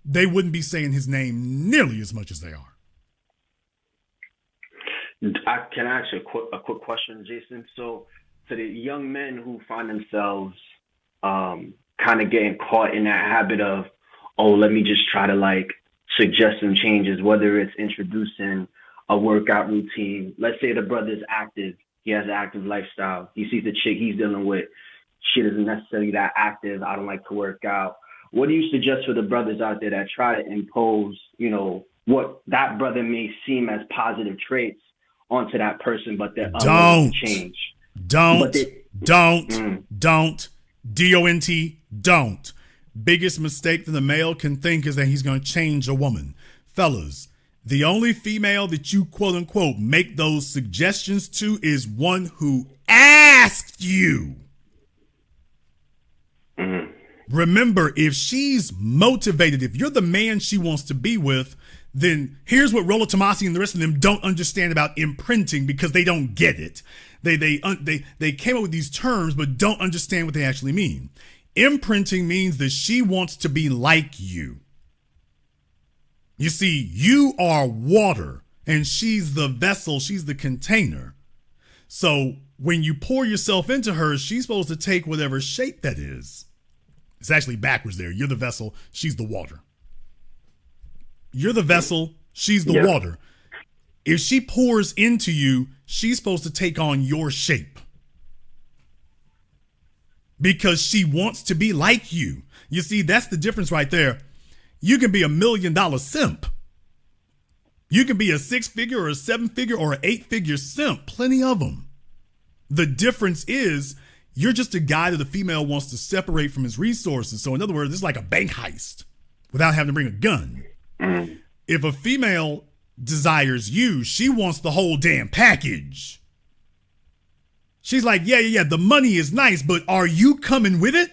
they wouldn't be saying his name nearly as much as they are. Can I ask you a quick question, Jason? So to the young men who find themselves kind of getting caught in that habit of, oh, let me just try to like suggest some changes, whether it's introducing a workout routine. Let's say the brother's active. He has an active lifestyle. He sees the chick he's dealing with. She isn't necessarily that active. I don't like to work out. What do you suggest for the brothers out there that try to impose, what that brother may seem as positive traits onto that person, but they're unwilling to change? Don't. D-O-N-T, don't. Biggest mistake that the male can think is that he's going to change a woman. Fellas, the only female that you quote unquote make those suggestions to is one who asked you. Remember, if she's motivated, if you're the man she wants to be with, then here's what Rollo Tomasi and the rest of them don't understand about imprinting, because they don't get it. They came up with these terms but don't understand what they actually mean. Imprinting means that she wants to be like you. You see, you are water and she's the vessel, she's the container. So when you pour yourself into her, she's supposed to take whatever shape that is. It's actually backwards there. You're the vessel, she's the water. You're the vessel, she's the water. If she pours into you, she's supposed to take on your shape, because she wants to be like you. You see, that's the difference right there. You can be $1 million simp. You can be a 6-figure or a 7-figure or an 8-figure simp. Plenty of them. The difference is you're just a guy that the female wants to separate from his resources. So in other words, it's like a bank heist without having to bring a gun. If a female desires you, she wants the whole damn package. She's like, yeah, the money is nice, but are you coming with it?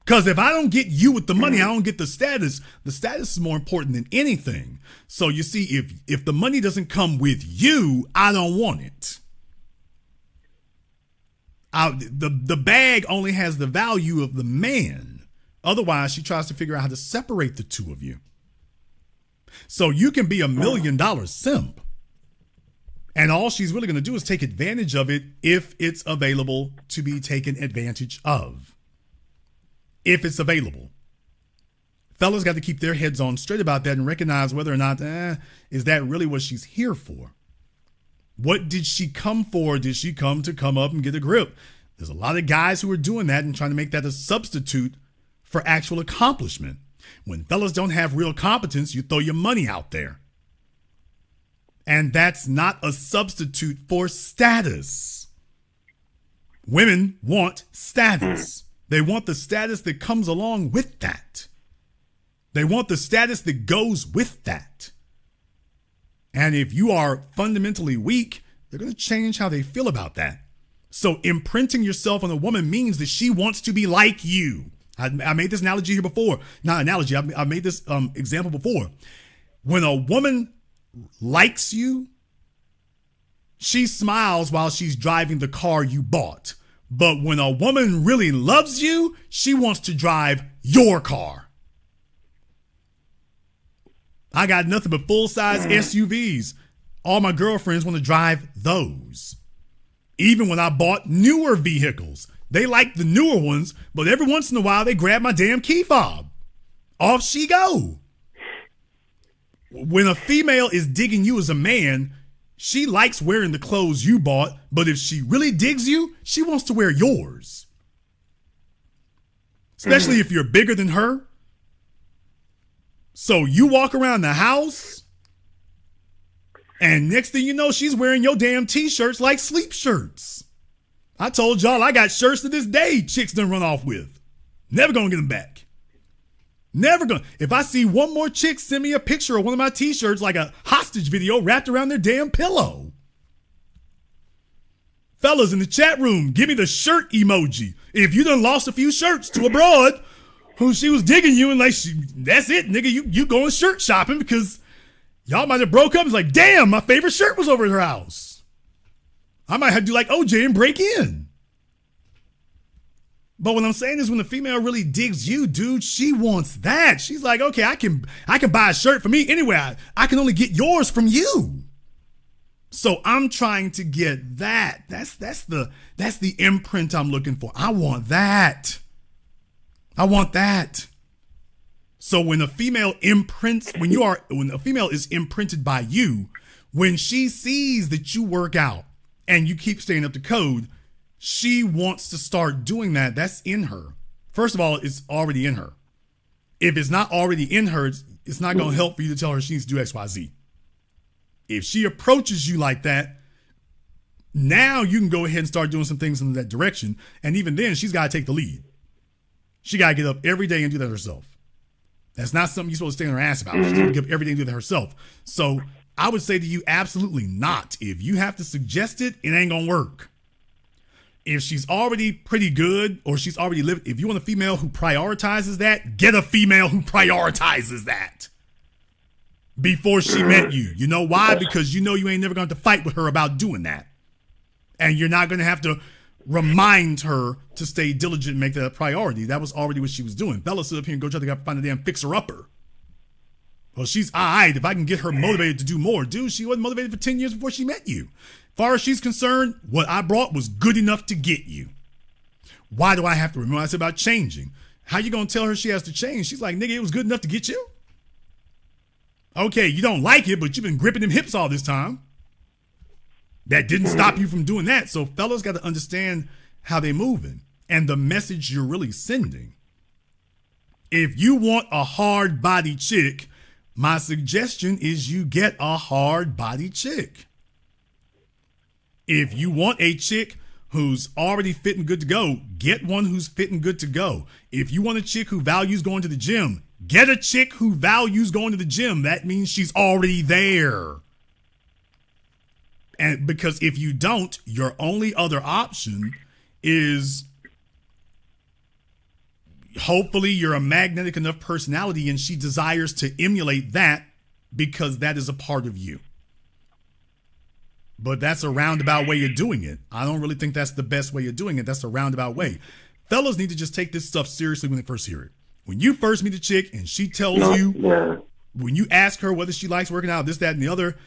Because if I don't get you with the money, I don't get the status. The status is more important than anything. So you see, if the money doesn't come with you, I don't want it. The bag only has the value of the man. Otherwise, she tries to figure out how to separate the two of you. So you can be $1 million simp, and all she's really going to do is take advantage of it if it's available to be taken advantage of. If it's available. Fellas got to keep their heads on straight about that and recognize whether or not, is that really what she's here for? What did she come for? Did she come to come up and get a grip? There's a lot of guys who are doing that and trying to make that a substitute for actual accomplishment. When fellas don't have real competence, you throw your money out there. And that's not a substitute for status. Women want status. They want the status that comes along with that. They want the status that goes with that. And if you are fundamentally weak, they're going to change how they feel about that. So imprinting yourself on a woman means that she wants to be like you. I made this analogy here before. Not analogy, I made this example before. When a woman likes you, she smiles while she's driving the car you bought. But when a woman really loves you, she wants to drive your car. I got nothing but full-size SUVs. All my girlfriends want to drive those. Even when I bought newer vehicles, they like the newer ones, but every once in a while they grab my damn key fob. Off she go. When a female is digging you as a man, she likes wearing the clothes you bought, but if she really digs you, she wants to wear yours. Especially if you're bigger than her. So you walk around the house, and next thing you know, she's wearing your damn t-shirts like sleep shirts. I told y'all I got shirts to this day chicks done run off with. Never gonna get them back. Never gonna. If I see one more chick send me a picture of one of my t-shirts like a hostage video wrapped around their damn pillow. Fellas in the chat room, give me the shirt emoji. If you done lost a few shirts to a broad who she was digging you and like, that's it, nigga, you going shirt shopping because y'all might have broke up. It's like, damn, my favorite shirt was over at her house. I might have to do like OJ and break in. But what I'm saying is when the female really digs you, dude, she wants that. She's like, okay, I can buy a shirt for me anyway. I can only get yours from you. So I'm trying to get that. That's the imprint I'm looking for. I want that. I want that. So when a female is imprinted by you, when she sees that you work out and you keep staying up to code, she wants to start doing that. That's in her. First of all, it's already in her. If it's not already in her, it's not going to help for you to tell her she needs to do X, Y, Z. If she approaches you like that, now you can go ahead and start doing some things in that direction. And even then, she's got to take the lead. She got to get up every day and do that herself. That's not something you're supposed to stay on her ass about. She's supposed to get up every day and do that herself. So I would say to you, absolutely not. If you have to suggest it, it ain't going to work. If she's already pretty good or she's already lived, if you want a female who prioritizes that, get a female who prioritizes that before she met you. You know why? Because you know you ain't never going to fight with her about doing that. And you're not going to have to remind her to stay diligent and make that a priority. That was already what she was doing. Fellas sit up here and go try to find a damn fixer-upper. Well, she's all right if I can get her motivated to do more. Dude, she wasn't motivated for 10 years before she met you. As far as she's concerned, what I brought was good enough to get you. Why do I have to remember I said about changing? How you going to tell her she has to change? She's like, nigga, it was good enough to get you? Okay, you don't like it, but you've been gripping them hips all this time. That didn't stop you from doing that. So fellas got to understand how they moving and the message you're really sending. If you want a hard body chick, my suggestion is you get a hard body chick. If you want a chick who's already fit and good to go, get one who's fit and good to go. If you want a chick who values going to the gym, get a chick who values going to the gym. That means she's already there. And because if you don't, your only other option is hopefully you're a magnetic enough personality and she desires to emulate that because that is a part of you. But that's a roundabout way of doing it. I don't really think that's the best way of doing it. That's a roundabout way. Fellas need to just take this stuff seriously when they first hear it. When you first meet a chick and she tells you, when you ask her whether she likes working out, this, that, and the other,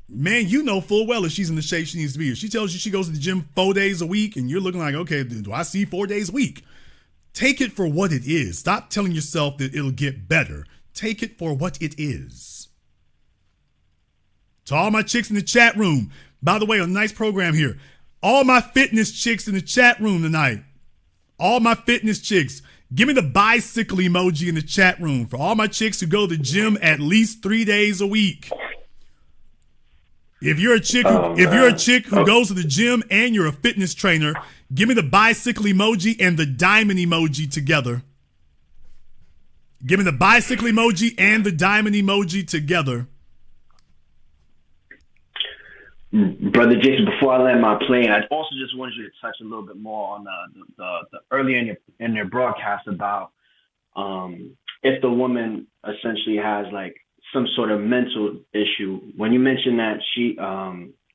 man, you know full well if she's in the shape she needs to be. If she tells you she goes to the gym 4 days a week and you're looking like, okay, do I see 4 days a week? Take it for what it is. Stop telling yourself that it'll get better. Take it for what it is. To all my chicks in the chat room, by the way, a nice program here. All my fitness chicks in the chat room tonight. All my fitness chicks. Give me the bicycle emoji in the chat room for all my chicks who go to the gym at least 3 days a week. If you're a chick who goes to the gym and you're a fitness trainer, give me the bicycle emoji and the diamond emoji together. Give me the bicycle emoji and the diamond emoji together. Brother Jason, before I land my plane, I also just wanted you to touch a little bit more on the earlier in your broadcast about if the woman essentially has like some sort of mental issue. When you mentioned that she,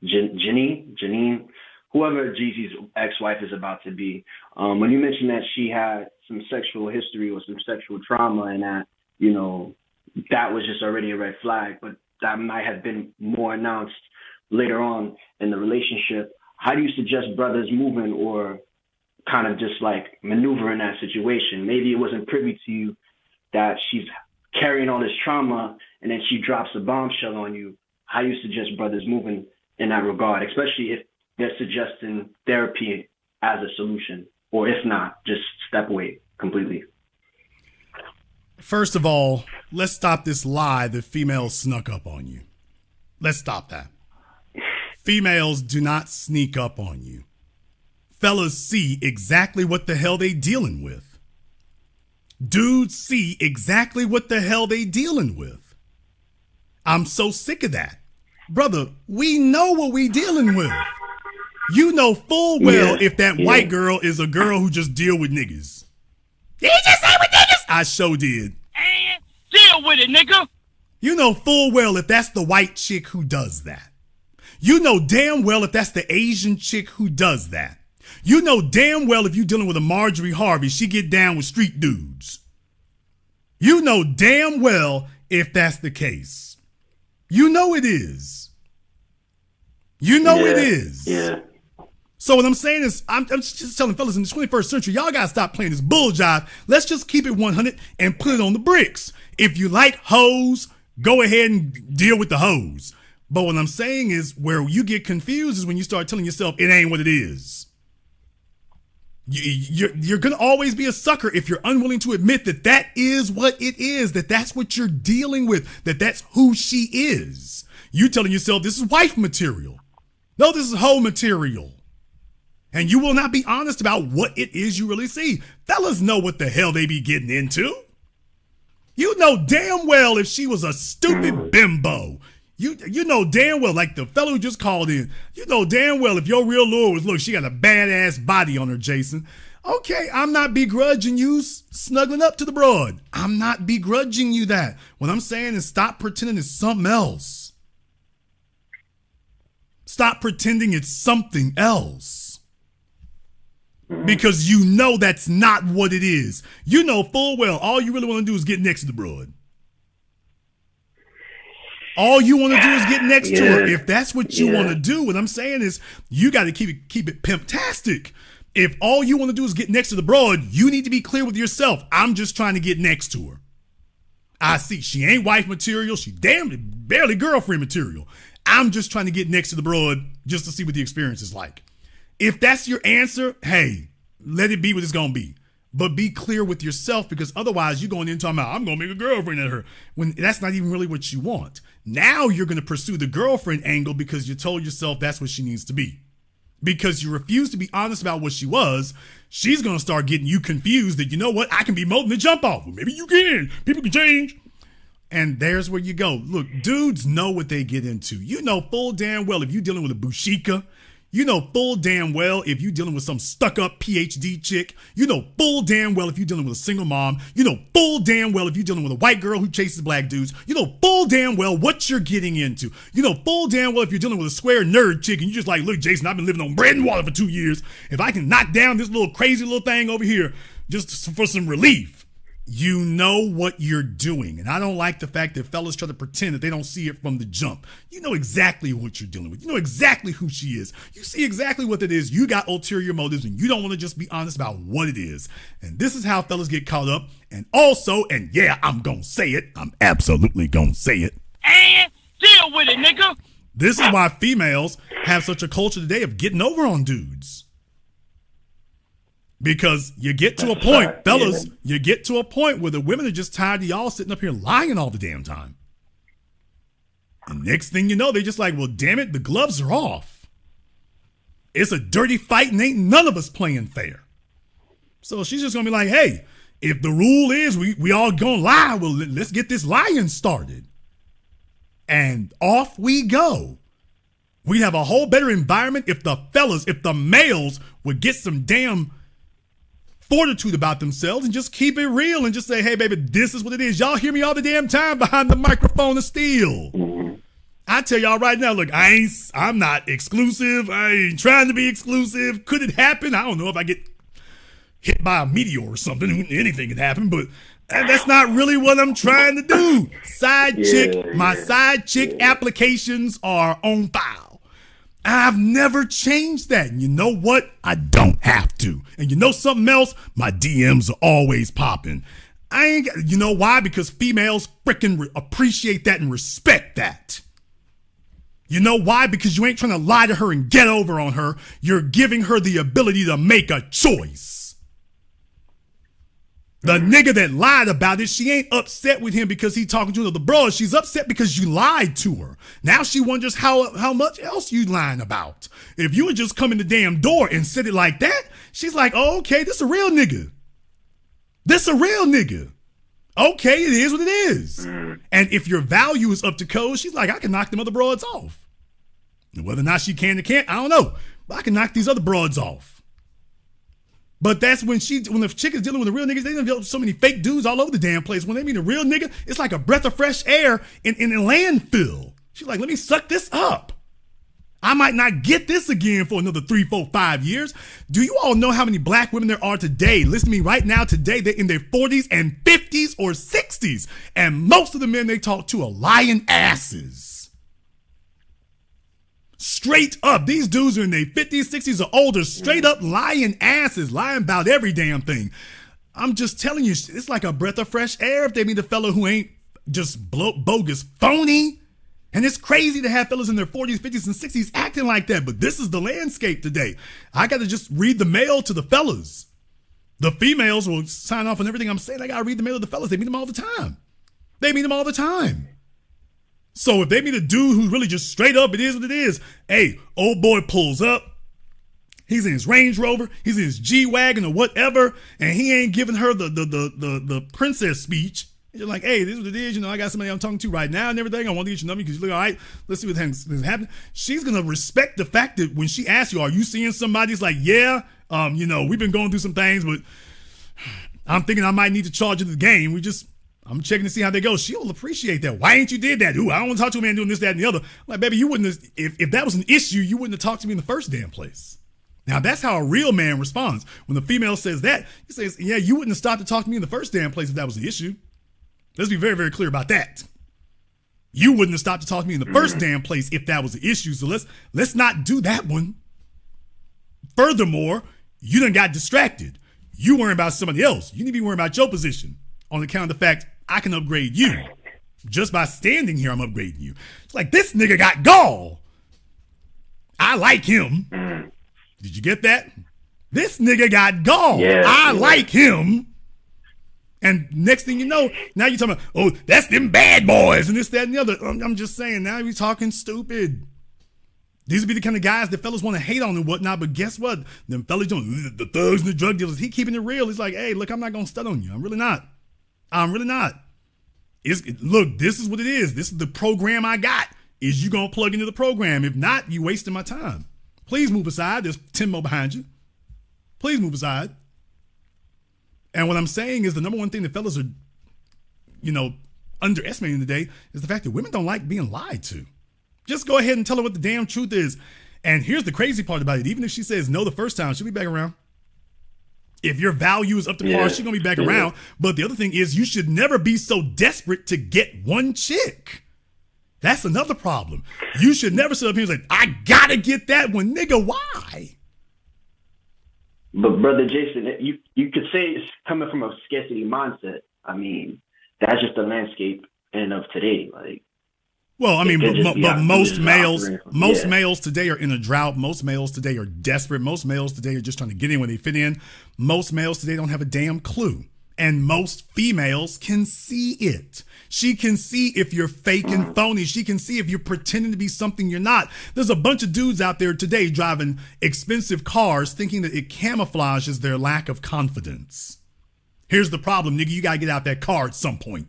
Janine, whoever Jeezy's ex-wife is about to be, when you mentioned that she had some sexual history or some sexual trauma and that, you know, that was just already a red flag, but that might have been more announced later on in the relationship. How do you suggest brothers moving or kind of just like maneuver in that situation? Maybe it wasn't privy to you that she's carrying all this trauma and then she drops a bombshell on you. How do you suggest brothers moving in that regard, especially if they're suggesting therapy as a solution, or if not, just step away completely? First of all, let's stop this lie that females snuck up on you. Let's stop that. Females do not sneak up on you. Fellas see exactly what the hell they dealing with. Dudes see exactly what the hell they dealing with. I'm so sick of that. Brother, we know what we dealing with. You know full well if that white girl is a girl who just deal with niggas. Did you just say with niggas? I sure did. And deal with it, nigga. You know full well if that's the white chick who does that. You know damn well if that's the Asian chick who does that. You know damn well if you're dealing with a Marjorie Harvey, she get down with street dudes. You know damn well if that's the case. You know it is. You know it is. Yeah. So what I'm saying is, I'm just telling fellas in the 21st century, y'all gotta stop playing this bull jive. Let's just keep it 100 and put it on the bricks. If you like hoes, go ahead and deal with the hoes. But what I'm saying is, where you get confused is when you start telling yourself it ain't what it is. You're gonna always be a sucker if you're unwilling to admit that that is what it is, that that's what you're dealing with, that that's who she is. You telling yourself this is wife material. No, this is hoe material. And you will not be honest about what it is you really see. Fellas know what the hell they be getting into. You know damn well if she was a stupid bimbo. You know damn well, like the fellow who just called in, you know damn well if your real lure was, look, she got a badass body on her, Jason. Okay, I'm not begrudging you snuggling up to the broad. I'm not begrudging you that. What I'm saying is stop pretending it's something else. Stop pretending it's something else. Because you know that's not what it is. You know full well all you really want to do is get next to the broad. All you want to do is get next to her. If that's what you want to do, what I'm saying is you got to keep it pimptastic. If all you want to do is get next to the broad, you need to be clear with yourself. I'm just trying to get next to her. I see she ain't wife material. She barely girlfriend material. I'm just trying to get next to the broad just to see what the experience is like. If that's your answer, hey, let it be what it's going to be. But be clear with yourself, because otherwise you're going in talking about, I'm going to make a girlfriend at her, when that's not even really what you want. Now you're going to pursue the girlfriend angle because you told yourself that's what she needs to be. Because you refuse to be honest about what she was, she's going to start getting you confused that, you know what, I can be more than a jump off. Well, maybe you can. People can change. And there's where you go. Look, dudes know what they get into. You know full damn well if you're dealing with a bushika. You know full damn well if you're dealing with some stuck-up PhD chick. You know full damn well if you're dealing with a single mom. You know full damn well if you're dealing with a white girl who chases black dudes. You know full damn well what you're getting into. You know full damn well if you're dealing with a square nerd chick and you're just like, look, Jason, I've been living on bread and water for 2 years. If I can knock down this little crazy little thing over here just for some relief. You know what you're doing. And I don't like the fact that fellas try to pretend that they don't see it from the jump. You know exactly what you're dealing with. You know exactly who she is. You see exactly what it is. You got ulterior motives and you don't want to just be honest about what it is. And this is how fellas get caught up. And also, and yeah, I'm going to say it. I'm absolutely going to say it. And deal with it, nigga. This is why females have such a culture today of getting over on dudes. Because you get to a point, fellas, you get to a point where the women are just tired of y'all sitting up here lying all the damn time. And next thing you know, they're just like, well, damn it, the gloves are off. It's a dirty fight and ain't none of us playing fair. So she's just going to be like, hey, if the rule is we all going to lie, well, let's get this lying started. And off we go. We'd have a whole better environment if the fellas, if the males would get some damn fortitude about themselves and just keep it real and just say, hey, baby, this is what it is. Y'all hear me all the damn time behind the microphone of steel. I tell y'all right now, look, I'm not exclusive. I ain't trying to be exclusive. Could it happen? I don't know if I get hit by a meteor or something. Anything could happen, but that's not really what I'm trying to do. My side chick applications are on file. I've never changed that. And you know what? I don't have to. And you know something else? My DMs are always popping. You know why? Because females freaking appreciate that and respect that. You know why? Because you ain't trying to lie to her and get over on her. You're giving her the ability to make a choice. The nigga that lied about it, she ain't upset with him because he talking to another bro. She's upset because you lied to her. Now she wonders how much else you lying about. If you would just come in the damn door and said it like that, she's like, oh, okay, this a real nigga. This a real nigga. Okay, it is what it is. And if your value is up to code, she's like, I can knock them other broads off. And whether or not she can or can't, I don't know. But I can knock these other broads off. But that's when the chick is dealing with the real niggas, they develop so many fake dudes all over the damn place. When they meet a real nigga, it's like a breath of fresh air in a landfill. She's like, let me suck this up. I might not get this again for another 3, 4, 5 years. Do you all know how many black women there are today? Listen to me right now today. They're in their 40s and 50s or 60s. And most of the men they talk to are lying asses. straight up. These dudes are in their 50s, 60s or older, straight up lying asses, lying about every damn thing. I'm just telling you, it's like a breath of fresh air if they meet a fella who ain't just bogus, phony. And it's crazy to have fellas in their 40s, 50s, and 60s acting like that. But this is the landscape today. I got to just read the mail to the fellas. The females will sign off on everything I'm saying. I got to read the mail to the fellas. They meet them all the time. So if they meet a dude who's really just straight up, it is what it is. Hey, old boy pulls up. He's in his Range Rover. He's in his G-Wagon or whatever. And he ain't giving her the princess speech. You're like, hey, this is what it is. I got somebody I'm talking to right now and everything. I want to get your number because you look all right. Let's see what's happening. She's going to respect the fact that when she asks you, are you seeing somebody? It's like, yeah, we've been going through some things, but I'm thinking I might need to charge you the game. I'm checking to see how they go. She'll appreciate that. Why ain't you did that? Ooh, I don't want to talk to a man doing this, that, and the other. I'm like, baby, you wouldn't have, if that was an issue, you wouldn't have talked to me in the first damn place. Now, that's how a real man responds. When the female says that, he says, yeah, you wouldn't have stopped to talk to me in the first damn place if that was the issue. Let's be very, very clear about that. You wouldn't have stopped to talk to me in the first damn place if that was the issue. So let's not do that one. Furthermore, you done got distracted. You worrying about somebody else. You need to be worrying about your position on account of the fact I can upgrade you. Just by standing here, I'm upgrading you. It's like, this nigga got gall. I like him. Did you get that? This nigga got gall. I like him. And next thing you know, now you're talking about, oh, that's them bad boys and this, that, and the other. I'm just saying, now you're talking stupid. These would be the kind of guys that fellas want to hate on and whatnot, but guess what? Them fellas doing the thugs and the drug dealers, he keeping it real. He's like, hey, look, I'm not going to stun on you. I'm really not. Look, this is what it is. This is the program I got. Is you going to plug into the program? If not, you wasting my time. Please move aside. There's 10 more behind you. Please move aside. And what I'm saying is the number one thing that fellas are, underestimating today is the fact that women don't like being lied to. Just go ahead and tell her what the damn truth is. And here's the crazy part about it. Even if she says no the first time, she'll be back around. If your value is up to par, she's going to be back around. But the other thing is you should never be so desperate to get one chick. That's another problem. You should never sit up here and say, I got to get that one. Nigga, why? But Brother Jason, you could say it's coming from a scarcity mindset. I mean, that's just the landscape of today. Like, well, I mean, but most males today are in a drought. Most males today are desperate. Most males today are just trying to get in where they fit in. Most males today don't have a damn clue. And most females can see it. She can see if you're fake and phony. She can see if you're pretending to be something you're not. There's a bunch of dudes out there today driving expensive cars thinking that it camouflages their lack of confidence. Here's the problem, nigga. You got to get out that car at some point.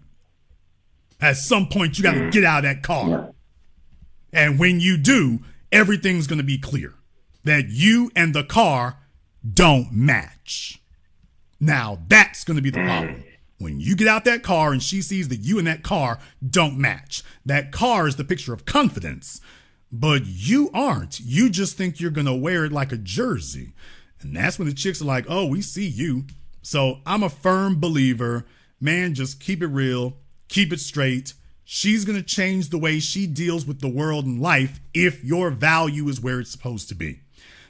At some point, you got to get out of that car. And when you do, everything's going to be clear that you and the car don't match. Now, that's going to be the problem. When you get out that car and she sees that you and that car don't match. That car is the picture of confidence, but you aren't. You just think you're going to wear it like a jersey. And that's when the chicks are like, oh, we see you. So I'm a firm believer, man, just keep it real, keep it straight. She's going to change the way she deals with the world and life if your value is where it's supposed to be.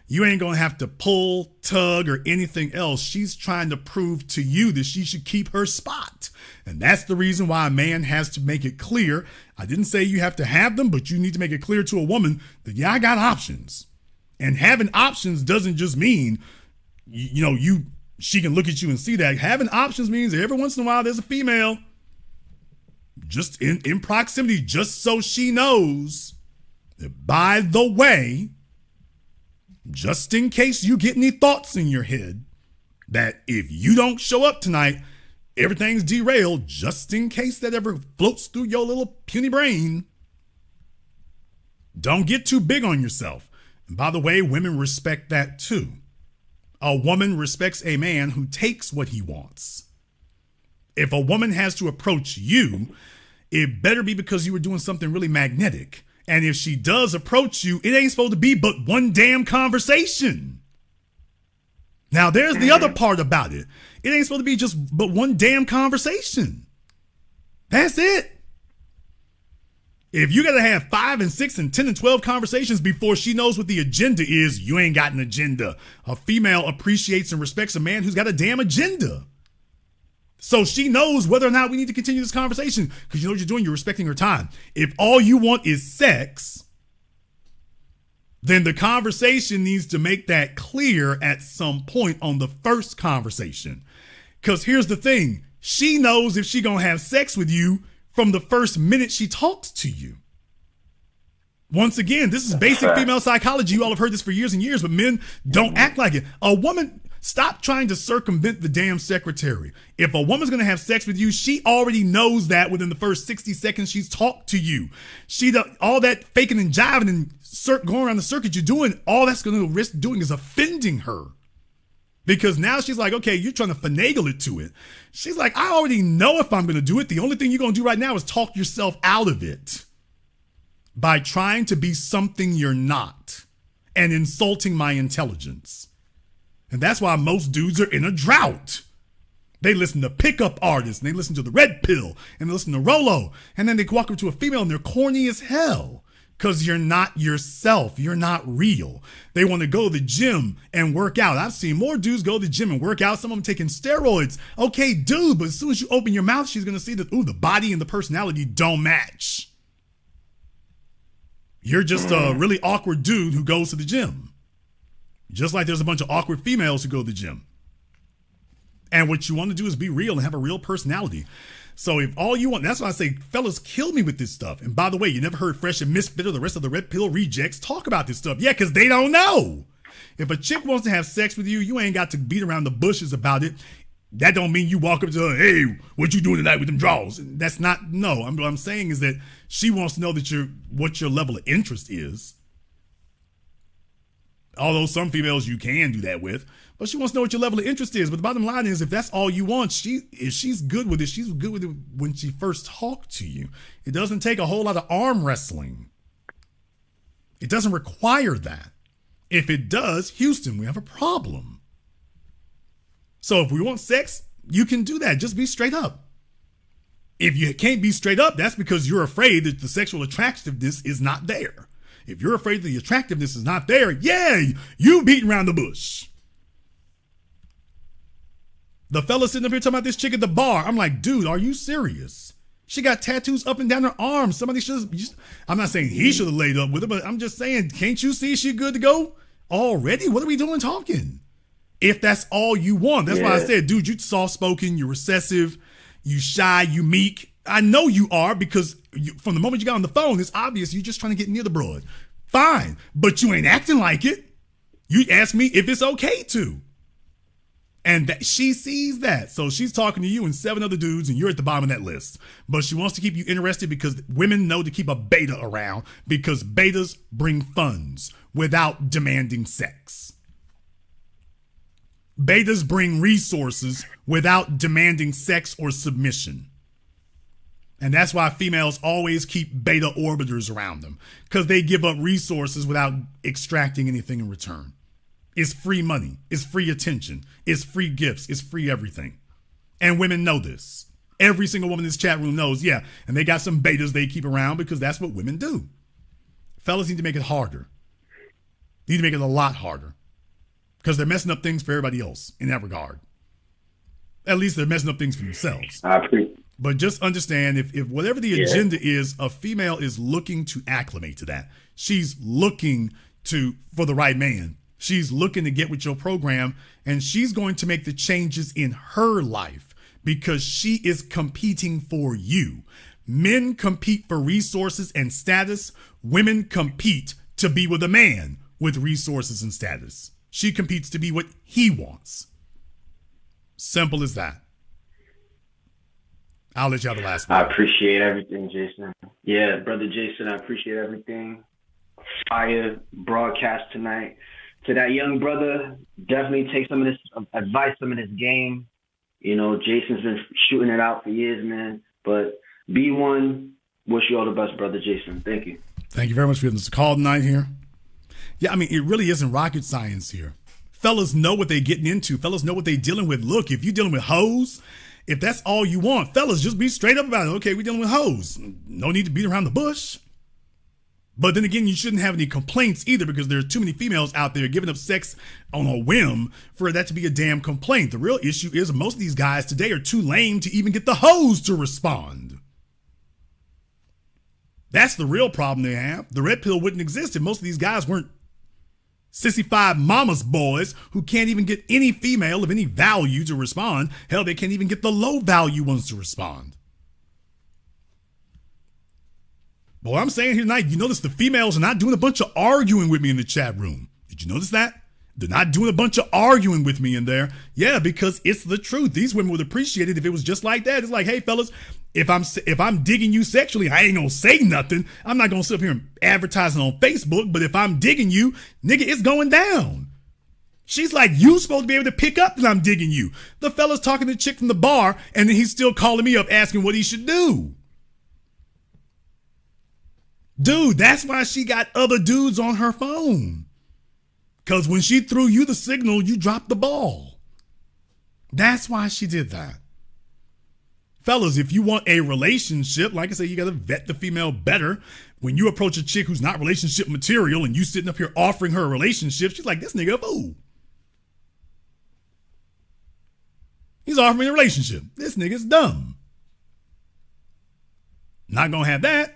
You ain't going to have to pull, tug, or anything else. She's trying to prove to you that she should keep her spot. And that's the reason why a man has to make it clear. I didn't say you have to have them, but you need to make it clear to a woman that, yeah, I got options. And having options doesn't just mean, she can look at you and see that. Having options means that every once in a while there's a female just in proximity, just so she knows that, by the way, just in case you get any thoughts in your head that if you don't show up tonight, everything's derailed, just in case that ever floats through your little puny brain. Don't get too big on yourself. And by the way, women respect that too. A woman respects a man who takes what he wants. If a woman has to approach you, it better be because you were doing something really magnetic. And if she does approach you, it ain't supposed to be but one damn conversation. Now, there's the other part about it. It ain't supposed to be just but one damn conversation. That's it. If you got to have 5 and 6 and 10 and 12 conversations before she knows what the agenda is, you ain't got an agenda. A female appreciates and respects a man who's got a damn agenda. So she knows whether or not we need to continue this conversation because you know what you're doing. You're respecting her time. If all you want is sex, then the conversation needs to make that clear at some point on the first conversation. Because here's the thing. She knows if she gonna have sex with you from the first minute she talks to you. Once again, this is basic female psychology. You all have heard this for years and years, but men don't act like it. A woman, stop trying to circumvent the damn secretary. If a woman's going to have sex with you, she already knows that within the first 60 seconds she's talked to you. All that faking and jiving and going around the circuit you're doing, all that's going to risk doing is offending her. Because now she's like, okay, you're trying to finagle it to it. She's like, I already know if I'm going to do it. The only thing you're going to do right now is talk yourself out of it by trying to be something you're not and insulting my intelligence. And that's why most dudes are in a drought. They listen to pickup artists and they listen to the Red Pill and they listen to Rolo. And then they walk up to a female and they're corny as hell. Because you're not yourself. You're not real. They want to go to the gym and work out. I've seen more dudes go to the gym and work out. Some of them taking steroids. Okay, dude, but as soon as you open your mouth, she's going to see that, the body and the personality don't match. You're just a really awkward dude who goes to the gym. Just like there's a bunch of awkward females who go to the gym. And what you want to do is be real and have a real personality. So if all you want, that's why I say, fellas, kill me with this stuff. And by the way, you never heard Fresh and Misfit or the rest of the Red Pill rejects talk about this stuff. Yeah, because they don't know. If a chick wants to have sex with you, you ain't got to beat around the bushes about it. That don't mean you walk up to her, hey, what you doing tonight with them draws? That's not, no. What I'm saying is that she wants to know that what your level of interest is. Although some females you can do that with, but she wants to know what your level of interest is. But the bottom line is, if that's all you want, if she's good with it, she's good with it when she first talked to you. It doesn't take a whole lot of arm wrestling. It doesn't require that. If it does, Houston, we have a problem. So if we want sex, you can do that. Just be straight up. If you can't be straight up, that's because you're afraid that the sexual attractiveness is not there. If you're afraid that the attractiveness is not there, yeah, you beating around the bush. The fella sitting up here talking about this chick at the bar. I'm like, dude, are you serious? She got tattoos up and down her arms. Somebody should. I'm not saying he should have laid up with her, but I'm just saying, can't you see she good to go already? What are we doing talking? If that's all you want. That's why I said, dude, you soft-spoken, you're recessive, you shy, you meek. I know you are because from the moment you got on the phone, it's obvious you're just trying to get near the broad. Fine, but you ain't acting like it. You ask me if it's okay to. And that she sees that. So she's talking to you and 7 other dudes and you're at the bottom of that list. But she wants to keep you interested because women know to keep a beta around because betas bring funds without demanding sex. Betas bring resources without demanding sex or submission. And that's why females always keep beta orbiters around them because they give up resources without extracting anything in return. It's free money. It's free attention. It's free gifts. It's free everything. And women know this. Every single woman in this chat room knows, yeah. And they got some betas they keep around because that's what women do. Fellas need to make it harder. Need to make it a lot harder because they're messing up things for everybody else in that regard. At least they're messing up things for themselves. But just understand if whatever the agenda is, a female is looking to acclimate to that. She's looking for the right man. She's looking to get with your program and she's going to make the changes in her life because she is competing for you. Men compete for resources and status. Women compete to be with a man with resources and status. She competes to be what he wants. Simple as that. I'll let you have the last one. I appreciate everything, Jason. Yeah, brother Jason, I appreciate everything. Fire broadcast tonight. To that young brother, definitely take some of this advice, some of this game. You know, Jason's been shooting it out for years, man. But be one. Wish you all the best, brother Jason. Thank you. Thank you very much for this call tonight here. Yeah, I mean, it really isn't rocket science here. Fellas know what they're getting into. Fellas know what they're dealing with. Look, if you're dealing with hoes, if that's all you want, fellas, just be straight up about it. Okay, we're dealing with hoes. No need to beat around the bush. But then again, you shouldn't have any complaints either because there's too many females out there giving up sex on a whim for that to be a damn complaint. The real issue is most of these guys today are too lame to even get the hoes to respond. That's the real problem they have. The red pill wouldn't exist if most of these guys weren't sissified mama's boys who can't even get any female of any value to respond. Hell, they can't even get the low value ones to respond. But what I'm saying here tonight, you notice the females are not doing a bunch of arguing with me in the chat room. Did you notice that? They're not doing a bunch of arguing with me in there. Yeah, because it's the truth. These women would appreciate it if it was just like that. It's like, hey, fellas, if I'm digging you sexually, I ain't gonna say nothing. I'm not gonna sit up here and advertising on Facebook. But if I'm digging you, nigga, it's going down. She's like, you supposed to be able to pick up that I'm digging you. The fella's talking to the chick from the bar, and then he's still calling me up asking what he should do. Dude, that's why she got other dudes on her phone. Because when she threw you the signal, you dropped the ball. That's why she did that. Fellas, if you want a relationship, like I said, you got to vet the female better. When you approach a chick who's not relationship material and you sitting up here offering her a relationship, she's like, this nigga a fool. He's offering me a relationship. This nigga's dumb. Not going to have that.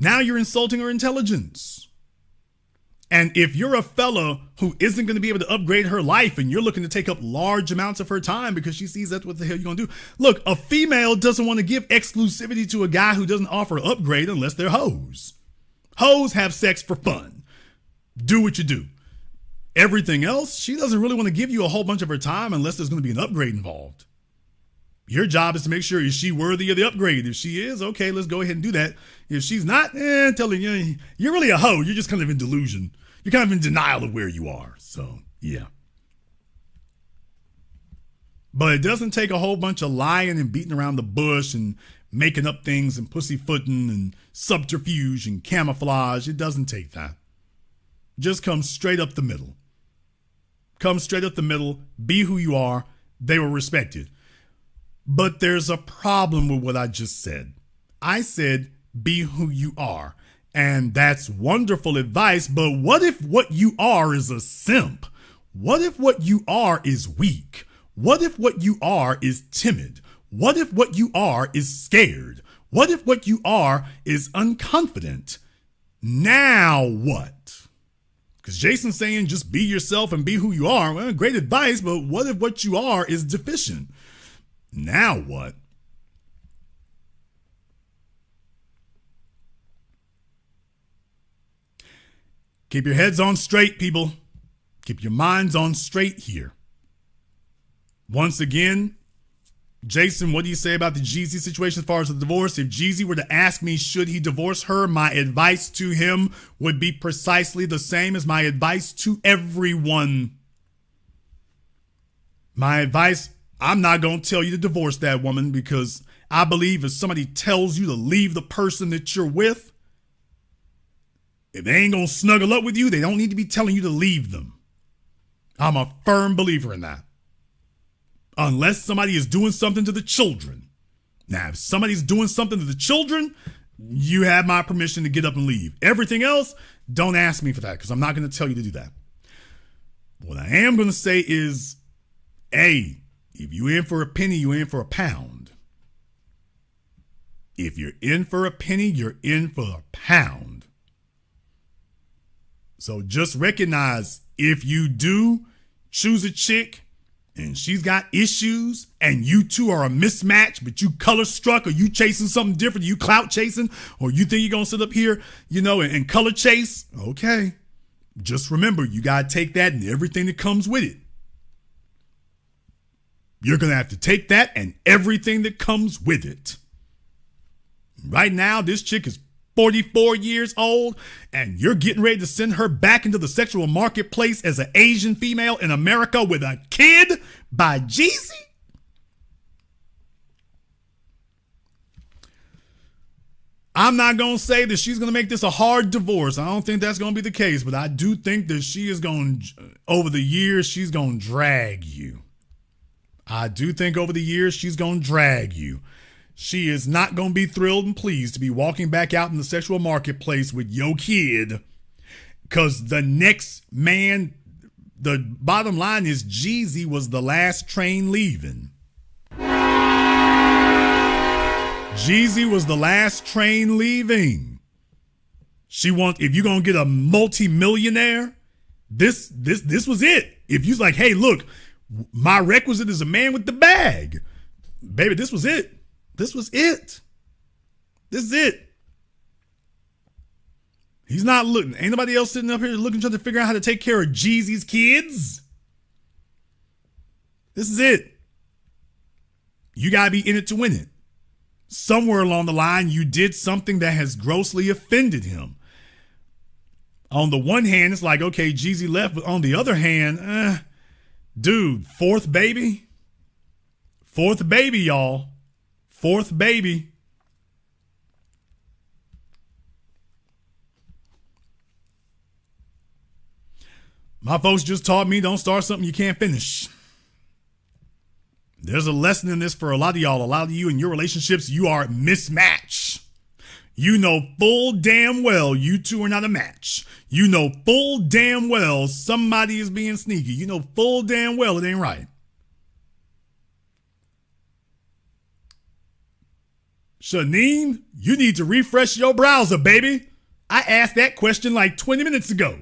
Now you're insulting her intelligence. And if you're a fella who isn't going to be able to upgrade her life and you're looking to take up large amounts of her time because she sees that's what the hell you're going to do. Look, a female doesn't want to give exclusivity to a guy who doesn't offer an upgrade unless they're hoes. Hoes have sex for fun. Do what you do. Everything else, she doesn't really want to give you a whole bunch of her time unless there's going to be an upgrade involved. Your job is to make sure, is she worthy of the upgrade? If she is, okay, let's go ahead and do that. If she's not, tell her, you're really a hoe. You're just kind of in delusion. You're kind of in denial of where you are. So, yeah. But it doesn't take a whole bunch of lying and beating around the bush and making up things and pussyfooting and subterfuge and camouflage. It doesn't take that. Just come straight up the middle. Come straight up the middle. Be who you are. They will respect it. But there's a problem with what I just said. I said, be who you are. And that's wonderful advice. But what if what you are is a simp? What if what you are is weak? What if what you are is timid? What if what you are is scared? What if what you are is unconfident? Now what? Because Jason's saying just be yourself and be who you are. Well, great advice, but what if what you are is deficient? Now what? Keep your heads on straight, people. Keep your minds on straight here. Once again, Jason, what do you say about the Jeezy situation as far as the divorce? If Jeezy were to ask me, should he divorce her, my advice to him would be precisely the same as my advice to everyone. My advice, I'm not going to tell you to divorce that woman because I believe if somebody tells you to leave the person that you're with, if they ain't going to snuggle up with you, they don't need to be telling you to leave them. I'm a firm believer in that. Unless somebody is doing something to the children. Now, if somebody's doing something to the children, you have my permission to get up and leave. Everything else, don't ask me for that because I'm not going to tell you to do that. What I am going to say is, A, if you're in for a penny, you're in for a pound. If you're in for a penny, you're in for a pound. So just recognize if you do choose a chick and she's got issues and you two are a mismatch, but you color struck or you chasing something different, you clout chasing, or you think you're going to sit up here, and color chase. Okay. Just remember, you got to take that and everything that comes with it. You're going to have to take that and everything that comes with it. Right now, this chick is 44 years old, and you're getting ready to send her back into the sexual marketplace as an Asian female in America with a kid by Jeezy? I'm not going to say that she's going to make this a hard divorce. I don't think that's going to be the case, but I do think that she is going, over the years, she's going to drag you. I do think over the years, she's going to drag you. She is not going to be thrilled and pleased to be walking back out in the sexual marketplace with your kid, because the next man, the bottom line is Jeezy was the last train leaving. Jeezy was the last train leaving. If you're going to get a multi-millionaire, this was it. If you're like, hey, look, my requisite is a man with the bag. Baby, this was it. This was it. This is it. He's not looking. Ain't nobody else sitting up here looking, trying to figure out how to take care of Jeezy's kids. This is it. You got to be in it to win it. Somewhere along the line, you did something that has grossly offended him. On the one hand, it's like, okay, Jeezy left. But on the other hand, dude, fourth baby. Fourth baby, y'all. Fourth baby. My folks just taught me, don't start something you can't finish. There's a lesson in this for a lot of y'all. A lot of you in your relationships, you are mismatched. You know full damn well you two are not a match. You know full damn well somebody is being sneaky. You know full damn well it ain't right. Shanine, you need to refresh your browser, baby. I asked that question like 20 minutes ago.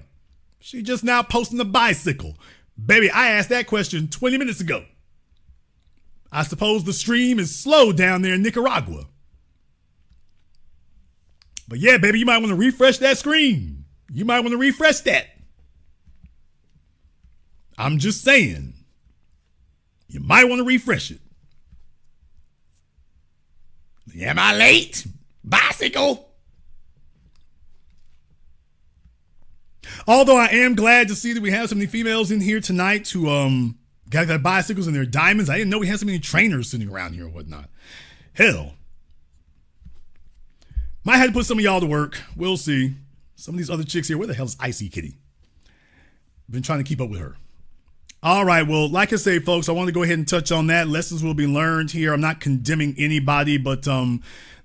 She just now posting a bicycle. Baby, I asked that question 20 minutes ago. I suppose the stream is slow down there in Nicaragua. But yeah, baby, you might want to refresh that screen. You might want to refresh that. I'm just saying. You might want to refresh it. Am I late? Bicycle. Although I am glad to see that we have so many females in here tonight who got their bicycles and their diamonds. I didn't know we had so many trainers sitting around here or whatnot. Hell. Might have to put some of y'all to work. We'll see. Some of these other chicks here. Where the hell is Icy Kitty? Been trying to keep up with her. All right. Well, like I say, folks, I want to go ahead and touch on that. Lessons will be learned here. I'm not condemning anybody, but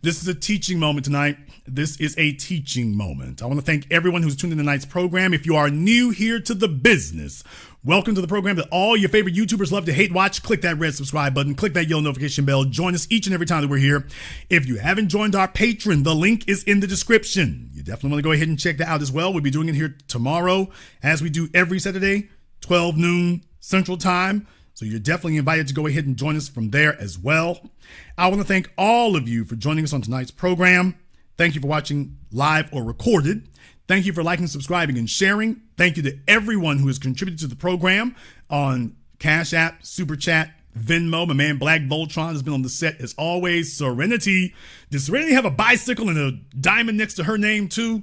this is a teaching moment tonight. This is a teaching moment. I want to thank everyone who's tuned in tonight's program. If you are new here to the business, welcome to the program that all your favorite YouTubers love to hate watch. Click that red subscribe button. Click that yellow notification bell. Join us each and every time that we're here. If you haven't joined our Patreon, the link is in the description. You definitely want to go ahead and check that out as well. We'll be doing it here tomorrow, as we do every Saturday, 12 noon Central Time. So you're definitely invited to go ahead and join us from there as well. I want to thank all of you for joining us on tonight's program. Thank you for watching live or recorded. Thank you for liking, subscribing, and sharing. Thank you to everyone who has contributed to the program on CashApp, Super Chat, Venmo. My man Black Voltron has been on the set as always. Serenity. Does Serenity have a bicycle and a diamond next to her name too?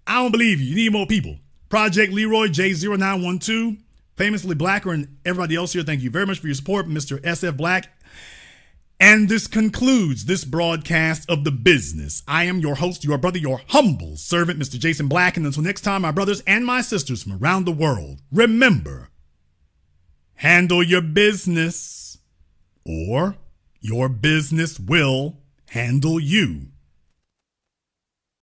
I don't believe you. You need more people. Project Leroy J0912. Famously Blacker and everybody else here, thank you very much for your support, Mr. SF Black. And this concludes this broadcast of The Business. I am your host, your brother, your humble servant, Mr. Jason Black. And until next time, my brothers and my sisters from around the world, remember, handle your business or your business will handle you.